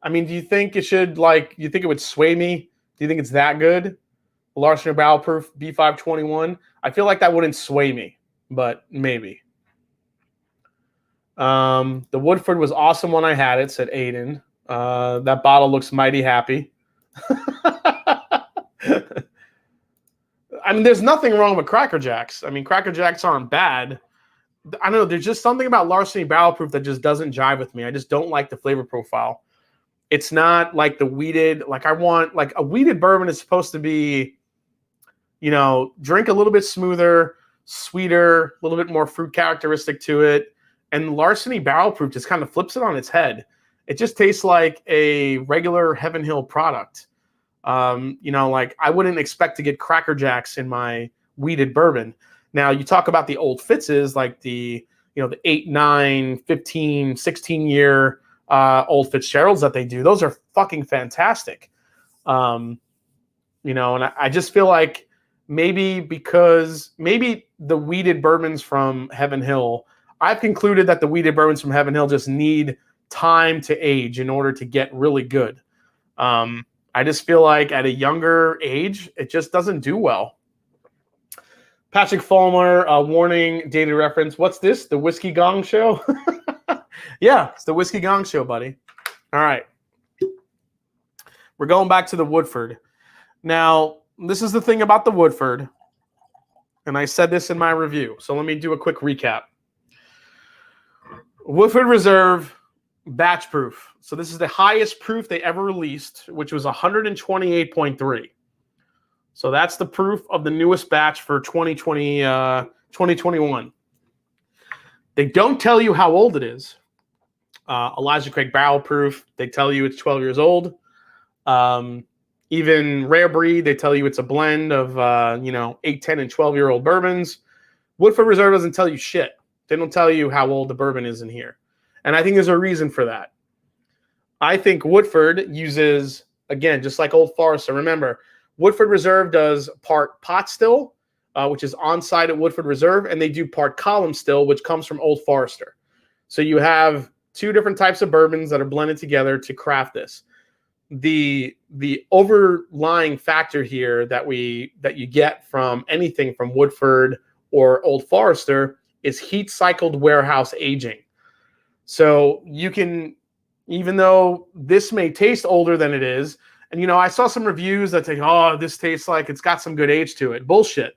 I mean, do you think it should, like, you think it would sway me? Do you think it's that good? Larceny Barrel Proof B521. I feel like that wouldn't sway me, but maybe. The Woodford was awesome when I had it, said Aiden. That bottle looks mighty happy. I mean, there's nothing wrong with Cracker Jacks. I mean, Cracker Jacks aren't bad. I don't know. There's just something about Larceny Barrel Proof that just doesn't jive with me. I just don't like the flavor profile. It's not like the wheated. Like, I want, like, a wheated bourbon is supposed to be, you know, drink a little bit smoother, sweeter, a little bit more fruit characteristic to it. And Larceny Barrel Proof just kind of flips it on its head. It just tastes like a regular Heaven Hill product. You know, like, I wouldn't expect to get Cracker Jacks in my wheated bourbon. Now, you talk about the old Fitzes, like the, you know, the 8, 9, 15, 16-year old Fitzgeralds that they do. Those are fucking fantastic. You know, and I just feel like maybe the wheated bourbons from Heaven Hill, I've concluded that the wheated bourbons from Heaven Hill just need time to age in order to get really good. I just feel like at a younger age, it just doesn't do well. Patrick Fulmer, warning, dated reference. What's this? The Whiskey Gong Show? Yeah, it's the Whiskey Gong Show, buddy. All right. We're going back to the Woodford. Now, this is the thing about the Woodford, and I said this in my review, so let me do a quick recap. Woodford Reserve batch proof. So this is the highest proof they ever released, which was 128.3. So that's the proof of the newest batch for 2021. They don't tell you how old it is. Elijah Craig barrel proof, they tell you it's 12 years old. Even Rare Breed, they tell you it's a blend of 8, 10, and 12-year-old bourbons. Woodford Reserve doesn't tell you shit. They don't tell you how old the bourbon is in here. And I think there's a reason for that. I think Woodford uses, again, just like Old Forester. Remember, Woodford Reserve does part pot still, which is on site at Woodford Reserve, and they do part column still, which comes from Old Forester. So you have two different types of bourbons that are blended together to craft this. The overlying factor here that you get from anything from Woodford or Old Forester is heat cycled warehouse aging. So you can, even though this may taste older than it is, and I saw some reviews that say, oh, this tastes like it's got some good age to it. Bullshit.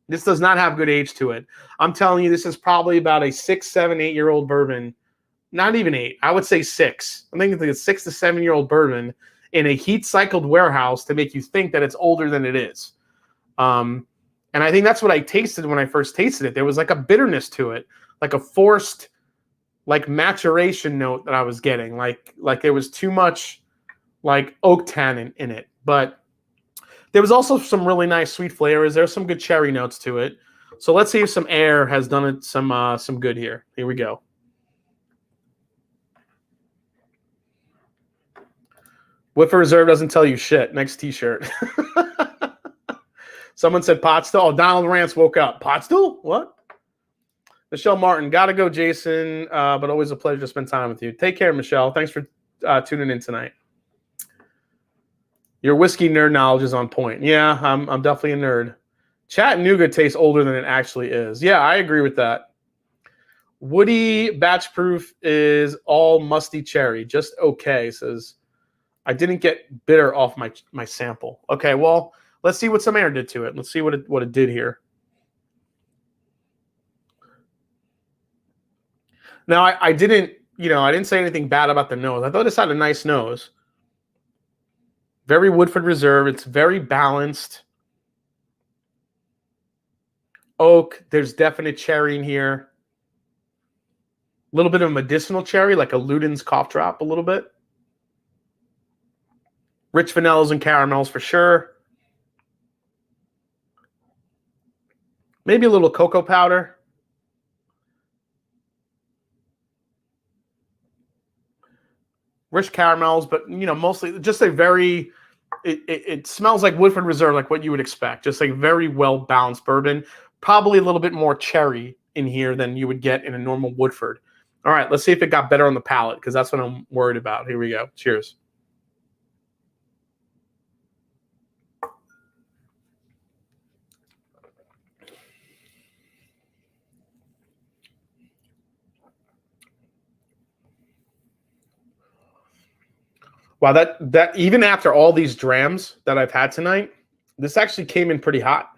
This does not have good age to it. I'm telling you, this is probably about a 6, 7, 8-year-old bourbon. Not even 8. I would say 6. I think it's like a 6 to 7-year-old bourbon in a heat cycled warehouse to make you think that it's older than it is. And I think that's what I tasted when I first tasted it. There was like a bitterness to it, like a forced, like maturation note that I was getting. Like there was too much like oak tannin in it. But there was also some really nice sweet flavors. There's some good cherry notes to it. So let's see if some air has done it some good here. Here we go. Woodford Reserve doesn't tell you shit. Next t-shirt. Someone said pot still. Oh, Donald Rance woke up. Pot still? What? Michelle Martin. Gotta go, Jason. But always a pleasure to spend time with you. Take care, Michelle. Thanks for tuning in tonight. Your whiskey nerd knowledge is on point. Yeah, I'm definitely a nerd. Chattanooga tastes older than it actually is. Yeah, I agree with that. Woody batch proof is all musty cherry. Just okay, says. I didn't get bitter off my sample. Okay, well, let's see what some air did to it. Let's see what it did here. Now, I didn't say anything bad about the nose. I thought this had a nice nose. Very Woodford Reserve. It's very balanced. Oak. There's definite cherry in here. A little bit of medicinal cherry, like a Luden's cough drop a little bit. Rich vanillas and caramels for sure. Maybe a little cocoa powder. Rich caramels, but mostly just a very. It smells like Woodford Reserve, like what you would expect. Just a very well balanced bourbon. Probably a little bit more cherry in here than you would get in a normal Woodford. All right, let's see if it got better on the palate, because that's what I'm worried about. Here we go. Cheers. Wow, that even after all these drams that I've had tonight, this actually came in pretty hot.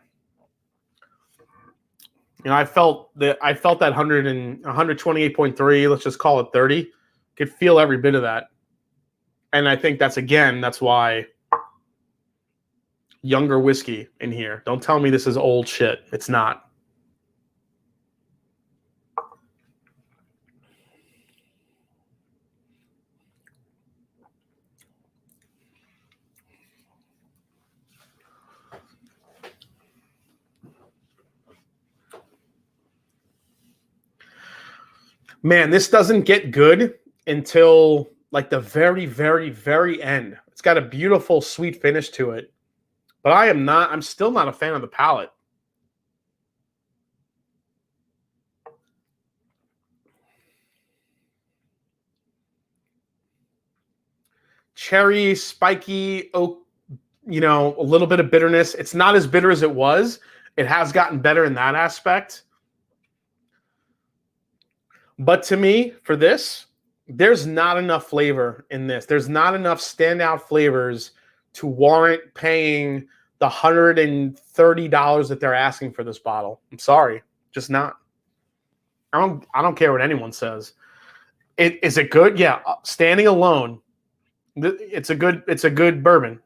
I felt that 128.3, let's just call it 30. Could feel every bit of that. And I think that's why younger whiskey in here. Don't tell me this is old shit. It's not. Man, this doesn't get good until like the very, very, very end. It's got a beautiful sweet finish to it. But I'm still not a fan of the palate. Cherry, spiky, oak, a little bit of bitterness. It's not as bitter as it was. It has gotten better in that aspect. But to me, for this, there's not enough flavor in this. There's not enough standout flavors to warrant paying the $130 that they're asking for this bottle. I'm sorry, just not. I don't care what anyone says. Is it good? Yeah, standing alone, it's a good bourbon.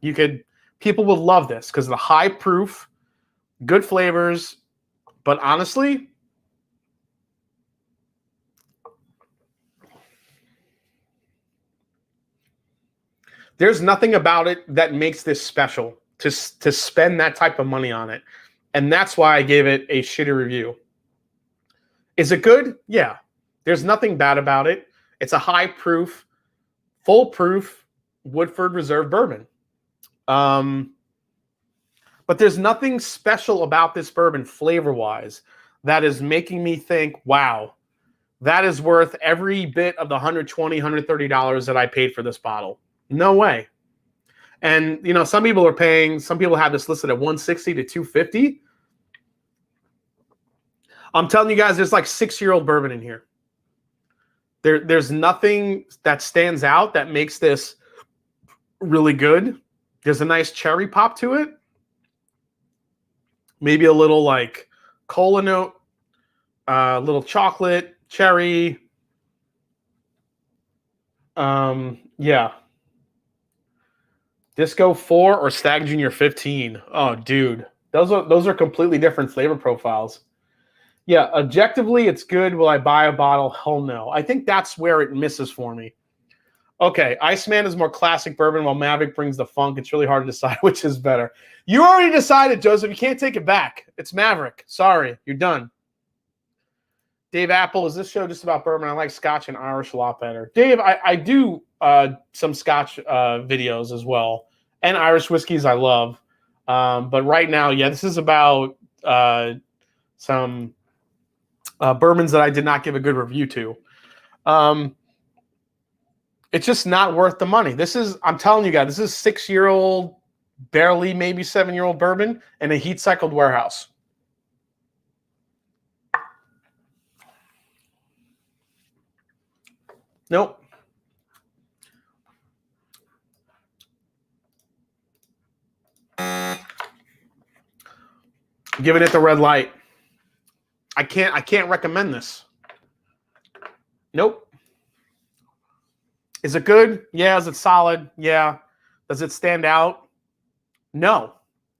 People would love this because of the high proof, good flavors. But honestly, there's nothing about it that makes this special to spend that type of money on it. And that's why I gave it a shitty review. Is it good? Yeah. There's nothing bad about it. It's a high proof, full proof Woodford Reserve bourbon. But there's nothing special about this bourbon flavor-wise that is making me think, wow, that is worth every bit of the $120, $130 that I paid for this bottle. No way. And, some people have this listed at $160 to $250. I'm telling you guys, there's like 6-year-old bourbon in here. There's nothing that stands out that makes this really good. There's a nice cherry pop to it. Maybe a little like cola note, little chocolate, cherry. Yeah. Disco 4 or Stag Junior 15. Oh, dude. Those are completely different flavor profiles. Yeah, objectively, it's good. Will I buy a bottle? Hell no. I think that's where it misses for me. Okay, Iceman is more classic bourbon, while Maverick brings the funk. It's really hard to decide which is better. You already decided, Joseph. You can't take it back. It's Maverick. Sorry, you're done. Dave Apple, is this show just about bourbon? I like Scotch and Irish a lot better. Dave, I do some Scotch videos as well, and Irish whiskeys I love. But right now, yeah, this is about some bourbons that I did not give a good review to. It's just not worth the money. I'm telling you guys, this is 6-year-old, barely maybe 7-year-old bourbon in a heat-cycled warehouse. Nope. Giving it the red light. I can't recommend this. Nope. Is it good? Yeah. Is it solid? Yeah. Does it stand out? No.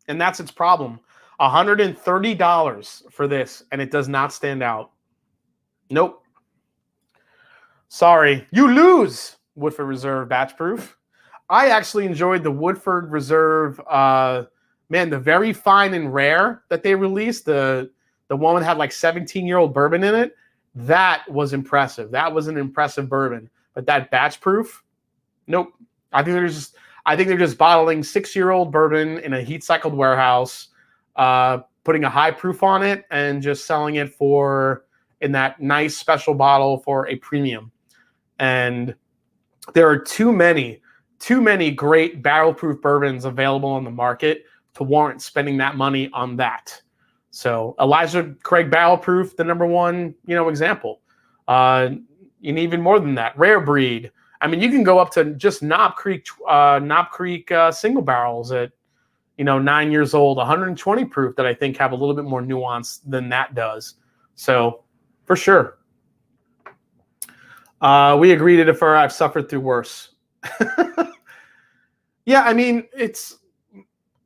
And that's its problem. $130 for this, and it does not stand out. Nope. Sorry. You lose, Woodford Reserve Batch Proof. I actually enjoyed the Woodford Reserve, the very fine and rare that they released, the the one that had like 17-year-old bourbon in it, that was impressive. That was an impressive bourbon. But that batch proof, nope. I think they're just bottling 6-year-old bourbon in a heat cycled warehouse, putting a high proof on it, and just selling it in that nice special bottle for a premium. And there are too many great barrel proof bourbons available on the market to warrant spending that money on that. So Elijah Craig barrel proof, the number one, example. And even more than that, Rare Breed. I mean, you can go up to just Knob Creek single barrels at 9 years old, 120 proof, that I think have a little bit more nuance than that does. So for sure. We agree to defer. I've suffered through worse. Yeah, I mean,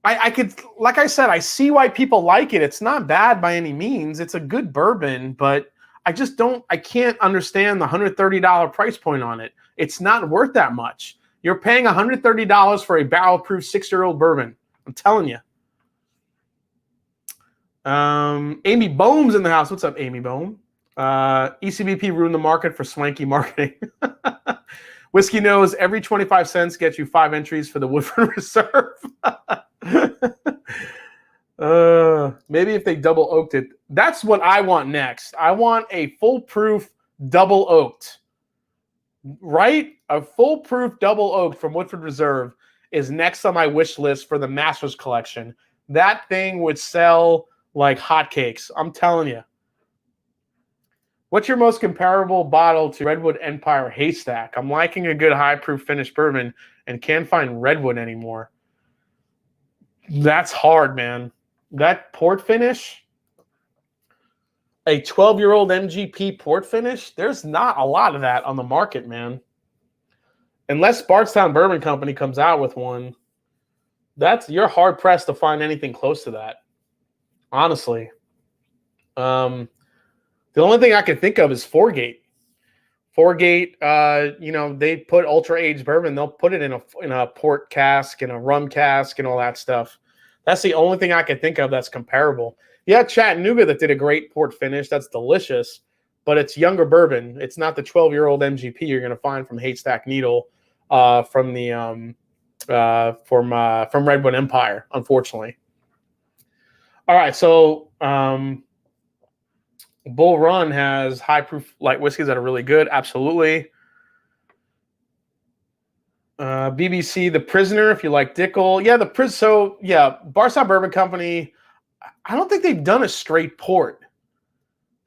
I could, like I said, I see why people like it. It's not bad by any means. It's a good bourbon, but I can't understand the $130 price point on it. It's not worth that much. You're paying $130 for a barrel-proof 6-year-old bourbon. I'm telling you. Amy Bohm's in the house. What's up, Amy Bohm? ECBP ruined the market for swanky marketing. Whiskey knows every 25 cents gets you 5 entries for the Woodford Reserve. Maybe if they double oaked it. That's what I want next. I want a foolproof double oaked. Right? A foolproof double oaked from Woodford Reserve is next on my wish list for the Masters collection. That thing would sell like hotcakes. I'm telling you. What's your most comparable bottle to Redwood Empire Haystack? I'm liking a good high proof finished bourbon and can't find Redwood anymore. That's hard, man. That port finish, a 12-year-old MGP port finish, there's not a lot of that on the market, man. Unless Bardstown Bourbon Company comes out with one, you're hard pressed to find anything close to that. Honestly. The only thing I can think of is Foregate. Foregate, they put ultra-aged bourbon. They'll put it in a port cask, in a rum cask, and all that stuff. That's the only thing I can think of that's comparable. Yeah, Chattanooga that did a great port finish. That's delicious, but it's younger bourbon. It's not the 12-year-old MGP you're going to find from Haystack Needle, from Redwood Empire, unfortunately. All right, so Bull Run has high proof light whiskeys that are really good. Absolutely. BBC, The Prisoner, if you like Dickel. Yeah, Bardstown Bourbon Company, I don't think they've done a straight port.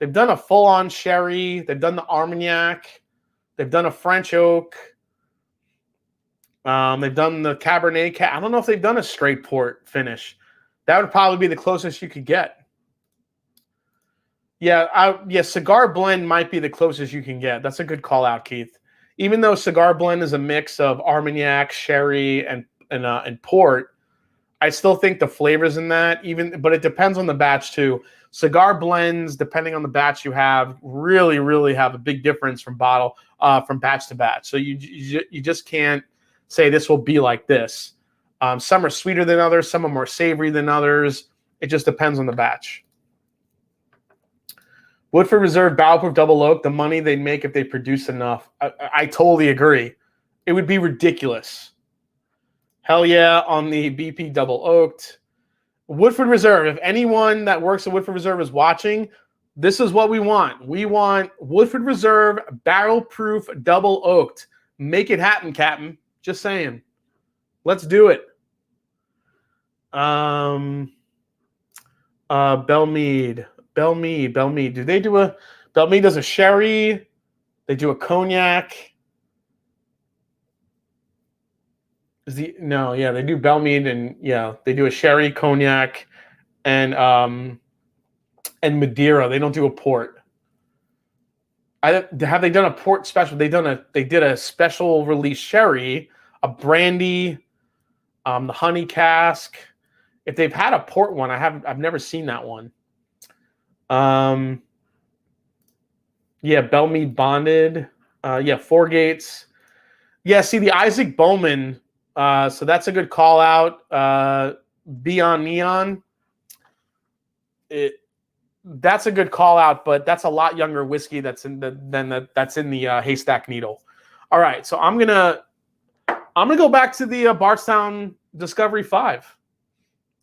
They've done a full-on sherry. They've done the Armagnac. They've done a French oak. They've done the Cabernet. I don't know if they've done a straight port finish. That would probably be the closest you could get. Yeah, Cigar Blend might be the closest you can get. That's a good call out, Keith. Even though Cigar Blend is a mix of Armagnac, sherry, and port, I still think the flavors in that, but it depends on the batch too. Cigar blends, depending on the batch you have, really, really have a big difference from batch to batch. So you just can't say this will be like this. Some are sweeter than others. Some are more savory than others. It just depends on the batch. Woodford Reserve Barrelproof Double Oak, the money they'd make if they produce enough. I totally agree. It would be ridiculous. Hell yeah on the BP Double Oaked. Woodford Reserve, if anyone that works at Woodford Reserve is watching, this is what we want. We want Woodford Reserve Barrelproof Double Oaked. Make it happen, Captain. Just saying. Let's do it. Belmead. Do they do a Belmead does a sherry? They do a cognac. They do Belmead and they do a sherry, cognac, and Madeira. They don't do a port. Have they done a port special? They did a special release sherry, a brandy, the honey cask. If they've had a port one, I've never seen that one. Belmead Bonded. Four Gates. Yeah, see the Isaac Bowman. So that's a good call out. Beyond Neon. that's a good call out, but that's a lot younger whiskey that's in the haystack needle. All right, so I'm gonna go back to the Bardstown Discovery 5.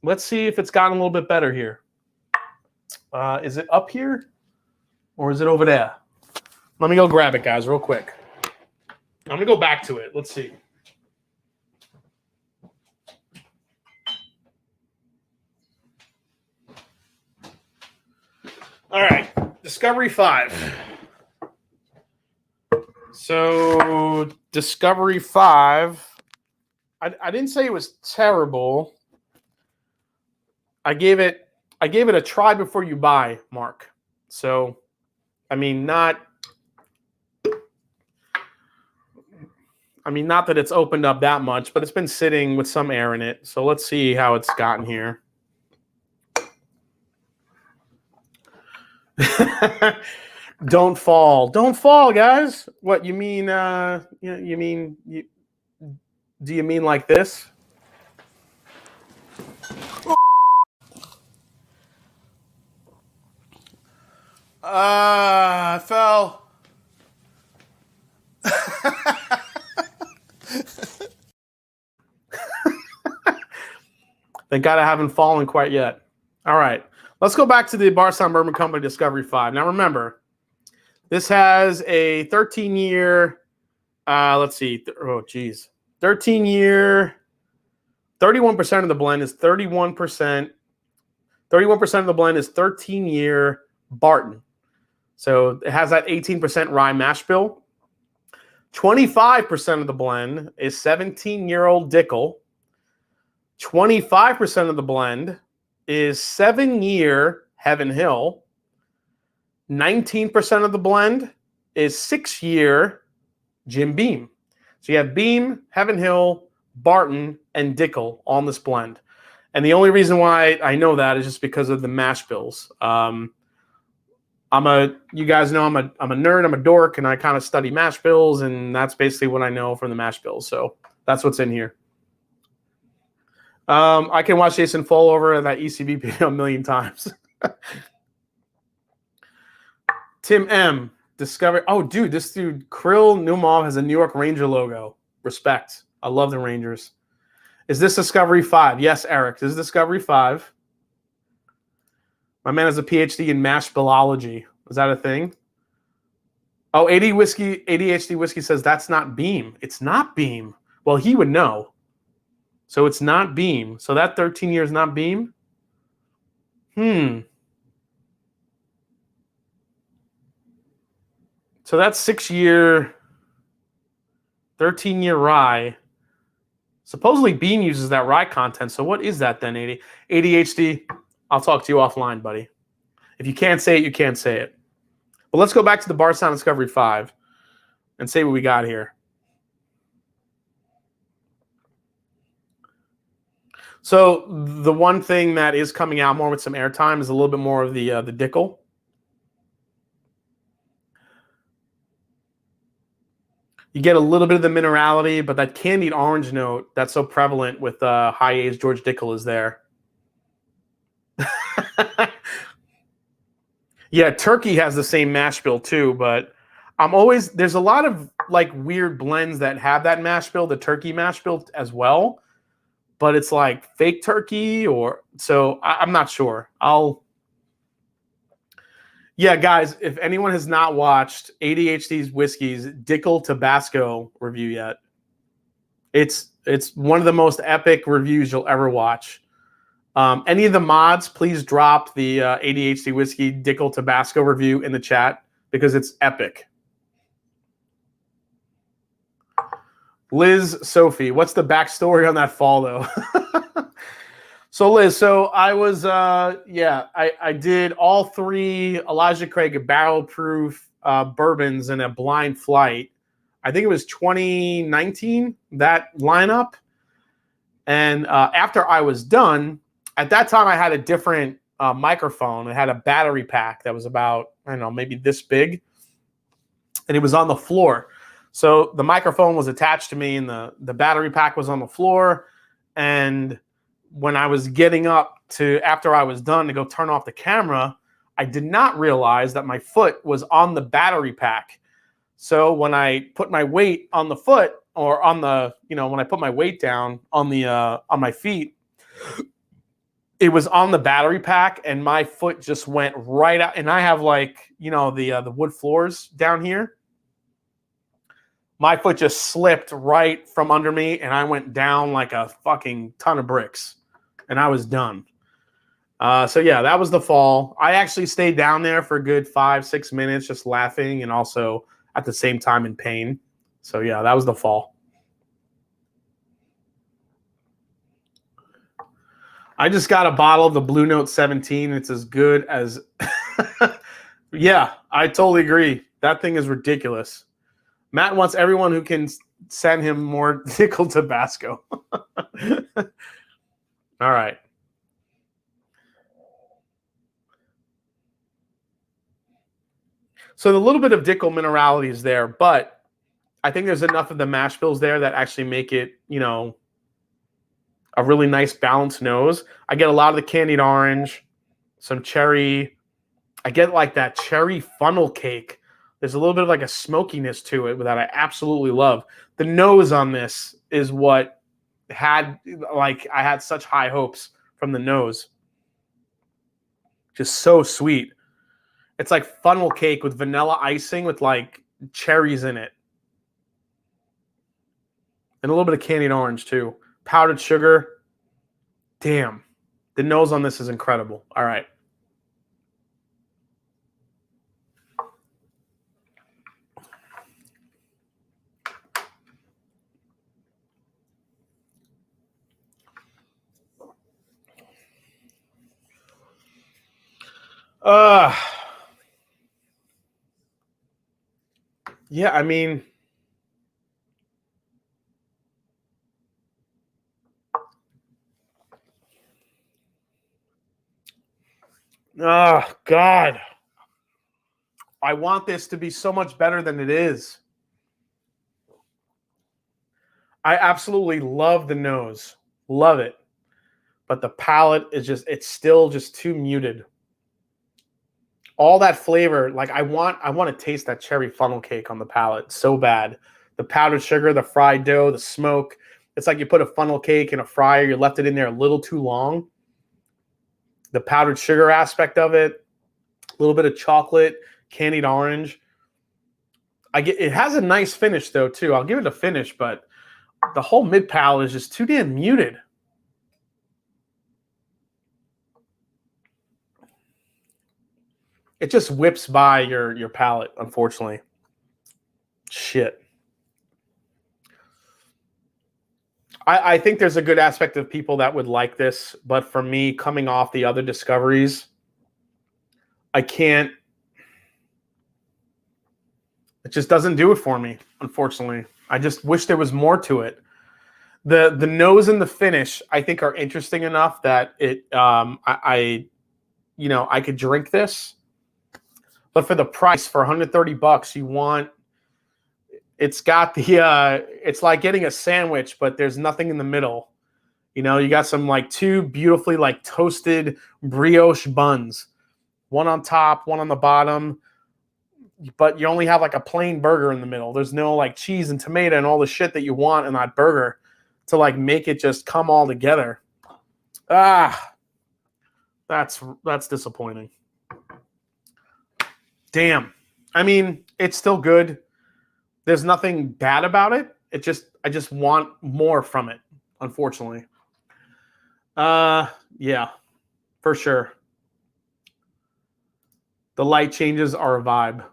Let's see if it's gotten a little bit better here. Is it up here or is it over there? Let me go grab it, guys, real quick. I'm gonna go back to it. Let's see. All right, Discovery 5. So Discovery 5, I didn't say it was terrible. I gave it a try before you buy, Mark. So, I mean, not that it's opened up that much, but it's been sitting with some air in it. So let's see how it's gotten here. Don't fall, guys. What you mean? Do you mean like this? I fell. Thank God I haven't fallen quite yet. All right. Let's go back to the Bardstown Bourbon Company Discovery 5. Now, remember, this has a 13-year, let's see, 13-year, 31% of the blend is 31%. 31% of the blend is 13-year Barton. So it has that 18% rye mash bill. 25% of the blend is 17-year-old Dickel. 25% of the blend is 7-year Heaven Hill. 19% of the blend is 6-year Jim Beam. So you have Beam, Heaven Hill, Barton, and Dickel on this blend. And the only reason why I know that is just because of the mash bills. You guys know I'm a nerd, I'm a dork, and I kind of study mash bills, and that's basically what I know from the mash bills. So that's what's in here. I can watch Jason fall over that ECB video a million times. Tim M. Discover. Oh, dude, this dude, Krill Numov, has a New York Ranger logo. Respect. I love the Rangers. Is this Discovery 5? Yes, Eric. This is Discovery 5. My man has a PhD in mash billology. Is that a thing? Oh, ADHD Whiskey says that's not Beam. It's not Beam. Well, he would know. So it's not Beam. So that 13 years not Beam? So that's 6-year, 13-year rye. Supposedly Beam uses that rye content. So what is that then, ADHD? I'll talk to you offline, buddy. If you can't say it, you can't say it. But let's go back to the Bardstown Discovery 5 and see what we got here. So the one thing that is coming out more with some airtime is a little bit more of the Dickel. You get a little bit of the minerality, but that candied orange note that's so prevalent with high-aged George Dickel is there. Yeah, Turkey has the same mash bill too, but there's a lot of like weird blends that have that mash bill, the Turkey mash bill as well, but it's like fake Turkey so I'm not sure. Yeah, guys, if anyone has not watched ADHD's Whiskey's Dickel Tabasco review yet, it's one of the most epic reviews you'll ever watch. Any of the mods, please drop the ADHD Whiskey Dickel Tabasco review in the chat because it's epic. Liz Sophie, what's the backstory on that fall, though? So, Liz, I was, I did all 3 Elijah Craig barrel-proof bourbons in a blind flight. I think it was 2019, that lineup. And after I was done, at that time I had a different microphone. It had a battery pack that was about, I don't know, maybe this big. And it was on the floor. So the microphone was attached to me and the battery pack was on the floor. And when I was getting up after I was done to go turn off the camera, I did not realize that my foot was on the battery pack. So when I put my weight on the foot, or on the, when I put my weight down on the on my feet, it was on the battery pack, and my foot just went right out. And I have the wood floors down here. My foot just slipped right from under me, and I went down like a fucking ton of bricks, and I was done. So yeah, that was the fall. I actually stayed down there for a good 5-6 minutes, just laughing and also at the same time in pain. So yeah, that was the fall. I just got a bottle of the Blue Note 17. It's as good as... Yeah, I totally agree. That thing is ridiculous. Matt wants everyone who can send him more nickel Tabasco. All right. So the little bit of Dickel minerality is there, but I think there's enough of the mash bills there that actually make it, a really nice balanced nose. I get a lot of the candied orange, some cherry. I get like that cherry funnel cake. There's a little bit of like a smokiness to it that I absolutely love. The nose on this is what I had such high hopes from the nose. Just so sweet. It's like funnel cake with vanilla icing with like cherries in it. And a little bit of candied orange too. Powdered sugar. Damn. The nose on this is incredible. All right. Yeah, I mean, oh, God. I want this to be so much better than it is. I absolutely love the nose. Love it. But the palate is it's still just too muted. All that flavor, like I want to taste that cherry funnel cake on the palate so bad. The powdered sugar, the fried dough, the smoke. It's like you put a funnel cake in a fryer, you left it in there a little too long. The powdered sugar aspect of it, a little bit of chocolate, candied orange. It has a nice finish though too. I'll give it a finish, but the whole mid palate is just too damn muted. It just whips by your palate, unfortunately. Shit. I think there's a good aspect of people that would like this, but for me, coming off the other discoveries, I can't. It just doesn't do it for me, unfortunately. I just wish there was more to it. The nose and the finish, I think, are interesting enough that I could drink this. But for the price, for $130, you want. It's got the. It's like getting a sandwich, but there's nothing in the middle. You got some like two beautifully like toasted brioche buns, one on top, one on the bottom. But you only have like a plain burger in the middle. There's no like cheese and tomato and all the shit that you want in that burger to like make it just come all together. That's disappointing. Damn. I mean, it's still good. There's nothing bad about it. I just want more from it, unfortunately. Yeah, for sure. The light changes are a vibe.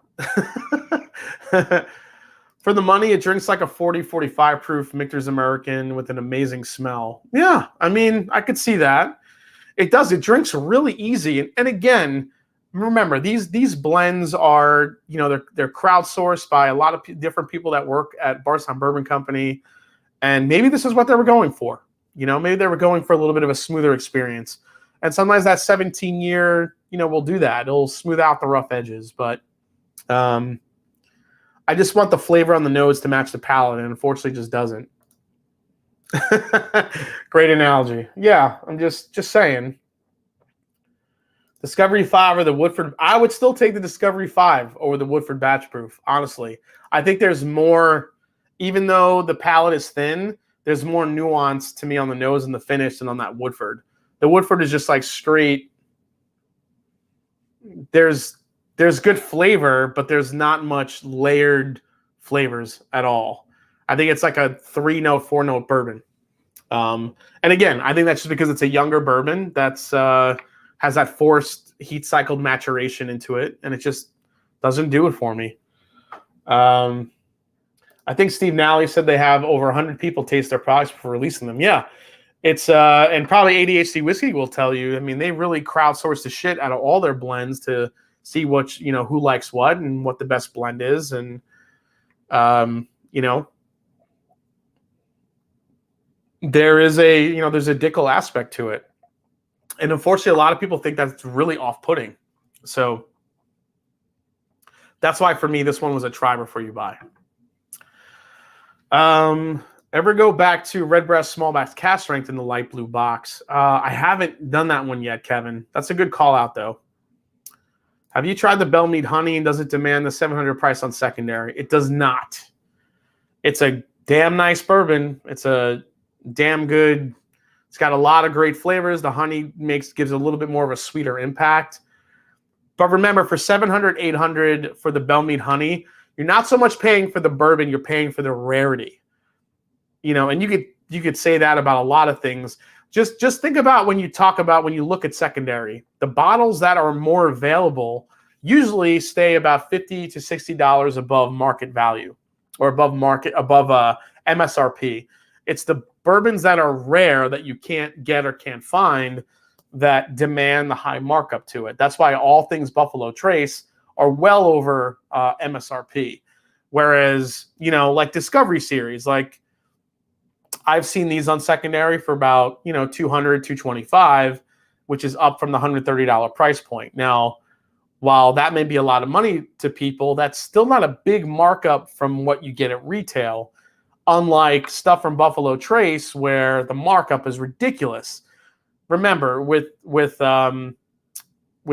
For the money, it drinks like a 40-45 proof Michter's American with an amazing smell. Yeah, I mean, I could see that. It does. It drinks really easy. And again, remember, these blends are, they're crowdsourced by a lot of different people that work at Bardstown Bourbon Company. And maybe this is what they were going for. Maybe they were going for a little bit of a smoother experience. And sometimes that 17-year, will do that. It'll smooth out the rough edges. But I just want the flavor on the nose to match the palate, and unfortunately just doesn't. Great analogy. Yeah, I'm just saying. Discovery 5 or the Woodford. I would still take the Discovery 5 over the Woodford Batch Proof, honestly. I think there's more, even though the palate is thin, there's more nuance to me on the nose and the finish than on that Woodford. The Woodford is just like straight. There's good flavor, but there's not much layered flavors at all. I think it's like a 3-note, 4-note bourbon. And again, I think that's just because it's a younger bourbon that's has that forced heat cycled maturation into it, and it just doesn't do it for me. I think Steve Nally said they have over 100 people taste their products before releasing them. Yeah, it's and probably ADHD Whiskey will tell you. I mean, they really crowdsource the shit out of all their blends to see what who likes what and what the best blend is, and there is there's a Dickel aspect to it. And unfortunately, a lot of people think that's really off-putting. So that's why, for me, this one was a try before you buy. Ever go back to Redbreast Small Batch Cask Strength in the light blue box? I haven't done that one yet, Kevin. That's a good call out, though. Have you tried the Bellmead Honey, and does it demand the $700 price on secondary? It does not. It's a damn nice bourbon. It's a damn good. It's got a lot of great flavors. The honey gives a little bit more of a sweeter impact. But remember, for $700, $800 for the Bellmead Honey, you're not so much paying for the bourbon, you're paying for the rarity. And you could say that about a lot of things. Just think about when you look at secondary, the bottles that are more available usually stay about $50 to $60 above market value or above MSRP. It's the bourbons that are rare that you can't get or can't find that demand the high markup to it. That's why all things Buffalo Trace are well over MSRP. Whereas, like Discovery Series, like I've seen these on secondary for about, $200, $225, which is up from the $130 price point. Now, while that may be a lot of money to people, that's still not a big markup from what you get at retail. Unlike stuff from Buffalo Trace, where the markup is ridiculous. Remember, with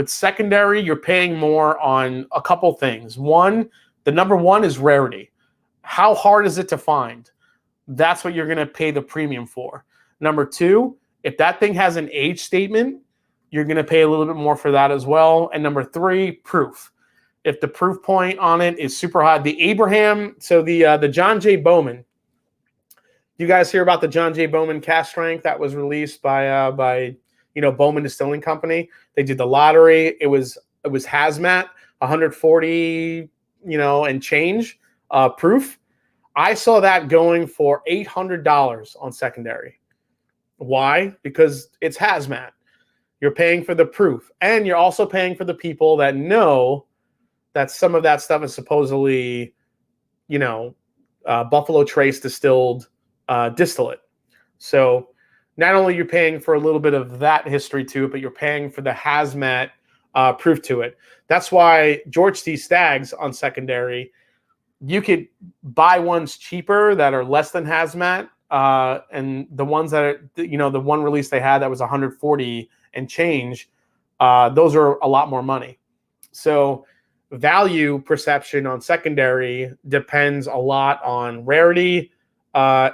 secondary, you're paying more on a couple things. The number one is rarity. How hard is it to find? That's what you're going to pay the premium for. Number two, if that thing has an age statement, you're going to pay a little bit more for that as well. And number three, proof. If the proof point on it is super high, the John J. Bowman. You guys hear about the John J. Bowman cask strength that was released by Bowman Distilling Company? They did the lottery. It was hazmat, 140 and change proof. I saw that going for $800 on secondary. Why? Because it's hazmat. You're paying for the proof, and you're also paying for the people that know that some of that stuff is supposedly, Buffalo Trace distilled distillate. So not only you're paying for a little bit of that history to it, but you're paying for the hazmat proof to it. That's why George T. Stagg's on secondary, you could buy ones cheaper that are less than hazmat, and the ones that are, the one release they had that was 140 and change, those are a lot more money. So value perception on secondary depends a lot on rarity,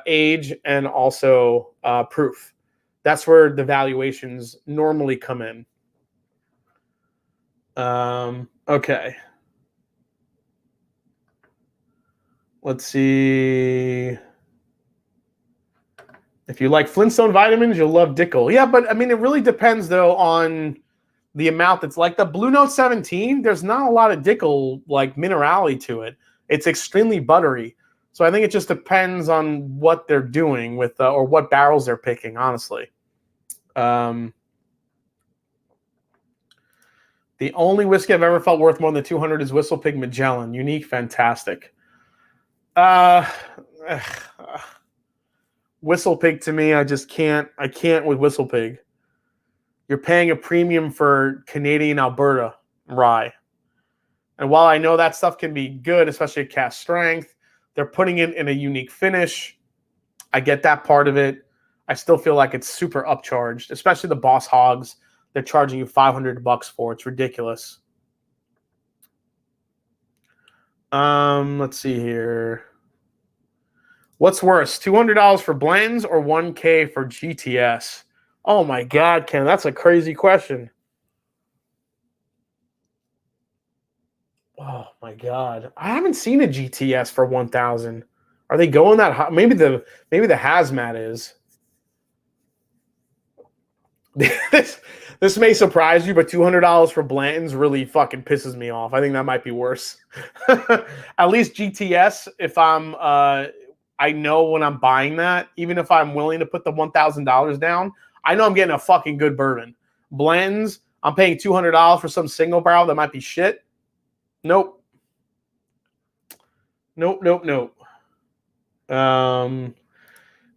age, and also proof. That's where the valuations normally come in. Okay. Let's see. If you like Flintstone vitamins, you'll love Dickel. Yeah, but I mean, it really depends, though, on the amount that's like the Blue Note 17. There's not a lot of Dickel, like, minerality to it. It's extremely buttery. So I think it just depends on what they're doing with, or what barrels they're picking, honestly. The only whiskey I've ever felt worth more than 200 is Whistle Pig Magellan. Unique, fantastic. Whistle Pig, to me, I can't with Whistle Pig. You're paying a premium for Canadian Alberta rye. And while I know that stuff can be good, especially at cask strength, they're putting it in a unique finish. I get that part of it. I still feel like it's super upcharged, especially the Boss Hogs. they're charging you $500 for. It's ridiculous. Let's see here. What's worse, $200 for blends or $1K for GTS? Oh my God, Ken, that's a crazy question. Oh my God, I haven't seen a GTS for 1,000. Are they going that high? Maybe the hazmat is. This may surprise you, but $200 for Blanton's really fucking pisses me off. I think that might be worse. At least GTS, if I'm I know when I'm buying that, even if I'm willing to put the $1,000 down, I know I'm getting a fucking good bourbon. Blends, I'm paying $200 for some single barrel that might be shit. Nope.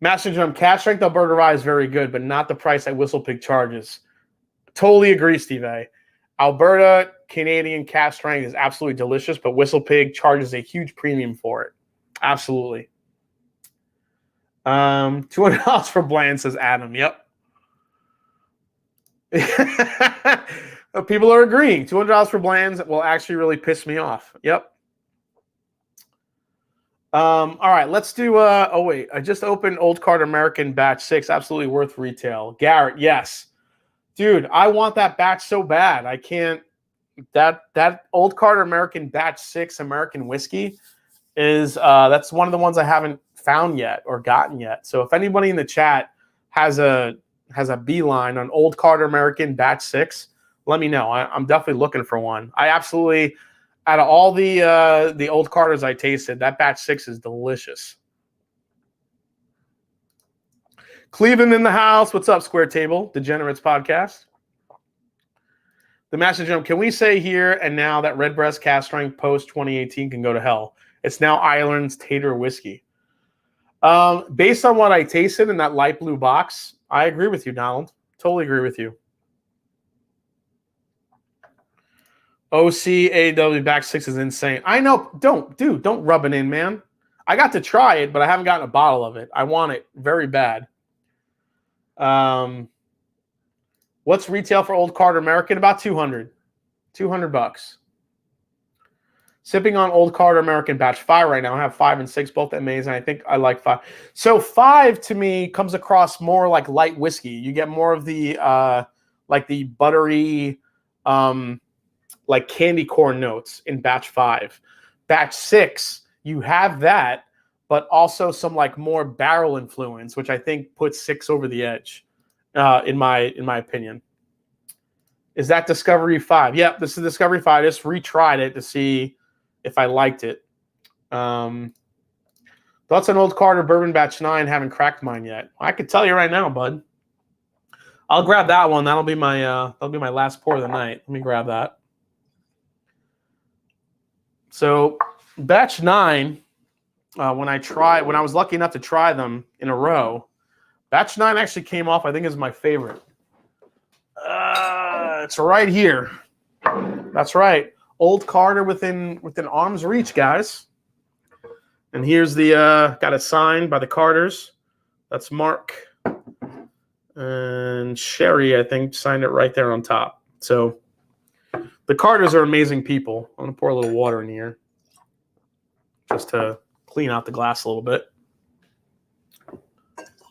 Master Drum, cash strength Alberta Rye is very good, but not the price that Whistle Pig charges. Totally agree, Steve A. Alberta Canadian cash strength is absolutely delicious, but Whistle Pig charges a huge premium for it. Absolutely. $200 for Bland, says Adam. Yep. People are agreeing. $200 for Blands will actually really piss me off. Yep. All right, let's do oh wait, I just opened Old Cart American batch 6, absolutely worth retail. Garrett, yes. Dude, I want that batch so bad. I can't. That Old Cart American batch 6 American whiskey is that's one of the ones I haven't found yet or gotten yet. So if anybody in the chat has a beeline on Old Cart American batch 6, let me know. I'm definitely looking for one. I absolutely, out of all the Old Carters I tasted, that batch 6 is delicious. Cleveland in the house. What's up, Square Table? Degenerates podcast. The Master Drum. Can we say here and now that Redbreast Cast Strength post 2018 can go to hell? It's now Ireland's Tater whiskey. Based on what I tasted in that light blue box, I agree with you, Donald. Totally agree with you. OCAW back 6 is insane. I know. Don't rub it in, man. I got to try it, but I haven't gotten a bottle of it. I want it very bad. What's retail for Old Cart American? About $200 bucks. Sipping on Old Cart American batch 5 right now. I have 5 and 6, both amazing. I think I like 5. So 5 to me comes across more like light whiskey. You get more of the like the buttery like candy corn notes in batch 5. Batch 6, you have that, but also some like more barrel influence, which I think puts 6 over the edge, in my opinion. Is that Discovery 5? Yep, this is Discovery 5. I just retried it to see if I liked it. Thoughts on Old Carter Bourbon Batch 9? Haven't cracked mine yet. I could tell you right now, bud. I'll grab that one. That'll be my last pour of the night. Let me grab that. So batch 9, when I was lucky enough to try them in a row, batch 9 actually came off, I think, is my favorite. It's right here. That's right. Old Carter within arm's reach, guys. And here's the got it signed by the Carters. That's Mark and Sherry, I think, signed it right there on top. So the Carters are amazing people. I'm going to pour a little water in here just to clean out the glass a little bit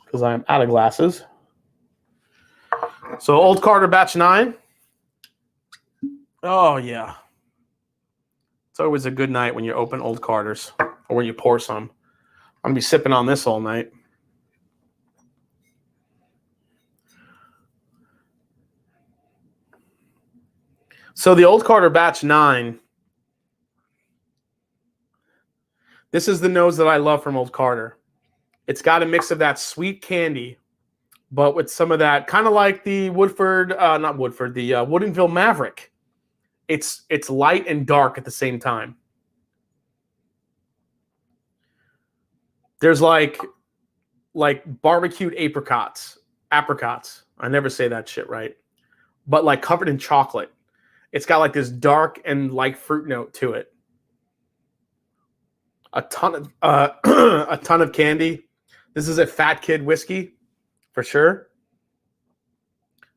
because I'm out of glasses. So Old Carter Batch 9. Oh, yeah. It's always a good night when you open Old Carters or when you pour some. I'm going to be sipping on this all night. So the Old Carter Batch 9, this is the nose that I love from Old Carter. It's got a mix of that sweet candy, but with some of that, kind of like the Woodinville Maverick. It's light and dark at the same time. There's like barbecued apricots. I never say that shit right. But like covered in chocolate. It's got like this dark and light fruit note to it. A ton of candy. This is a fat kid whiskey, for sure.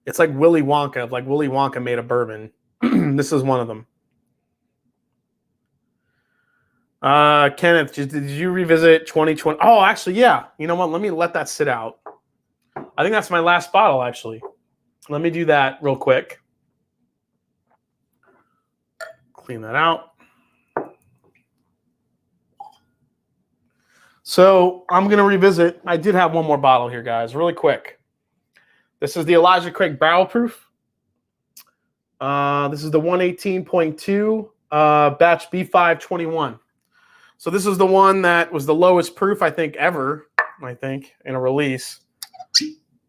It's like Willy Wonka. Like Willy Wonka made a bourbon. This is one of them. Kenneth, did you revisit 2020? Oh, actually, yeah. You know what? Let me let that sit out. I think that's my last bottle, actually. Let me do that real quick. Clean that out. So I'm going to revisit. I did have one more bottle here, guys, really quick. This is the Elijah Craig Barrel Proof. This is the 118.2 batch B521. So this is the one that was the lowest proof, I think, ever, in a release.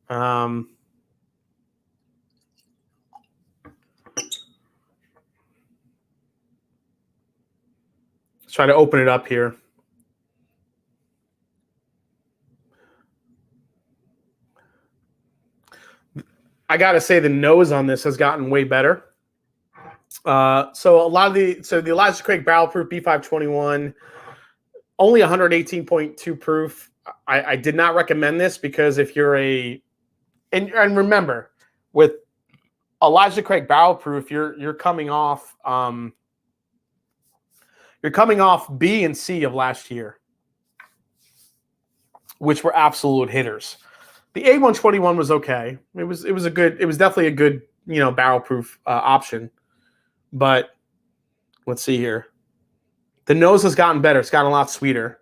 Let's try to open it up here. I got to say the nose on this has gotten way better. So the Elijah Craig Barrel Proof B521, only 118.2 proof. I did not recommend this because if you're and remember, with Elijah Craig Barrel Proof, you're coming off B and C of last year, which were absolute hitters. The A121 was okay. It was definitely a good, barrel proof option. But let's see here. The nose has gotten better. It's gotten a lot sweeter.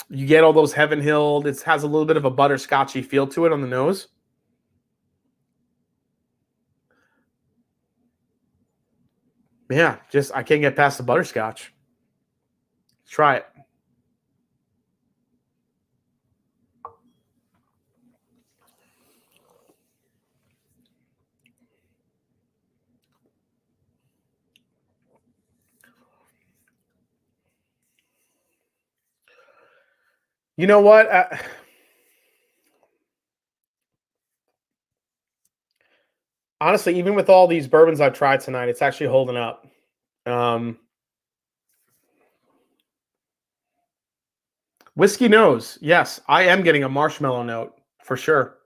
You get all those Heaven Hill. It has a little bit of a butterscotchy feel to it on the nose. Yeah, I can't get past the butterscotch. Let's try it. You know what? Honestly, even with all these bourbons I've tried tonight, it's actually holding up. Whiskey nose. Yes, I am getting a marshmallow note for sure.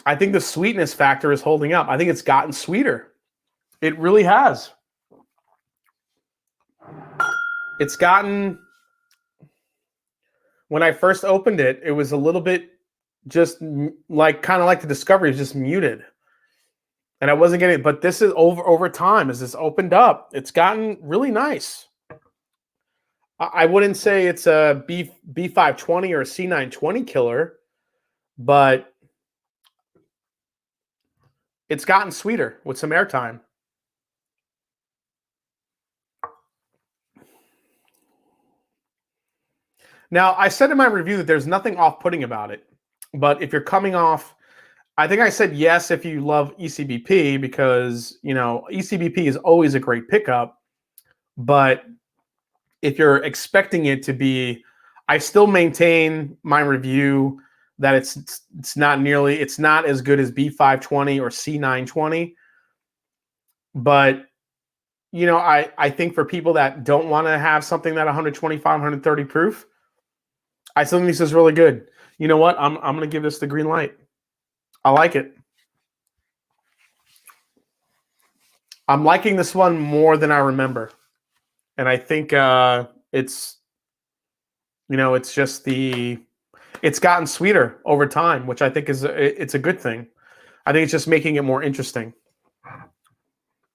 I think the sweetness factor is holding up. I think it's gotten sweeter. It really has. It's gotten, when I first opened it, it was a little bit just kind of like the Discovery is just muted. And I wasn't getting it, but this is over time as this opened up, it's gotten really nice. I wouldn't say it's a B520 or a C920 killer, but it's gotten sweeter with some airtime. Now, I said in my review that there's nothing off-putting about it, but if you're coming off, I think I said yes if you love ECBP because, ECBP is always a great pickup, but if you're expecting it to be, I still maintain my review that it's not as good as B520 or C920, but I think for people that don't want to have something that 125, 130 proof, I still think this is really good. You know what? I'm going to give this the green light. I like it. I'm liking this one more than I remember. And I think it's gotten sweeter over time, which I think it's a good thing. I think it's just making it more interesting.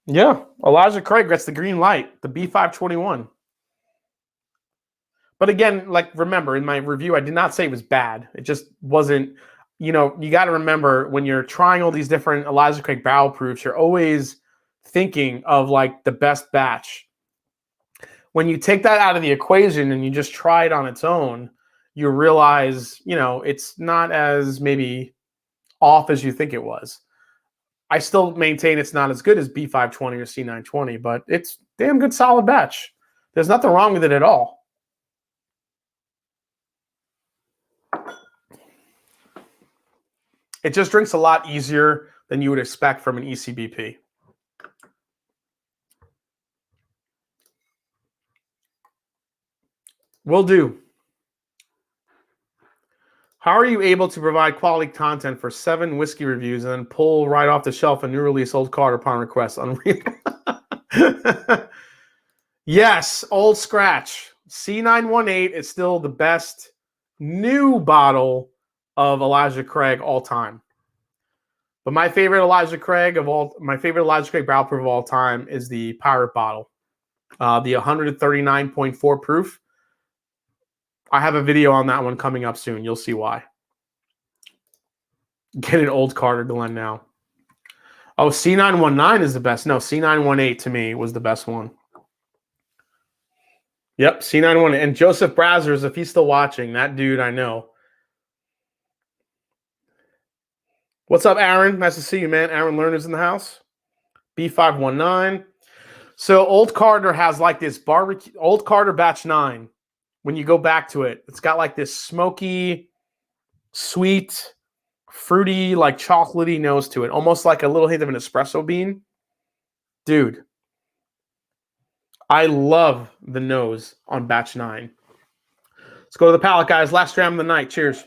Yeah, Elijah Craig gets the green light, the B521. But again, remember, in my review, I did not say it was bad. It just wasn't, you got to remember when you're trying all these different Elijah Craig barrel proofs, you're always thinking of the best batch. When you take that out of the equation and you just try it on its own, you realize, it's not as maybe off as you think it was. I still maintain it's not as good as B520 or C920, but it's damn good solid batch. There's nothing wrong with it at all. It just drinks a lot easier than you would expect from an ECBP. Will do. How are you able to provide quality content for 7 whiskey reviews and then pull right off the shelf a new release Old Carter upon request? Unreal. Yes, Old Scratch. C918 is still the best new bottle of Elijah Craig all time. But my favorite Elijah Craig barrel proof of all time is the Pirate bottle. The 139.4 proof. I have a video on that one coming up soon. You'll see why. Get an Old Carter Glen now. Oh, C919 is the best. No, C918 to me was the best one. Yep, C918. And Joseph Brazzers, if he's still watching, that dude I know. What's up, Aaron? Nice to see you, man. Aaron Lerner's in the house. B519. So Old Carter has like this barbecue. Old Carter Batch 9. When you go back to it, it's got like this smoky, sweet, fruity, like chocolatey nose to it. Almost like a little hint of an espresso bean. Dude. I love the nose on Batch 9. Let's go to the palate, guys. Last dram of the night. Cheers.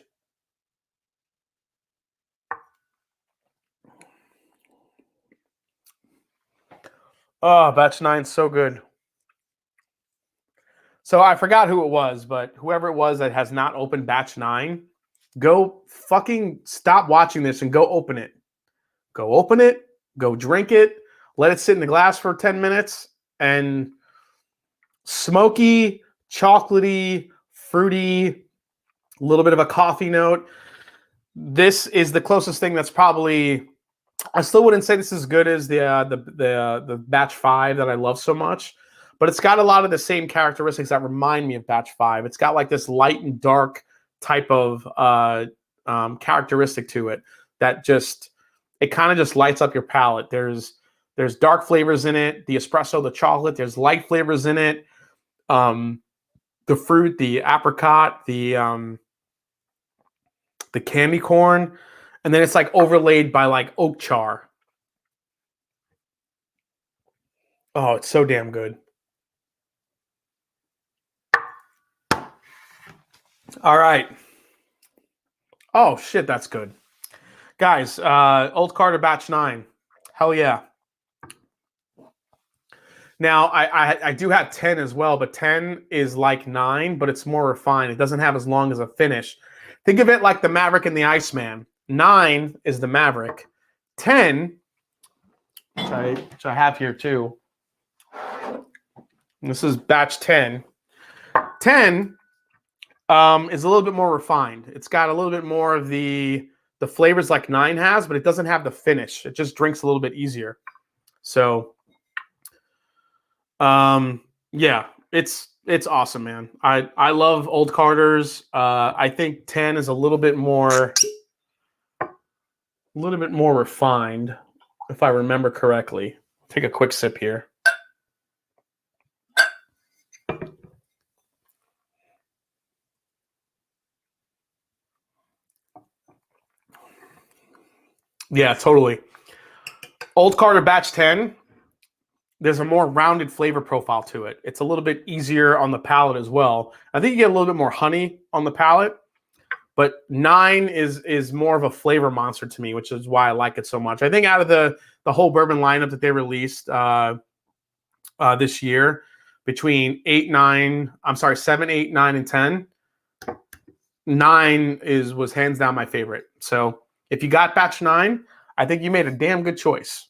Oh, Batch 9's so good. So I forgot who it was, but whoever it was that has not opened Batch 9, go fucking stop watching this and go open it. Go open it. Go drink it. Let it sit in the glass for 10 minutes. And smoky, chocolatey, fruity, a little bit of a coffee note. This is the closest thing that's probably... I still wouldn't say this is as good as the Batch 5 that I love so much, but it's got a lot of the same characteristics that remind me of Batch 5. It's got like this light and dark type of characteristic to it that just, it kind of just lights up your palate. There's dark flavors in it, the espresso, the chocolate. There's light flavors in it, the fruit, the apricot, the candy corn. And then it's like overlaid by like oak char. Oh, it's so damn good. All right. Oh, shit, that's good. Guys, Old Carter Batch 9. Hell yeah. Now, I do have 10 as well, but 10 is like 9, but it's more refined. It doesn't have as long as a finish. Think of it like the Maverick and the Iceman. 9 is the Maverick. 10, which I have here too. This is Batch 10. 10 is a little bit more refined. It's got a little bit more of the flavors like 9 has, but it doesn't have the finish. It just drinks a little bit easier. So, yeah, it's awesome, man. I love Old Carters. I think 10 is a little bit more refined, if I remember correctly. Take a quick sip here. Yeah, totally. Old Carter Batch 10, there's a more rounded flavor profile to it. It's a little bit easier on the palate as well. I think you get a little bit more honey on the palate. But 9 is more of a flavor monster to me, which is why I like it so much. I think out of the whole bourbon lineup that they released this year, between 7, 8, 9, and 10, 9 was hands down my favorite. So if you got Batch 9, I think you made a damn good choice.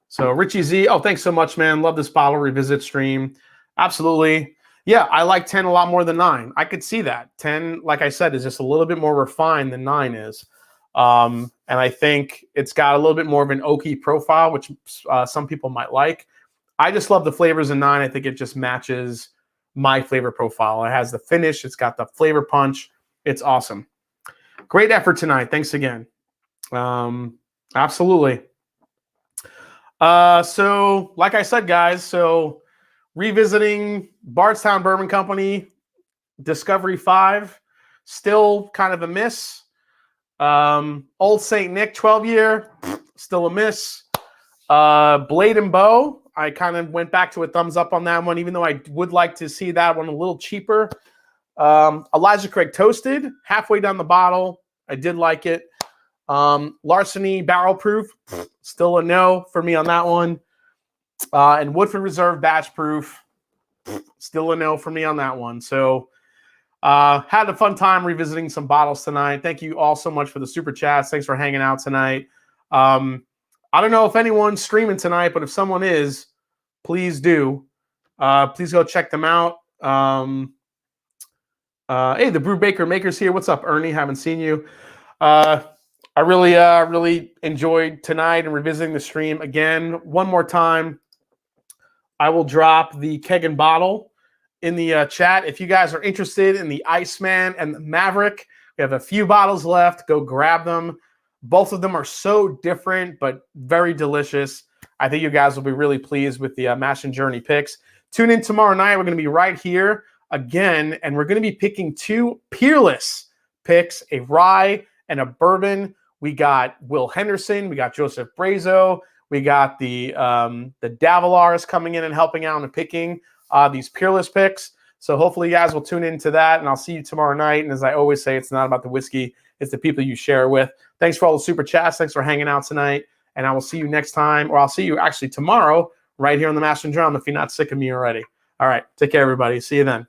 So Richie Z, oh, thanks so much, man. Love this bottle revisit stream. Absolutely. Yeah, I like 10 a lot more than 9. I could see that. 10, like I said, is just a little bit more refined than 9 is. And I think it's got a little bit more of an oaky profile, which some people might like. I just love the flavors in 9. I think it just matches my flavor profile. It has the finish. It's got the flavor punch. It's awesome. Great effort tonight. Thanks again. Absolutely. So, like I said, guys, revisiting Bardstown Bourbon Company, Discovery 5, still kind of a miss. Old St. Nick 12-year, still a miss. Blade and Bow, I kind of went back to a thumbs up on that one, even though I would like to see that one a little cheaper. Elijah Craig Toasted, halfway down the bottle. I did like it. Larceny Barrel Proof, still a no for me on that one. And Woodford Reserve Batch Proof, still a no for me on that one. So had a fun time revisiting some bottles tonight. Thank you all so much for the super chats. Thanks for hanging out tonight. I don't know if anyone's streaming tonight, but if someone is, please do. Please go check them out. Hey, the Brew Baker Maker's here. What's up, Ernie? Haven't seen you. I really enjoyed tonight and revisiting the stream again. One more time, I will drop the keg and bottle in the chat. If you guys are interested in the Iceman and the Maverick, we have a few bottles left. Go grab them. Both of them are so different, but very delicious. I think you guys will be really pleased with the Mash and Journey picks. Tune in tomorrow night. We're going to be right here again, and we're going to be picking two peerless picks, a rye and a bourbon. We got Will Henderson. We got Joseph Brazo. We got the Davilars coming in and helping out and picking these peerless picks. So hopefully you guys will tune into that, and I'll see you tomorrow night. And as I always say, it's not about the whiskey. It's the people you share with. Thanks for all the super chats. Thanks for hanging out tonight. And I will see you next time, or I'll see you actually tomorrow right here on the Mash and Drum if you're not sick of me already. All right. Take care, everybody. See you then.